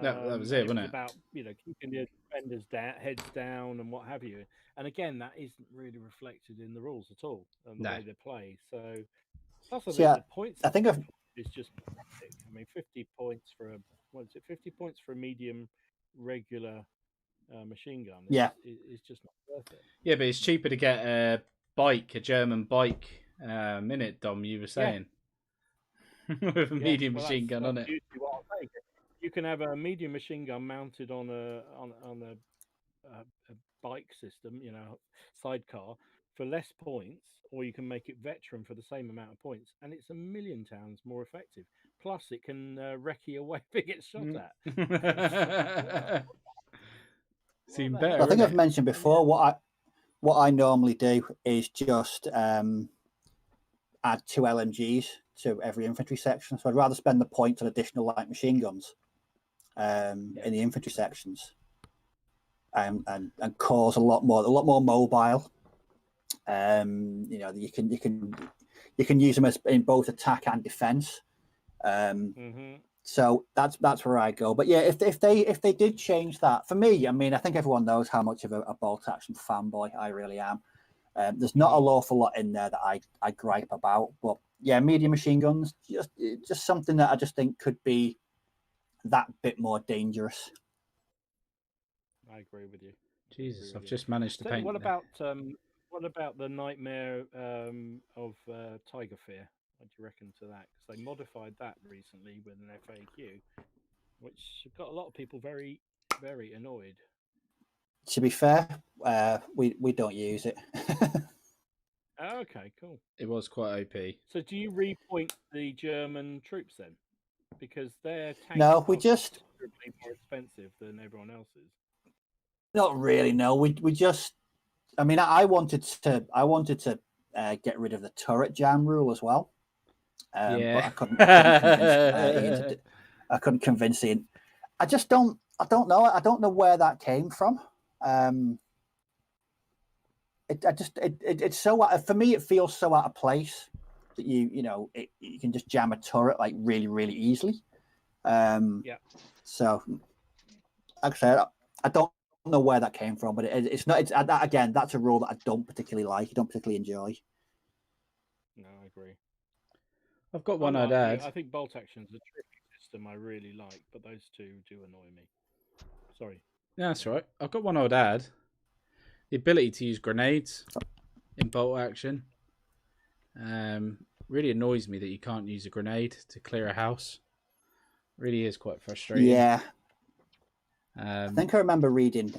Speaker 2: That was it, wasn't it?
Speaker 1: About, keeping the defenders heads down and what have you. And again, that isn't really reflected in the rules at all and the way they play. So, plus the points
Speaker 3: I think
Speaker 1: is just pathetic. I mean, 50 points for 50 points for a medium regular machine gun. It's just not worth it.
Speaker 2: Yeah, but it's cheaper to get a German bike, in it, Dom, you were saying. With a medium machine gun on it.
Speaker 1: You can have a medium machine gun mounted on a bike system, sidecar, for less points, or you can make it veteran for the same amount of points, and it's 1,000,000 times more effective. Plus, it can wreck you away if it gets shot at.
Speaker 2: Seem better.
Speaker 3: I think I've mentioned before what I normally do is just add 2 LMGs to every infantry section. So I'd rather spend the points on additional light machine guns in the infantry sections, and cores a lot more mobile. You know, you can use them as in both attack and defense. So that's where I go. But yeah, if they did change that, for me, I mean, I think everyone knows how much of a bolt action fanboy I really am. There's not an awful lot in there that I gripe about, but yeah, medium machine guns, just something that I just think could be that bit more dangerous.
Speaker 1: I agree with you.
Speaker 2: Jesus, I've just managed to
Speaker 1: So
Speaker 2: paint.
Speaker 1: what about the nightmare of Tiger Fear? What do you reckon to that? Because they modified that recently with an FAQ, which got a lot of people very, very annoyed.
Speaker 3: To be fair, we don't use it.
Speaker 1: Oh, okay, cool.
Speaker 2: It was quite OP.
Speaker 1: So do you repoint the German troops then? Because their tanks
Speaker 3: No, we
Speaker 1: are
Speaker 3: just
Speaker 1: considerably more expensive than everyone else's.
Speaker 3: not really. No, we just. I mean, I wanted to get rid of the turret jam rule as well. But I couldn't convince Ian. I couldn't convince Ian. I don't know. I don't know where that came from. It's so, for me, it feels so out of place that you can just jam a turret like really, really easily.
Speaker 1: Yeah.
Speaker 3: So, like I said, I don't know where that came from, but it's not. It's again, that's a rule that I don't particularly like. I don't particularly enjoy.
Speaker 1: No, I agree.
Speaker 2: I've got one I'd add.
Speaker 1: I think bolt action's a tricky system I really like, but those two do annoy me. Sorry.
Speaker 2: Yeah, that's right. I've got one I would add. The ability to use grenades in bolt action. Really annoys me that you can't use a grenade to clear a house. Really is quite frustrating.
Speaker 3: Yeah. I think I remember reading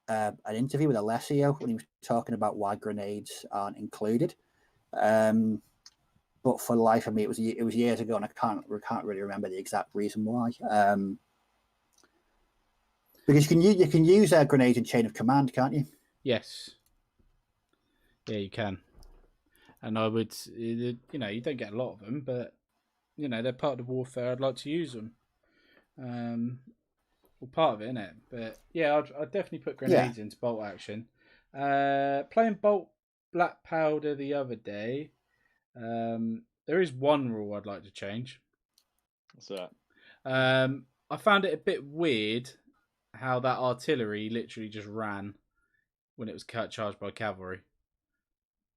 Speaker 3: an interview with Alessio when he was talking about why grenades aren't included. But for the life of me, it was years ago, and I can't really remember the exact reason why. Because you can use a grenade in chain of command, can't you?
Speaker 2: Yes. Yeah, you can. And I would, you don't get a lot of them, but they're part of the warfare. I'd like to use them. Well, part of it, innit? But yeah, I'd definitely put grenades into bolt action. Playing bolt black powder the other day. There is one rule I'd like to change.
Speaker 4: What's that?
Speaker 2: I found it a bit weird how that artillery literally just ran when it was charged by cavalry.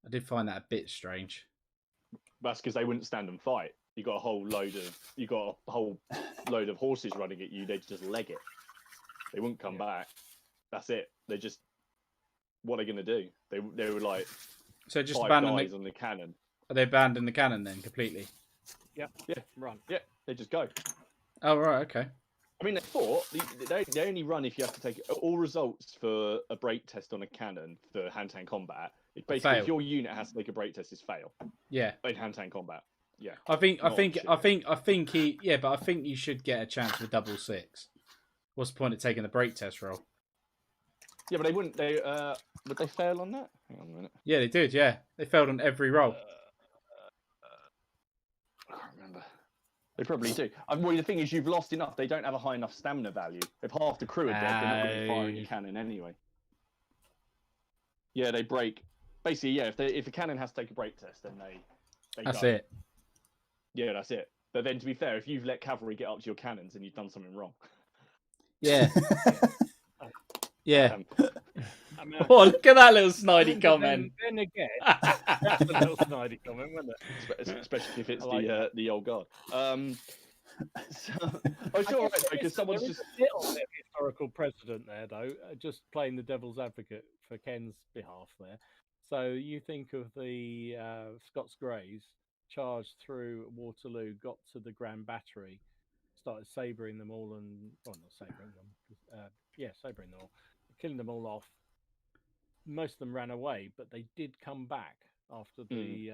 Speaker 2: I did find that a bit strange.
Speaker 4: That's because they wouldn't stand and fight. You got a whole load of horses running at you. They'd just leg it. They wouldn't come back. That's it. They just, what are they going to do? They were like,
Speaker 2: so just
Speaker 4: five
Speaker 2: abandon
Speaker 4: guys on the cannon.
Speaker 2: Are they abandoned the cannon then completely?
Speaker 1: Yeah. Run.
Speaker 4: Yeah, they just go.
Speaker 2: Oh right, okay.
Speaker 4: I mean, they fought. They only run if you have to take all results for a break test on a cannon for hand-to-hand combat. It's basically
Speaker 2: Fail.
Speaker 4: if your unit has to take a break test, it's fail.
Speaker 2: Yeah.
Speaker 4: In hand-to-hand combat. Yeah.
Speaker 2: I think you should get a chance for double six. What's the point of taking the break test roll?
Speaker 4: Yeah, but they wouldn't. Would they fail on that? Hang on a minute.
Speaker 2: Yeah, they did. Yeah, they failed on every roll.
Speaker 4: I can't remember. They probably do. Well, the thing is, you've lost enough. They don't have a high enough stamina value. If half the crew are dead, they're not going to be firing a cannon anyway. Yeah, they break. Basically, yeah. If a cannon has to take a break test, then they
Speaker 2: That's
Speaker 4: go.
Speaker 2: it.
Speaker 4: Yeah, that's it. But then, to be fair, if you've let cavalry get up to your cannons, then you've done something wrong.
Speaker 2: Yeah. Yeah.
Speaker 1: I mean,
Speaker 2: Oh, look at that little snidey comment.
Speaker 1: Then again, that's a little snidey comment, wasn't it?
Speaker 4: Especially if it's
Speaker 1: like
Speaker 4: the old guard. So, I'm sure right, because someone's just
Speaker 1: a little bit of historical precedent there, though. Just playing the devil's advocate for Ken's behalf there. So you think of the Scots Greys charged through Waterloo, got to the Grand Battery, started sabering them all, and not sabering them. Sabering them all, killing them all off. Most of them ran away, but they did come back after the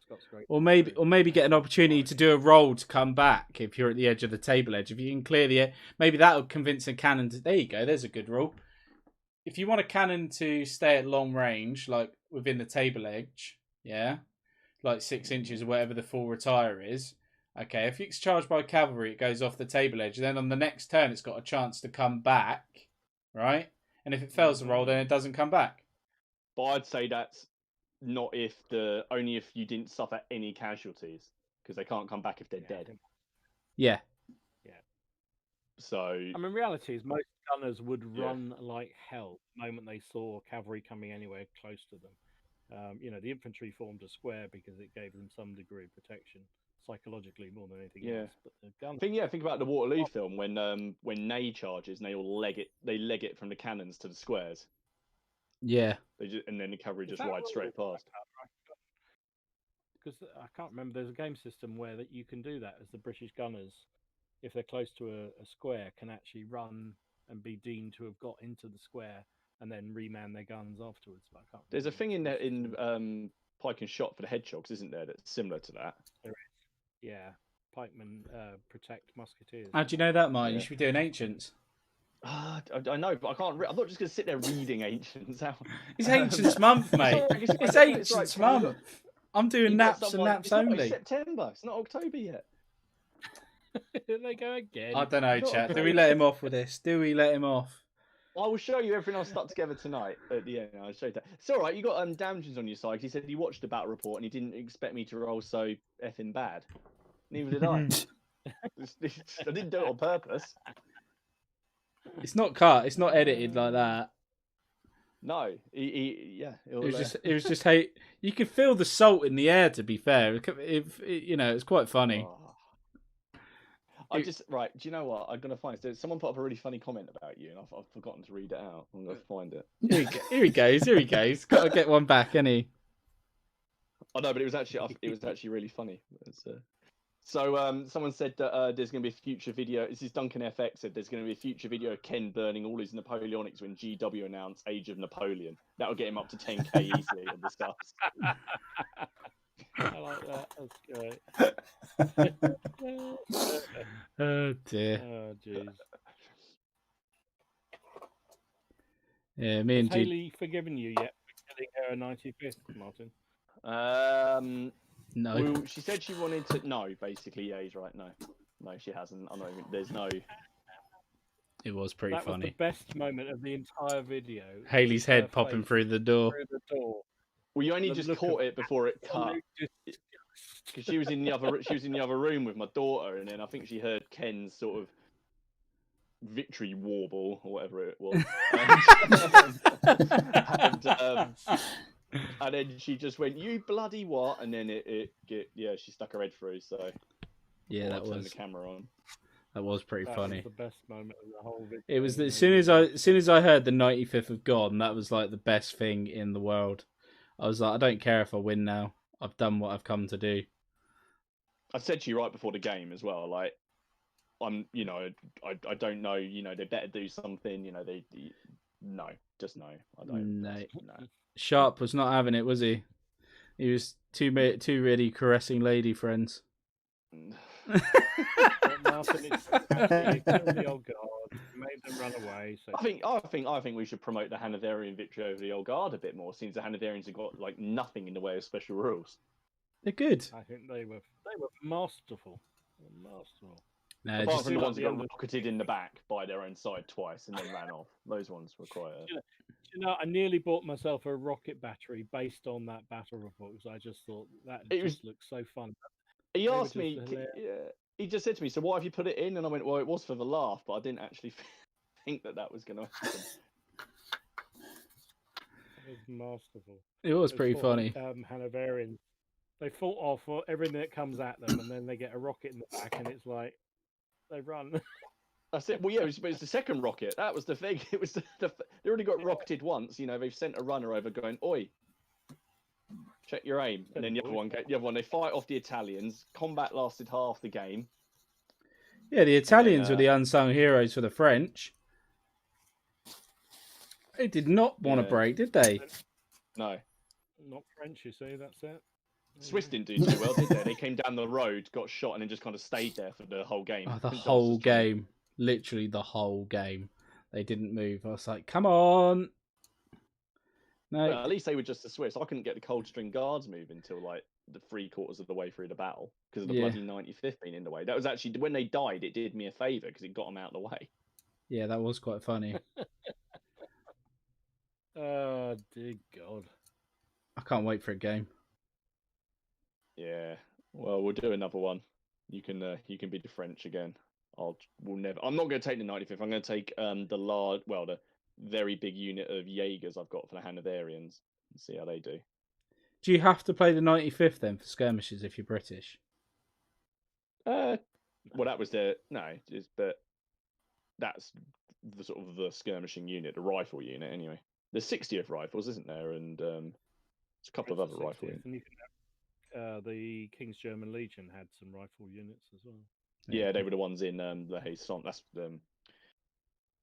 Speaker 1: Scots Greys.
Speaker 2: Or maybe get an opportunity to do a roll to come back if you're at the edge of the table edge. If you can clear the, maybe that'll convince a cannon to. There you go. There's a good rule. If you want a cannon to stay at long range, like within the table edge, yeah, like 6 inches or whatever the full retire is, Okay, if it's charged by cavalry, it goes off the table edge. Then on the next turn, it's got a chance to come back, right? And if it fails the roll, then it doesn't come back.
Speaker 4: But I'd say that's not only if you didn't suffer any casualties, because they can't come back if they're dead.
Speaker 2: Yeah.
Speaker 4: So
Speaker 1: I mean, reality is most gunners would run like hell the moment they saw cavalry coming anywhere close to them. The infantry formed a square because it gave them some degree of protection psychologically more than anything else. But the guns,
Speaker 4: think about the Waterloo film when Ney charges and they all leg it from the cannons to the squares.
Speaker 2: Yeah.
Speaker 4: And then the cavalry just ride straight past.
Speaker 1: Because I can't remember. There's a game system where that you can do that as the British gunners, if they're close to a square, can actually run and be deemed to have got into the square and then reman their guns afterwards. But I can't.
Speaker 4: There's a thing in there in Pike and Shot for the hedgehogs, isn't there? That's similar to that.
Speaker 1: There is. Yeah, pikemen protect musketeers.
Speaker 2: How do you know that, Martin? You should be doing ancients.
Speaker 4: I know, but I can't. I'm not just going to sit there reading ancients.
Speaker 2: It's Ancients Month, mate. It's Ancients Month. I'm doing naps and naps only.
Speaker 4: It's September. It's not October yet.
Speaker 1: Here they go again.
Speaker 2: I don't know, chat. Do we let him off with this? Do we let him off?
Speaker 4: I will show you everything I've stuck together tonight at the end. I'll show you that. It's all right. You got Damjins on your side. He said he watched the battle report and he didn't expect me to roll so effing bad. Neither did I. I didn't do it on purpose.
Speaker 2: It's not cut. It's not edited like that.
Speaker 4: No, it
Speaker 2: was just hate. You could feel the salt in the air. To be fair, it's quite funny.
Speaker 4: Do you know what? I'm gonna find it. Someone put up a really funny comment about you, and I've forgotten to read it out. I'm gonna find it.
Speaker 2: Here he goes. Got to get one back, any.
Speaker 4: Oh no, but it was actually really funny. So someone said that there's going to be a future video. This is Duncan FX said there's going to be a future video of Ken burning all his Napoleonics when GW announced Age of Napoleon. That'll get him up to 10k easily on the stars.
Speaker 1: I like that. That's great.
Speaker 2: Oh dear.
Speaker 1: Oh jeez.
Speaker 2: Yeah, me and
Speaker 1: Has Hayley forgiven you yet for killing her 95th, Martin?
Speaker 2: No.
Speaker 4: Well, she said she wanted to. No, basically, yeah, he's right. No, she hasn't. I'm not even. There's no.
Speaker 2: It was pretty funny.
Speaker 1: That was the best moment of the entire video.
Speaker 2: Haley's head popping through the door.
Speaker 4: Well, you only just caught it before it cut. Because she was in the other room with my daughter, and then I think she heard Ken's sort of victory warble or whatever it was. And then she just went, "You bloody what?" And then she stuck her head through. So
Speaker 2: yeah, that was
Speaker 4: turned the camera on.
Speaker 2: That was pretty funny.
Speaker 1: Was the best moment of the whole video.
Speaker 2: It was as soon as I heard the 95th have gone, that was like the best thing in the world. I was like, I don't care if I win now. I've done what I've come to do.
Speaker 4: I said to you right before the game as well, like, I don't know, they better do something, just no. I don't.
Speaker 2: No. Sharp was not having it, was he? He was two really caressing lady friends.
Speaker 1: Martin, it's the old guard, made them run away. So
Speaker 4: I think we should promote the Hanoverian victory over the old guard a bit more, since the Hanoverians have got like nothing in the way of special rules.
Speaker 2: They're good.
Speaker 1: I think they were masterful.
Speaker 2: No,
Speaker 4: apart from the ones that got rocketed in the back by their own side twice and then ran off. Those ones were quite.
Speaker 2: Uh...
Speaker 1: I nearly bought myself a rocket battery based on that battle report because I just thought that looked so fun.
Speaker 4: He asked me. He just said to me, "So why have you put it in?" And I went, "Well, it was for the laugh, but I didn't actually think that was going to happen."
Speaker 1: It was masterful.
Speaker 2: It was pretty funny.
Speaker 1: Hanoverians, they fought off everything that comes at them, and then they get a rocket in the back, and it's like they run.
Speaker 4: That's it. Well, yeah, it was the second rocket. That was the thing. It was they already got rocketed once. They've sent a runner over going, "Oi, check your aim." And then the other one, they fight off the Italians. Combat lasted half the game.
Speaker 2: Yeah, the Italians were the unsung heroes for the French. They did not want to break, did they?
Speaker 4: No.
Speaker 1: Not French, you see, that's it.
Speaker 4: Swiss didn't do too well, did they? They came down the road, got shot, and then just kind of stayed there for the whole game.
Speaker 2: Oh, the whole game. Literally the whole game. They didn't move. I was like, come on. No.
Speaker 4: Well, at least they were just the Swiss. I couldn't get the Coldstream Guards moving until like the 3/4 of the way through the battle because of the
Speaker 2: Yeah.
Speaker 4: bloody 95th being in the way. That was actually when they died. It did me a favour because it got them out of the way.
Speaker 2: Yeah, that was quite funny.
Speaker 1: Oh dear God!
Speaker 2: I can't wait for a game.
Speaker 4: Yeah. Well, we'll do another one. You can be the French again. We'll never. I'm not going to take the 95th. I'm going to take the very big unit of Jaegers I've got for the Hanoverians and see how they do.
Speaker 2: Do you have to play the 95th then for skirmishes if you're British?
Speaker 4: Well, that was but that's the sort of the skirmishing unit, the rifle unit, anyway. There's 60th rifles, isn't there? And there's a couple of other rifle units.
Speaker 1: The King's German Legion had some rifle units as well.
Speaker 4: Yeah, they were the ones in Le Haisson. That's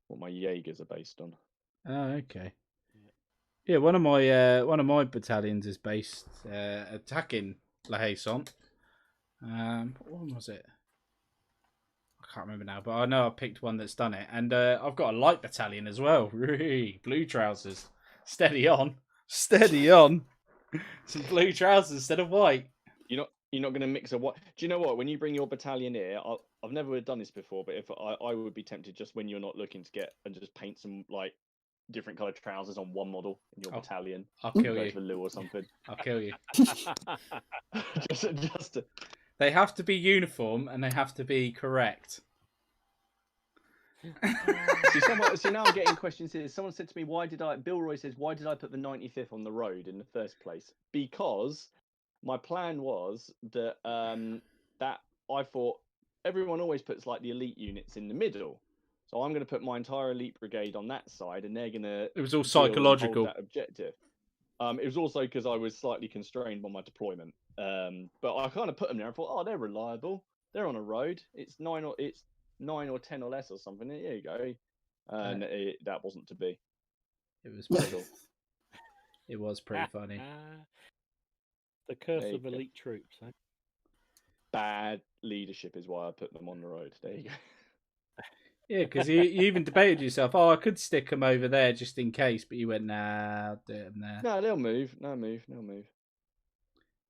Speaker 4: what my Jaegers are based on.
Speaker 2: Oh, okay. Yeah, one of my battalions is based attacking La Haye-Saint. What one was it? I can't remember now, but I know I picked one that's done it, and I've got a light battalion as well. Blue trousers, steady on. Some blue trousers instead of white.
Speaker 4: You're not going to mix a what? Do you know what? When you bring your battalion here, I've never done this before, but if I would be tempted just when you're not looking to get and just paint some like different coloured trousers on one model in your battalion.
Speaker 2: I'll kill
Speaker 4: go
Speaker 2: you.
Speaker 4: to Lou or something.
Speaker 2: I'll kill you.
Speaker 4: just to...
Speaker 2: They have to be uniform and they have to be correct.
Speaker 4: See, now I'm getting questions here. Someone said to me, Bill Roy says, why did I put the 95th on the road in the first place? Because my plan was that that I thought everyone always puts like the elite units in the middle. So I'm going to put my entire elite brigade on that side, and they're going to.
Speaker 2: It was all psychological.
Speaker 4: That objective. It was also because I was slightly constrained by my deployment. But I kind of put them there and thought, oh, they're reliable. They're on a road. It's 9 or 10 or less or something. There you go. And that wasn't to be.
Speaker 2: It was pretty. It was pretty funny.
Speaker 1: The curse of elite troops. Eh?
Speaker 4: Bad leadership is why I put them on the road. There you go.
Speaker 2: Yeah, because you even debated yourself. Oh, I could stick them over there just in case, but you went, nah, I'll do them there.
Speaker 4: No, they'll move. No, move.
Speaker 2: No,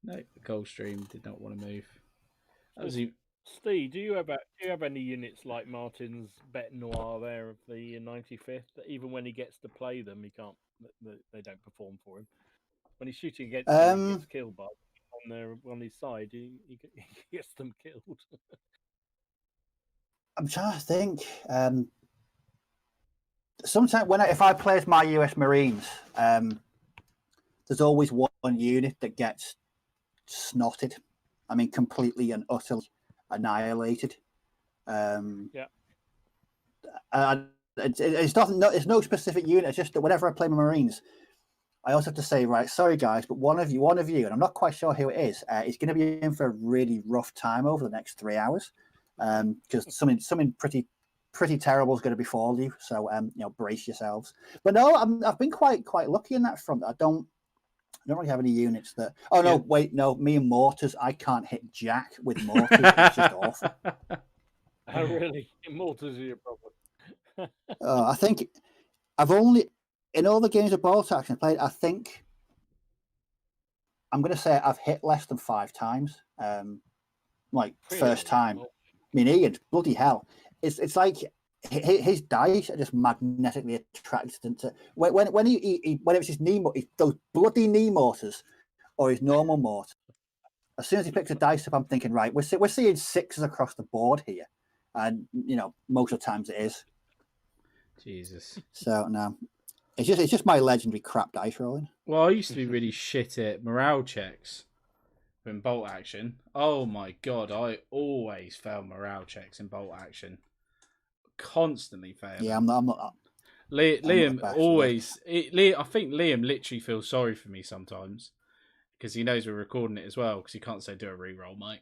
Speaker 2: the Coldstream did not want to move. That was
Speaker 1: Steve, do you have any units like Martin's Bête Noire there of the 95th? That even when he gets to play them, he can't. They don't perform for him. When he's shooting against them, he gets killed by on his side. He gets them killed.
Speaker 3: I'm trying to think. Sometimes if I play as my US Marines, there's always one unit that gets snotted. I mean, completely and utterly annihilated. It's nothing. It's no specific unit. It's just that whenever I play my Marines, I also have to say, right, sorry guys, but one of you, and I'm not quite sure who it is going to be in for a really rough time over the next 3 hours. Because something pretty terrible is going to befall you. So brace yourselves. But no, I've been quite lucky in that front. I don't really have any units that. Oh no, wait, no, me and mortars. I can't hit jack with mortars. It's just awful.
Speaker 1: Oh really? Mortars are your problem.
Speaker 3: I think I've only in all the games of ball action I played. I think I'm going to say I've hit less than 5 times. Really? First time. I mean, Ian, bloody hell! It's like his dice are just magnetically attracted into when it was his knee, those bloody knee mortars or his normal mortar. As soon as he picks a dice up, I'm thinking, right, we're seeing 6s across the board here, and most of the times it is.
Speaker 2: Jesus.
Speaker 3: So no, it's just my legendary crap dice rolling.
Speaker 2: Well, I used to be really shit at morale checks. In bolt action, oh my god, I always fail morale checks in bolt action. Constantly fail.
Speaker 3: Yeah, I'm not.
Speaker 2: Liam always. I think Liam literally feels sorry for me sometimes because he knows we're recording it as well. Because he can't say do a re-roll, mate.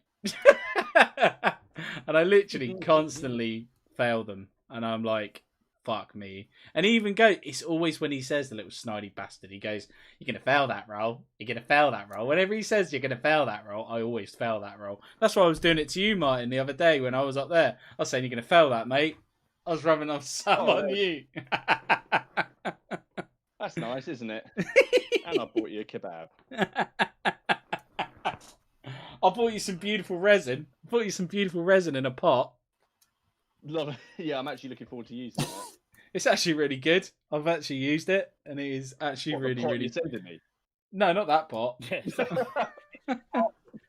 Speaker 2: And I literally constantly fail them, and I'm like, fuck me. And he even goes, it's always when he says the little snidey bastard, he goes, you're going to fail that roll. You're going to fail that roll. Whenever he says you're going to fail that roll, I always fail that roll. That's why I was doing it to you, Martin, the other day when I was up there. I was saying, you're going to fail that, mate. I was rubbing off some on you.
Speaker 4: That's nice, isn't it? And I bought you a kebab.
Speaker 2: I bought you some beautiful resin. I bought you some beautiful resin in a pot.
Speaker 4: Love it. Yeah, I'm actually looking forward to using that.
Speaker 2: It's actually really good. I've actually used it, and it is actually
Speaker 4: What, the
Speaker 2: really,
Speaker 4: pot
Speaker 2: really.
Speaker 4: you sending me?
Speaker 2: No, not that pot.
Speaker 1: Yes.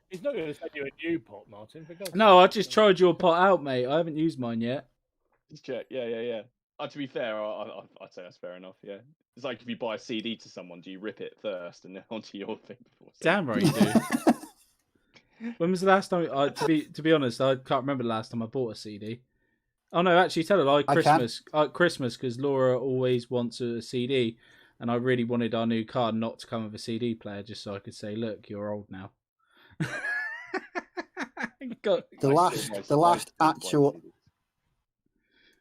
Speaker 1: He's not going to send you a new pot, Martin. For God's
Speaker 2: No, I
Speaker 1: sake.
Speaker 2: just tried your pot out, mate. I haven't used mine yet.
Speaker 4: Just check. Yeah. To be fair, I'd say that's fair enough. Yeah, it's like if you buy a CD to someone, do you rip it first and then onto your thing before?
Speaker 2: Damn right you do. When was the last time? To be honest, I can't remember the last time I bought a CD. Oh no, actually, tell her Christmas because Laura always wants a CD, and I really wanted our new car not to come with a CD player, just so I could say, "Look, you're old now."
Speaker 3: The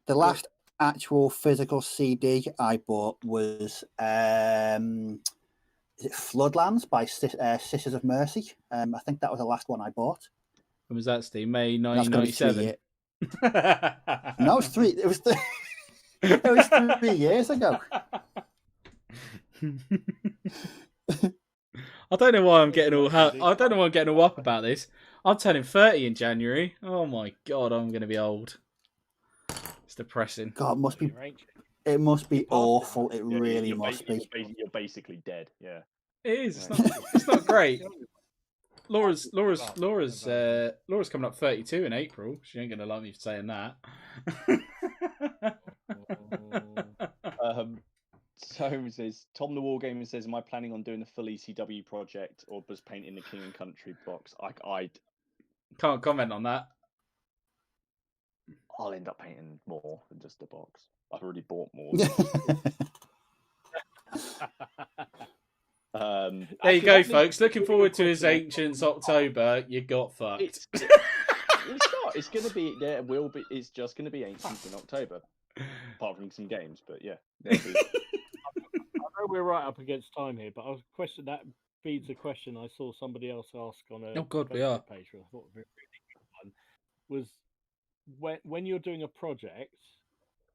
Speaker 3: last actual physical CD I bought was is it Floodlands by Sisters of Mercy? I think that was the last one I bought.
Speaker 2: When was that, Steve? May
Speaker 3: That's gonna be
Speaker 2: 1997.
Speaker 3: No, it was 3 years ago.
Speaker 2: I don't know why I'm getting all up about this. I'm turning 30 in January. Oh my god, I'm going to be old. It's depressing.
Speaker 3: God, it must be awful. It really must be.
Speaker 4: You're basically dead. Yeah.
Speaker 2: It is. It's not great. Laura's coming up 32 in April. She ain't gonna like me for saying that.
Speaker 4: So says Tom the Wargaming says, "Am I planning on doing the full ECW project or just painting the King and Country box?" I
Speaker 2: can't comment on that.
Speaker 4: I'll end up painting more than just the box. I've already bought more.
Speaker 2: There you go, folks. Looking forward to his Ancients October. You got fucked.
Speaker 4: It's not. It's going to be. There will be. It's just going to be Ancients in October, apart from some games. But yeah.
Speaker 1: I know we're right up against time here, but I was question that feeds a question I saw somebody else ask on a
Speaker 2: we are.
Speaker 1: page. I thought would be a really good one. Was when you're doing a project,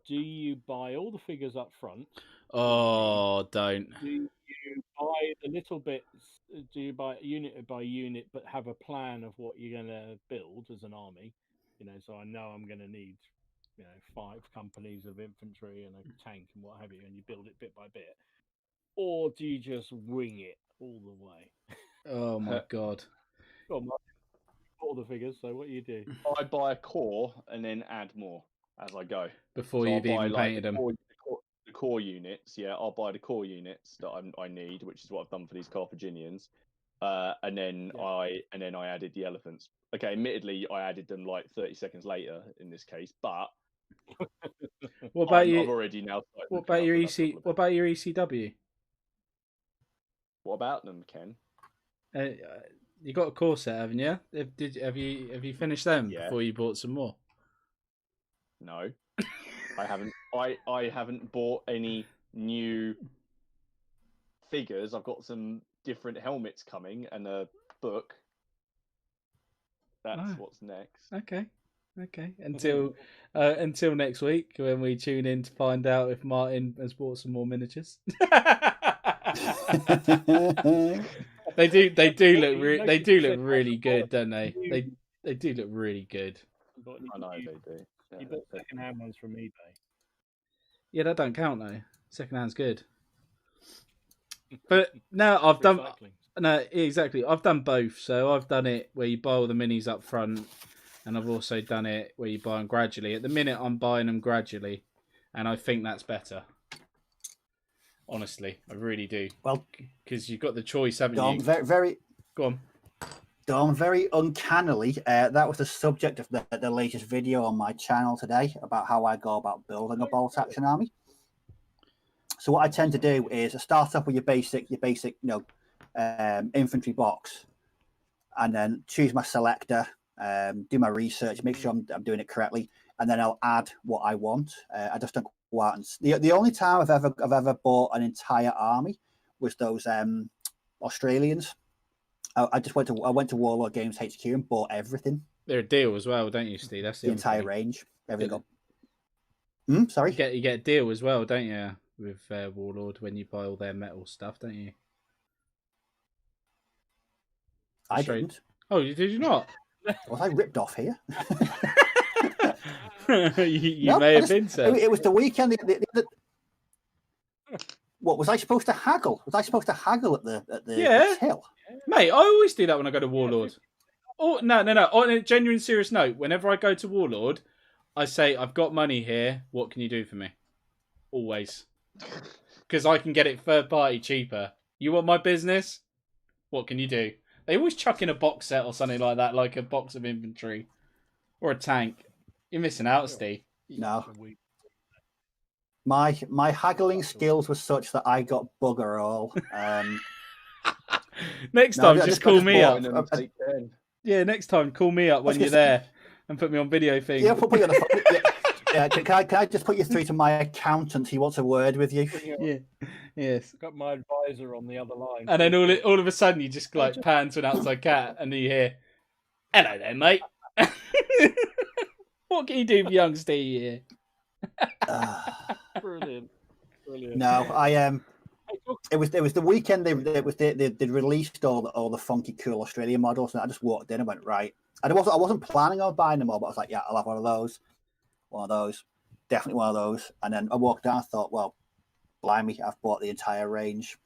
Speaker 1: do you buy all the figures up front?
Speaker 2: Oh, don't.
Speaker 1: Do you buy the little bits? Do you buy unit by unit, but have a plan of what you're going to build as an army? So I know I'm going to need, 5 companies of infantry and a tank and what have you, and you build it bit by bit. Or do you just wing it all the way?
Speaker 2: Oh my god!
Speaker 1: Go on, Mark. All the figures. So what do you do?
Speaker 4: I buy a core and then add more as I go.
Speaker 2: Before you've even painted them.
Speaker 4: The core units, yeah, I'll buy the core units that I need, which is what I've done for these Carthaginians, and then I added the elephants. Okay, admittedly, I added them like 30 seconds later in this case, but
Speaker 2: what about you?
Speaker 4: I've already now.
Speaker 2: What about your EC? What about your ECW?
Speaker 4: What about them, Ken?
Speaker 2: You got a core set, haven't you? Have you finished them before you bought some more?
Speaker 4: No. I haven't. I haven't bought any new figures. I've got some different helmets coming and a book. That's what's next.
Speaker 2: Okay. Until next week when we tune in to find out if Martin has bought some more miniatures. They do look really good, don't they? They do look really good.
Speaker 4: I know they do.
Speaker 1: You bought second-hand ones from eBay.
Speaker 2: Yeah, that don't count though. Second-hand's good. But no, I've done exactly. I've done both. So I've done it where you buy all the minis up front, and I've also done it where you buy them gradually. At the minute, I'm buying them gradually, and I think that's better. Honestly, I really do. Well, because you've got the choice, haven't you?
Speaker 3: Very.
Speaker 2: Go on.
Speaker 3: Dom, very uncannily, that was the subject of the latest video on my channel today about how I go about building a bolt action army. So what I tend to do is start up with your basic, infantry box, and then choose my selector, do my research, make sure I'm doing it correctly, and then I'll add what I want. I just don't go out and the only time I've ever bought an entire army was those Australians. I went to Warlord Games HQ and bought everything.
Speaker 2: They're a deal as well, don't you, Steve? That's the
Speaker 3: entire range. Everything. Sorry,
Speaker 2: you get a deal as well, don't you, with Warlord when you buy all their metal stuff, don't you?
Speaker 3: I didn't.
Speaker 2: Oh, did you not?
Speaker 3: Was I ripped off here?
Speaker 2: you
Speaker 3: No,
Speaker 2: may
Speaker 3: I
Speaker 2: have
Speaker 3: just-
Speaker 2: been, sir.
Speaker 3: It was the weekend. What was I supposed to haggle? Was I supposed to haggle at the
Speaker 2: Yeah.
Speaker 3: till?
Speaker 2: Mate, I always do that when I go to Warlord. Oh, no. On a genuine serious note, whenever I go to Warlord, I say, I've got money here. What can you do for me? Always. Because I can get it third party cheaper. You want my business? What can you do? They always chuck in a box set or something like that, like a box of inventory. Or a tank. You're missing out, Steve.
Speaker 3: No. My haggling skills were such that I got bugger all.
Speaker 2: Next
Speaker 3: No,
Speaker 2: time,
Speaker 3: I
Speaker 2: just
Speaker 3: just-
Speaker 2: call
Speaker 3: I
Speaker 2: me
Speaker 3: just
Speaker 2: up.
Speaker 3: bought-
Speaker 2: Yeah, next time, call me up when
Speaker 3: gonna
Speaker 2: you're
Speaker 3: say-
Speaker 2: there and put me on video thing.
Speaker 3: Yeah, put you on the phone. Yeah, can I just put you through to my accountant? He wants a word with you.
Speaker 2: Yeah. Yes.
Speaker 1: Got my advisor on the other line.
Speaker 2: And then all of a sudden, you just like pan to an outside cat, and then you hear, "Hello there, mate. What can you do for young Steve here?"
Speaker 1: Brilliant.
Speaker 3: No, It was the weekend they released all the funky cool Australian models, and I just walked in and went right. And I wasn't planning on buying them all, but I was like, yeah, I'll have one of those, definitely one of those. And then I walked down and thought, well, blimey, I've bought the entire range.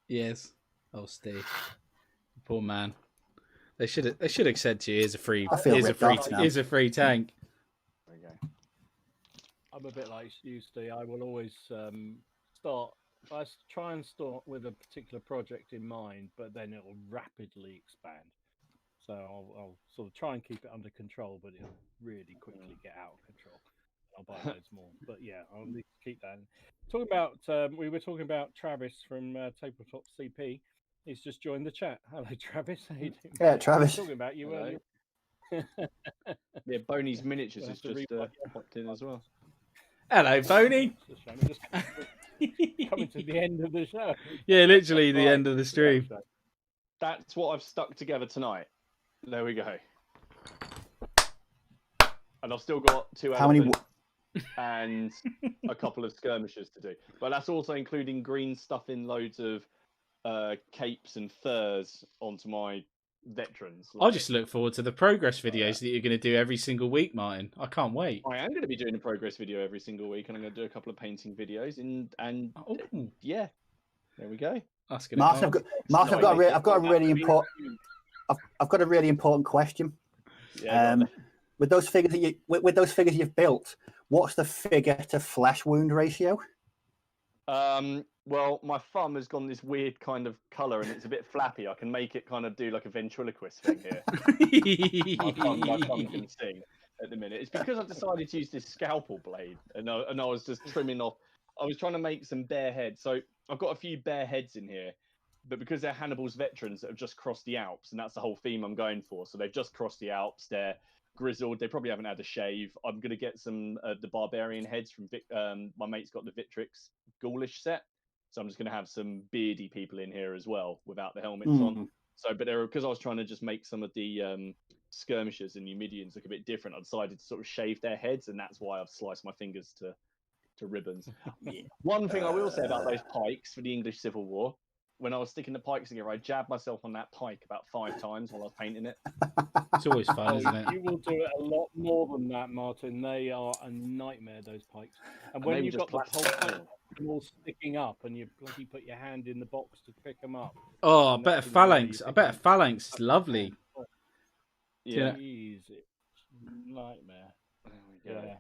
Speaker 2: Yes. Oh, Steve, poor man. They should have said to you, "Here's a free,
Speaker 3: I feel
Speaker 2: here's a
Speaker 3: ripped
Speaker 2: free,
Speaker 3: off now.
Speaker 2: here's a free tank."
Speaker 4: There we go.
Speaker 1: I'm a bit like you, Steve. I will always start. I try and start with a particular project in mind, but then it will rapidly expand. So I'll sort of try and keep it under control, but it'll really quickly get out of control. I'll buy loads more. But yeah, I'll need to keep that. Talking about, we were talking about Travis from Tabletop CP. He's just joined the chat. Hello, Travis. How you doing?
Speaker 3: Yeah, Travis.
Speaker 1: Talking about you
Speaker 4: Hello.
Speaker 1: earlier.
Speaker 4: Yeah, Boney's Miniatures
Speaker 1: We'll
Speaker 4: has
Speaker 1: have to
Speaker 4: just
Speaker 1: replay-
Speaker 4: popped in as well.
Speaker 2: Hello, Boney.
Speaker 1: It's a shame. We're just coming to the end of the show.
Speaker 2: Yeah, literally the
Speaker 4: Right.
Speaker 2: end of the stream.
Speaker 4: That's what I've stuck together tonight. There we go. And I've still got 2
Speaker 3: How many?
Speaker 4: elephants and a couple of skirmishers to do. But that's also including green stuff in loads of capes and furs onto my veterans.
Speaker 2: I just look forward to the progress videos that you're going to do every single week, Martin. I can't wait.
Speaker 4: I am going to be doing a progress video every single week, and I'm going to do a couple of painting videos. And
Speaker 2: Oh,
Speaker 4: yeah, there we go.
Speaker 2: that's going
Speaker 3: Martin, I've got a really important. I've got a really important question.
Speaker 4: Yeah, go on
Speaker 3: With those figures with those figures you've built, what's the figure to flesh wound ratio?
Speaker 4: Well, my thumb has gone this weird kind of colour, and it's a bit flappy. I can make it kind of do like a ventriloquist thing here. my thumb can sing at the minute. It's because I've decided to use this scalpel blade, and I was just trimming off. I was trying to make some bare heads, so I've got a few bare heads in here, but because they're Hannibal's veterans that have just crossed the Alps, and that's the whole theme I'm going for. So they've just crossed the Alps. They're grizzled. They probably haven't had a shave. I'm going to get some the barbarian heads from my mate's got the Victrix Ghoulish set. So I'm just going to have some beardy people in here as well without the helmets on. So, but because I was trying to just make some of the skirmishers and Numidians look a bit different, I decided to sort of shave their heads, and that's why I've sliced my fingers to ribbons. One thing I will say about those pikes for the English Civil War, when I was sticking the pikes together, I jabbed myself on that pike about 5 times while I was painting it.
Speaker 2: It's always fun, isn't it?
Speaker 1: You will do it a lot more than that, Martin. They are a nightmare, those pikes. And
Speaker 4: And
Speaker 1: when
Speaker 4: they
Speaker 1: you've
Speaker 4: were
Speaker 1: got
Speaker 4: just
Speaker 1: the whole
Speaker 4: plastic.
Speaker 1: pike all sticking up and you bloody put your hand in the box to pick them up.
Speaker 2: Oh, I
Speaker 1: And
Speaker 2: bet a
Speaker 1: next thing you know,
Speaker 2: phalanx.
Speaker 1: you
Speaker 2: I
Speaker 1: pick
Speaker 2: bet a
Speaker 1: them up.
Speaker 2: phalanx is lovely.
Speaker 4: Yeah.
Speaker 1: Easy. Nightmare.
Speaker 4: There we go.
Speaker 1: Yeah.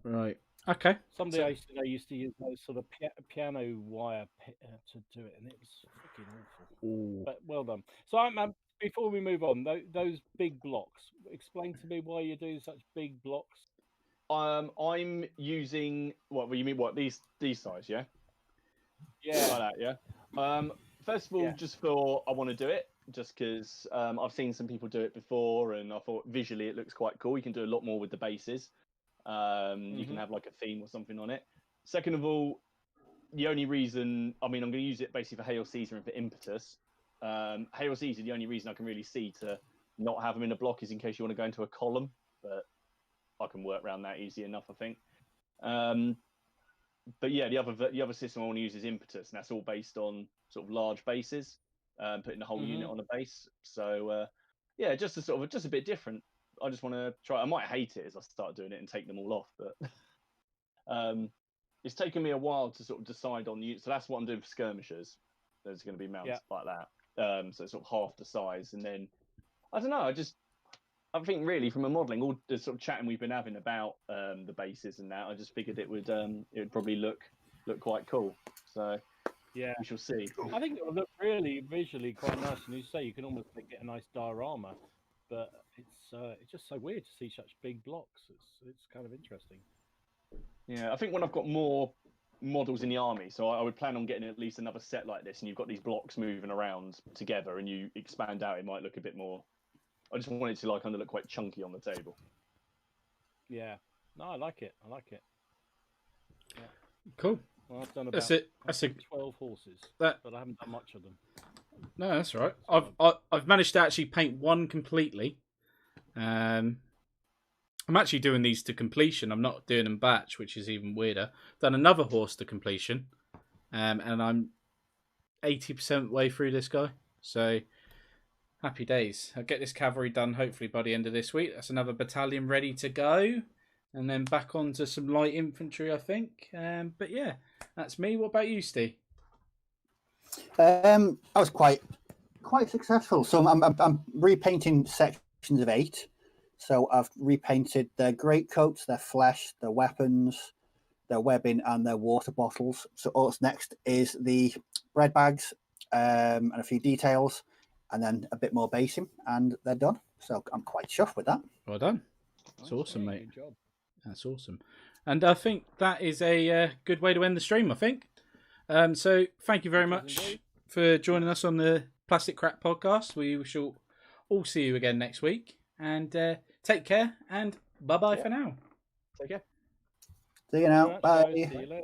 Speaker 2: Right. Okay.
Speaker 1: Someday I used to use those sort of piano wire to do it, and it was freaking awful. But well done. So, before we move on, those big blocks. Explain to me why you're doing such big blocks.
Speaker 4: I'm using what? You mean what? These size, yeah?
Speaker 1: Yeah.
Speaker 4: Like that, yeah. First of all,
Speaker 1: Yeah.
Speaker 4: just for I want to do it, just because I've seen some people do it before, and I thought visually it looks quite cool. You can do a lot more with the bases. You can have like a theme or something on it. Second of all, the only reason, I'm going to use it basically for Hail Caesar and for Impetus. Hail Caesar, the only reason I can really see to not have them in a block is in case you want to go into a column, but I can work around that easy enough, I think. But yeah, the other system I want to use is Impetus, and that's all based on sort of large bases. putting the whole unit on a base. So yeah, just a bit different. I just want to try. I might hate it as I start doing it and take them all off, but it's taken me a while to sort of decide on the unit. So that's what I'm doing for skirmishers. There's going to be mounts like that. So it's sort of half the size, and then I don't know. I think really from a modelling, all the sort of chatting we've been having about the bases and that, I just figured it would probably look quite cool. So
Speaker 1: yeah,
Speaker 4: we shall see.
Speaker 1: I think it will look really visually quite nice. And you say you can almost get a nice diorama, but it's just so weird to see such big blocks. It's kind of interesting.
Speaker 4: Yeah, I think when I've got more models in the army, so I would plan on getting at least another set like this, and you've got these blocks moving around together, and you expand out, it might look a bit more. I just want it to kind of look quite chunky on the table.
Speaker 1: Yeah, no, I like it. Yeah.
Speaker 2: Cool.
Speaker 1: Well, I've done about 12 horses, but I haven't done much of them.
Speaker 2: No, that's all right. I've managed to actually paint one completely. I'm actually doing these to completion. I'm not doing them batch, which is even weirder. I've done another horse to completion, and I'm 80% way through this guy. So happy days. I'll get this cavalry done hopefully by the end of this week. That's another battalion ready to go, and then back on to some light infantry, I think. But yeah, that's me. What about you, Steve?
Speaker 3: I was quite successful. So I'm repainting sections of 8. So I've repainted their greatcoats, their flesh, their weapons, their webbing, and their water bottles. So all that's next is the bread bags and a few details, and then a bit more basing, and they're done. So I'm quite chuffed with that.
Speaker 2: Well done. That's awesome,
Speaker 1: Yeah,
Speaker 2: mate.
Speaker 1: good job.
Speaker 2: That's awesome. And I think that is a good way to end the stream, I think. So thank you very much for joining us on the Plastic Crack podcast. We shall all see you again next week. And take care, and bye-bye for now.
Speaker 4: Take care.
Speaker 3: See you now. Bye.
Speaker 1: See you later.